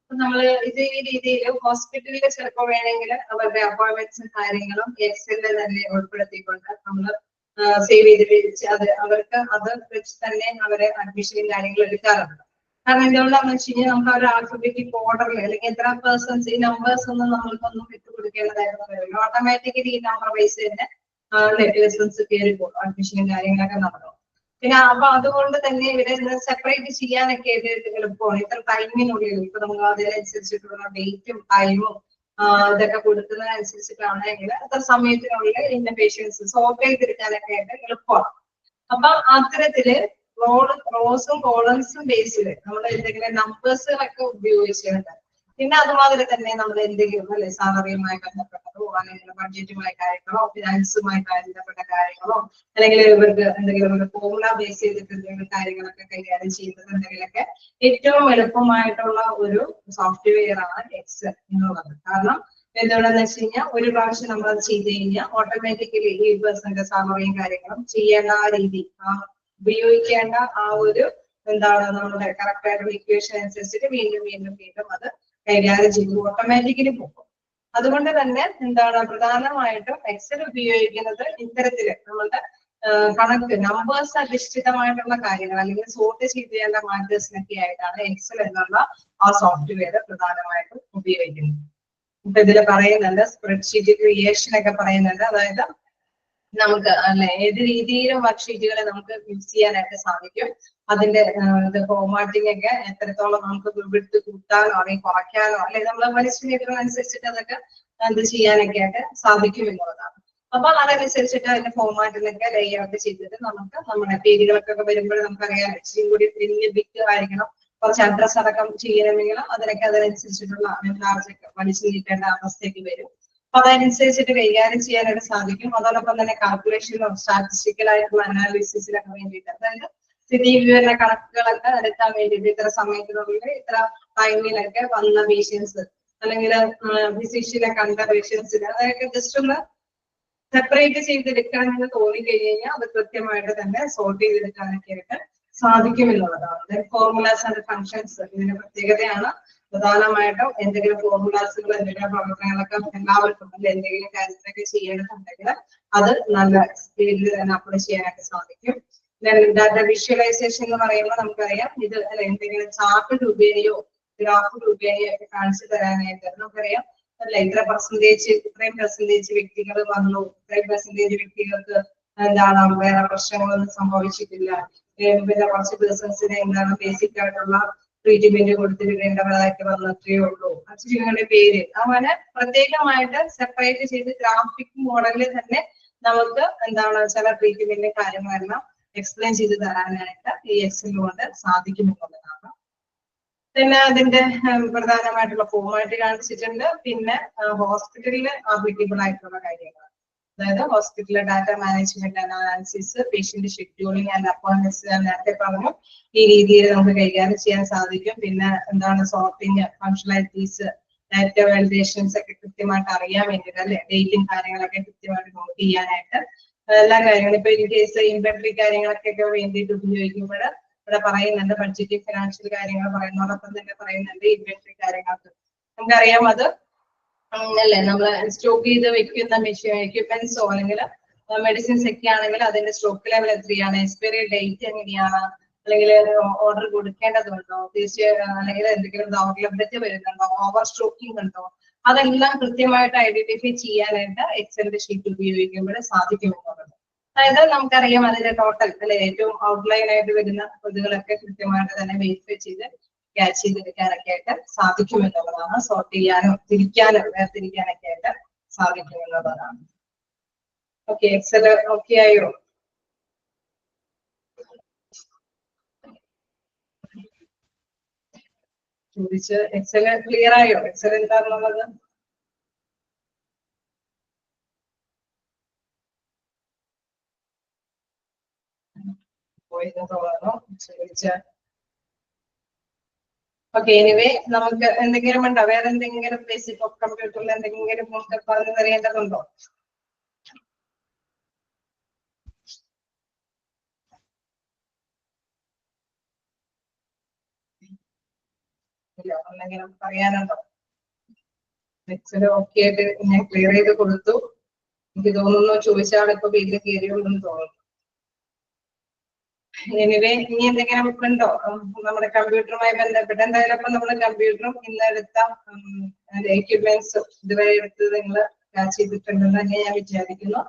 അപ്പൊ നമ്മള് ഈ രീതിയിൽ ഹോസ്പിറ്റലിൽ ചിലപ്പോൾ വേണമെങ്കിൽ അവരുടെ അപ്പോയിന്റ്മെന്റ്സും കാര്യങ്ങളും എക്സലിൽ തന്നെ ഉൾപ്പെടുത്തിക്കൊണ്ട് നമ്മൾ സേവ് ചെയ്ത് വെച്ച് അവർക്ക് അത് വെച്ച് തന്നെ അവരെ അഡ്മിഷനും കാര്യങ്ങളും എടുക്കാറുണ്ട്. കാരണം എന്തുകൊണ്ടാന്ന് വെച്ച് കഴിഞ്ഞാൽ നമുക്ക് ഒരു ആൽഫബറ്റിക് ഓർഡറിൽ അല്ലെങ്കിൽ എത്ര പേഴ്സൺസ് ഈ നമ്പേഴ്സ് ഒന്നും നമ്മൾക്കൊന്നും ഇട്ടുകൊടുക്കേണ്ടതായിരുന്നു വരില്ല. ഓട്ടോമാറ്റിക്കലി ഈ നമ്പർ വൈസ് തന്നെ പേഴ്സൺസ് കയറി പോകും, അഡ്മിഷനും കാര്യങ്ങളൊക്കെ നടക്കും. പിന്നെ അപ്പൊ അതുകൊണ്ട് തന്നെ ഇവരെ സെപ്പറേറ്റ് ചെയ്യാനൊക്കെ ആയിട്ട് എളുപ്പമാണ്. ഇത്ര ടൈമിനുള്ളിൽ ഇപ്പൊ നമ്മൾ അതിനനുസരിച്ചിട്ടുള്ള ഡേറ്റും ടൈമും ഇതൊക്കെ കൊടുക്കുന്നതനുസരിച്ചിട്ടാണെങ്കിൽ അത്ര സമയത്തിനുള്ളിൽ ഇന്ന പേഷ്യൻസ് സോർട്ട് ചെയ്തെടുക്കാനൊക്കെ ആയിട്ട് എളുപ്പമാണ്. അപ്പൊ അത്തരത്തില് റോസും കോളംസും ബേസിൽ നമ്മൾ എന്തെങ്കിലും നമ്പേഴ്സുകളൊക്കെ ഉപയോഗിച്ചിട്ടുണ്ട്. പിന്നെ അതുമാതിരി തന്നെ നമ്മൾ എന്തെങ്കിലും അല്ലെ സാലറിയുമായി ബന്ധപ്പെട്ടതോ അല്ലെങ്കിൽ ബഡ്ജറ്റുമായി കാര്യങ്ങളോ ഫിനാൻസുമായി ബന്ധപ്പെട്ട കാര്യങ്ങളോ അല്ലെങ്കിൽ ഇവർക്ക് എന്തെങ്കിലും ഫോർമുല ബേസ് ചെയ്തിട്ട് എന്തെങ്കിലും കാര്യങ്ങളൊക്കെ കൈകാര്യം ചെയ്യുന്നുണ്ടെങ്കിലൊക്കെ ഏറ്റവും എളുപ്പമായിട്ടുള്ള ഒരു സോഫ്റ്റ്വെയർ ആണ് എക്സൽ എന്നുള്ളത്. കാരണം എന്തുകൊണ്ടെന്ന് വെച്ച് കഴിഞ്ഞാൽ ഒരു പ്രാവശ്യം നമ്മൾ അത് ചെയ്ത് കഴിഞ്ഞാൽ ഓട്ടോമാറ്റിക്കലി ഈ പേഴ്സന്റെ സാലറിയും കാര്യങ്ങളും ചെയ്യേണ്ട ആ രീതി ഉപയോഗിക്കേണ്ട ആ ഒരു എന്താണ് നമ്മുടെ കറക്റ്റ് ആയിട്ടുള്ള ഇക്വേഷൻ അനുസരിച്ചിട്ട് വീണ്ടും വീണ്ടും വീണ്ടും അത് കൈകാര്യം ചെയ്ത് ഓട്ടോമാറ്റിക്കലി പോകും. അതുകൊണ്ട് തന്നെ എന്താണ് പ്രധാനമായിട്ടും എക്സൽ ഉപയോഗിക്കുന്നത് ഇത്തരത്തില് നമ്മളുടെ കണക്ക് നമ്പേഴ്സ് അധിഷ്ഠിതമായിട്ടുള്ള കാര്യങ്ങൾ അല്ലെങ്കിൽ സോർട്ട് ചെയ്യേണ്ട മാറ്റേഴ്സിനൊക്കെ ആയിട്ടാണ് എക്സൽ എന്നുള്ള ആ സോഫ്റ്റ്വെയർ പ്രധാനമായിട്ടും ഉപയോഗിക്കുന്നത്. ഇപ്പൊ ഇതില് പറയുന്നുണ്ട് സ്പ്രെഡ്ഷീറ്റ് ക്രിയേഷൻ ഒക്കെ പറയുന്നുണ്ട്. അതായത് നമുക്ക് അല്ലെ ഏത് രീതിയിലും വർക്ക്ഷീറ്റുകളെ നമുക്ക് യൂസ് ചെയ്യാനായിട്ട് സാധിക്കും. അതിന്റെ ഫോർമാറ്റിംഗ് ഒക്കെ എത്രത്തോളം നമുക്ക് വിട്ട് കൂട്ടാനോ അല്ലെങ്കിൽ കുറയ്ക്കാനോ അല്ലെങ്കിൽ നമ്മളെ മനസ്സിനനുസരിച്ചിട്ട് അതൊക്കെ എന്ത് ചെയ്യാനൊക്കെ ആയിട്ട് സാധിക്കും എന്നുള്ളതാണ്. അപ്പൊ അതനുസരിച്ചിട്ട് അതിന്റെ ഫോർമാറ്റിലൊക്കെ ലേഔട്ട് ചെയ്തിട്ട് നമുക്ക് നമ്മുടെ പേരുകളൊക്കെ വരുമ്പോൾ നമുക്കറിയാം ഇച്ചിരി കൂടി വലിയ ബിഗ് ആയിരിക്കണം, കുറച്ച് അഡ്രസ് അടക്കം ചെയ്യണമെങ്കിൽ അതിനൊക്കെ അതിനനുസരിച്ചിട്ടുള്ള ചാർജൊക്കെ വലിച്ചു നീട്ടേണ്ട അവസ്ഥയ്ക്ക് വരും. അപ്പൊ അതനുസരിച്ചിട്ട് കൈകാര്യം ചെയ്യാനായിട്ട് സാധിക്കും. അതോടൊപ്പം തന്നെ കാൽക്കുലേഷനോ സ്റ്റാറ്റിസ്റ്റിക്കൽ ആയിട്ടുള്ള അനാലിസിസിനൊക്കെ വേണ്ടിയിട്ട് അതായത് സ്ഥിതി വിവര കണക്കുകളൊക്കെ എടുക്കാൻ വേണ്ടിയിട്ട് ഇത്ര സമയത്തിനുള്ളിൽ ഇത്ര ടൈമിലൊക്കെ വന്ന പേഷ്യൻസ് അല്ലെങ്കിൽ ഫിസിഷ്യനെ കണ്ട പേഷ്യൻസിന് അതൊക്കെ ജസ്റ്റ് ഒന്ന് സെപ്പറേറ്റ് ചെയ്തെടുക്കണമെന്ന് തോന്നിക്കഴിഞ്ഞാൽ അത് കൃത്യമായിട്ട് തന്നെ സോർട്ട് ചെയ്തെടുക്കാനൊക്കെ ആയിട്ട് സാധിക്കും എന്നുള്ളതാണ്. ഫോർമുലാസ് ആൻഡ് ഫങ്ഷൻസ് ഇതിന്റെ പ്രത്യേകതയാണ്. പ്രധാനമായിട്ടും എന്തെങ്കിലും ഫോർമുലാസുകൾ എന്തെങ്കിലും പ്രവർത്തനങ്ങളൊക്കെ എല്ലാവർക്കും അല്ലെ എന്തെങ്കിലും കാര്യത്തിലൊക്കെ ചെയ്യേണ്ടതുണ്ടെങ്കിൽ അത് നല്ല സ്പീഡിൽ തന്നെ അപ്ലൈ ചെയ്യാനായിട്ട് സാധിക്കും. ഡാറ്റ വിഷ്വലൈസേഷൻ എന്ന് പറയുമ്പോൾ നമുക്കറിയാം ഇത് അല്ലെ എന്തെങ്കിലും ചാർട്ട് രൂപേണയോ ഗ്രാഫ് രൂപേണയോ ഒക്കെ കാണിച്ചു തരാനായിട്ട് നമുക്കറിയാം അല്ലെ ഇത്രയും പെർസെന്റേജ് വ്യക്തികൾ വന്നു, ഇത്രയും പെർസെന്റേജ് വ്യക്തികൾക്ക് എന്താണ് വേറെ പ്രശ്നങ്ങളൊന്നും സംഭവിച്ചിട്ടില്ല, പിന്നെ കുറച്ച് പേഴ്സൺസിന് എന്താണ് ബേസിക് ആയിട്ടുള്ള ട്രീറ്റ്മെന്റ് കൊടുത്തിടേണ്ടതായിട്ട് വന്നിട്ടേ ഉള്ളൂ, അച്ഛനുകളുടെ പേര് അങ്ങനെ പ്രത്യേകമായിട്ട് സെപ്പറേറ്റ് ചെയ്ത് ഗ്രാഫിക് മോഡലിൽ തന്നെ നമുക്ക് എന്താണ് ചില ട്രീറ്റ്മെന്റ് കാര്യങ്ങളെല്ലാം എക്സ്പ്ലെയിൻ ചെയ്ത് തരാനായിട്ട് ഈ എക്സൽ കൊണ്ട് സാധിക്കുമെന്നുള്ളതാണ്. പിന്നെ അതിന്റെ പ്രധാനമായിട്ടുള്ള ഫോമാറ്റ് കാണിച്ചിട്ടുണ്ട്. പിന്നെ ഹോസ്പിറ്റലിൽ ആപ്ലിക്കബിൾ ആയിട്ടുള്ള കാര്യങ്ങൾ, അതായത് ഹോസ്പിറ്റലിലെ data management analysis, patient scheduling and appointments ഞാൻ നേരത്തെ പറഞ്ഞു ഈ രീതിയിൽ നമുക്ക് കൈകാര്യം ചെയ്യാൻ സാധിക്കും. പിന്നെ എന്താണ് സോർട്ടിങ്, ഫങ്ഷണാലിറ്റീസ്, ഡാറ്റ വാലിഡേഷൻസ് ഒക്കെ കൃത്യമായിട്ട് അറിയാൻ വേണ്ടിയിട്ട് അല്ലെ ഡേറ്റും കാര്യങ്ങളൊക്കെ കൃത്യമായിട്ട് നോട്ട് ചെയ്യാനായിട്ട് എല്ലാ കാര്യങ്ങളും ഇപ്പൊ ഇൻ കേസ് ഇൻവെന്ററി കാര്യങ്ങളൊക്കെ വേണ്ടിയിട്ട് ഉപയോഗിക്കുമ്പോൾ ഇവിടെ പറയുന്നുണ്ട് ബഡ്ജറ്റ് ഫിനാൻഷ്യൽ കാര്യങ്ങൾ പറയുന്നതോടൊപ്പം തന്നെ പറയുന്നുണ്ട് ഇൻവെന്ററി കാര്യങ്ങൾക്ക്. നമുക്കറിയാം അത് അല്ലേ നമ്മൾ സ്റ്റോക്ക് ചെയ്ത് വെക്കുന്ന എക്യുപ്മെന്റ്സോ അല്ലെങ്കിൽ മെഡിസിൻസ് ഒക്കെ ആണെങ്കിൽ അതിന്റെ സ്റ്റോക്ക് ലെവൽ എത്രയാണ്, എക്സ്പയറി ഡേറ്റ് എങ്ങനെയാണ്, അല്ലെങ്കിൽ ഓർഡർ കൊടുക്കേണ്ടതുണ്ടോ, തീർച്ചയായും അല്ലെങ്കിൽ എന്തെങ്കിലും ദൗർലഭ്യത വരുന്നുണ്ടോ, ഓവർ സ്റ്റോക്കിംഗ് ഉണ്ടോ, അതെല്ലാം കൃത്യമായിട്ട് ഐഡന്റിഫൈ ചെയ്യാനായിട്ട് എക്സലിന്റെ ഷീറ്റ് ഉപയോഗിക്കുമ്പോൾ സാധിക്കുമെന്നുള്ളത്. അതായത് നമുക്കറിയാം അതിന്റെ ടോട്ടൽ അല്ലെ ഏറ്റവും ഔട്ട്ലൈൻ ആയിട്ട് വരുന്ന ഇതുകളൊക്കെ കൃത്യമായിട്ട് തന്നെ വെരിഫൈ ചെയ്ത് ക്യാച്ച് ചെയ്തെടുക്കാനൊക്കെ ആയിട്ട് സാധിക്കുമെന്നുള്ളതാണ്. സോർട്ട് ചെയ്യാനും തിരിക്കാനും വേർതിരിക്കാനൊക്കെ ആയിട്ട് സാധിക്കുമെന്നുള്ളതാണ്. ഓക്കെ, എക്സൽ ഓക്കെ ആയോ? ചോദിച്ച് എക്സൽ ക്ലിയർ ആയോ? എക്സൽ എന്താണെന്നുള്ളത് എന്ന് തോന്നുന്നു. ഓക്കെ, എനിവേ നമുക്ക് എന്തെങ്കിലും ഉണ്ടോ? വേറെ എന്തെങ്കിലും ബേസിക് ഓഫ് കമ്പ്യൂട്ടറിൽ എന്തെങ്കിലും നമുക്ക് പറഞ്ഞു തരേണ്ടതുണ്ടോ? ഇല്ല, എന്തെങ്കിലും പറയാനുണ്ടോ? എക്സൽ ഓക്കെ ആയിട്ട് ഞാൻ ക്ലിയർ ചെയ്ത് കൊടുത്തു. എനിക്ക് തോന്നുന്നു ചോദിച്ചാൽ ഇപ്പൊ വീട്ടിൽ കയറിയുണ്ടെന്ന് തോന്നുന്നു. എനിവേ ഇനി എന്തെങ്കിലും ഉണ്ടോ നമ്മുടെ കമ്പ്യൂട്ടറുമായി ബന്ധപ്പെട്ട്? എന്തായാലും ഇപ്പൊ നമ്മുടെ കമ്പ്യൂട്ടറും ഇന്നെടുത്ത എക്യുപ്മെന്റ്സും ഇതുവരെ എടുത്ത് നിങ്ങൾ ക്യാച്ച് ചെയ്തിട്ടുണ്ടെന്ന് തന്നെ ഞാൻ വിചാരിക്കുന്നു.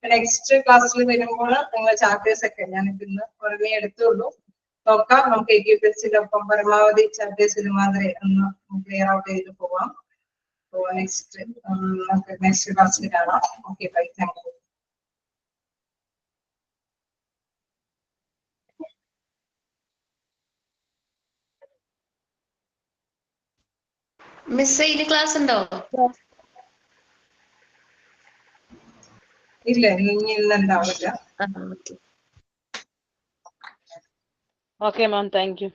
നെക്സ്റ്റ് ക്ലാസ്സിൽ വരുമ്പോൾ നിങ്ങൾ ചാപ്റ്റേഴ്സ് ഒക്കെ ഞാൻ ഇന്ന് പുറമേ എടുത്തുള്ളൂ. നോക്കാം, നമുക്ക് എക്യുപ്മെന്റ്സിന്റെ ഒപ്പം പരമാവധി ചാപ്റ്റേഴ്സിൽ മാത്രമേ ഒന്ന് ക്ലിയർ ഔട്ട് ചെയ്ത് പോവാം. നമുക്ക് നെക്സ്റ്റ് ക്ലാസ്സിൽ കാണാം. Okay, bye, thank you. Miss ഇതിന് ക്ലാസ് ഉണ്ടോ? ഇല്ല, ഇനി ഇന്നുണ്ടാവില്ല. Okay ma'am, thank you.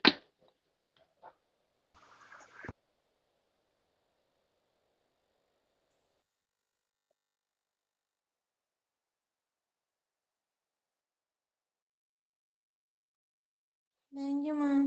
Thank you ma'am.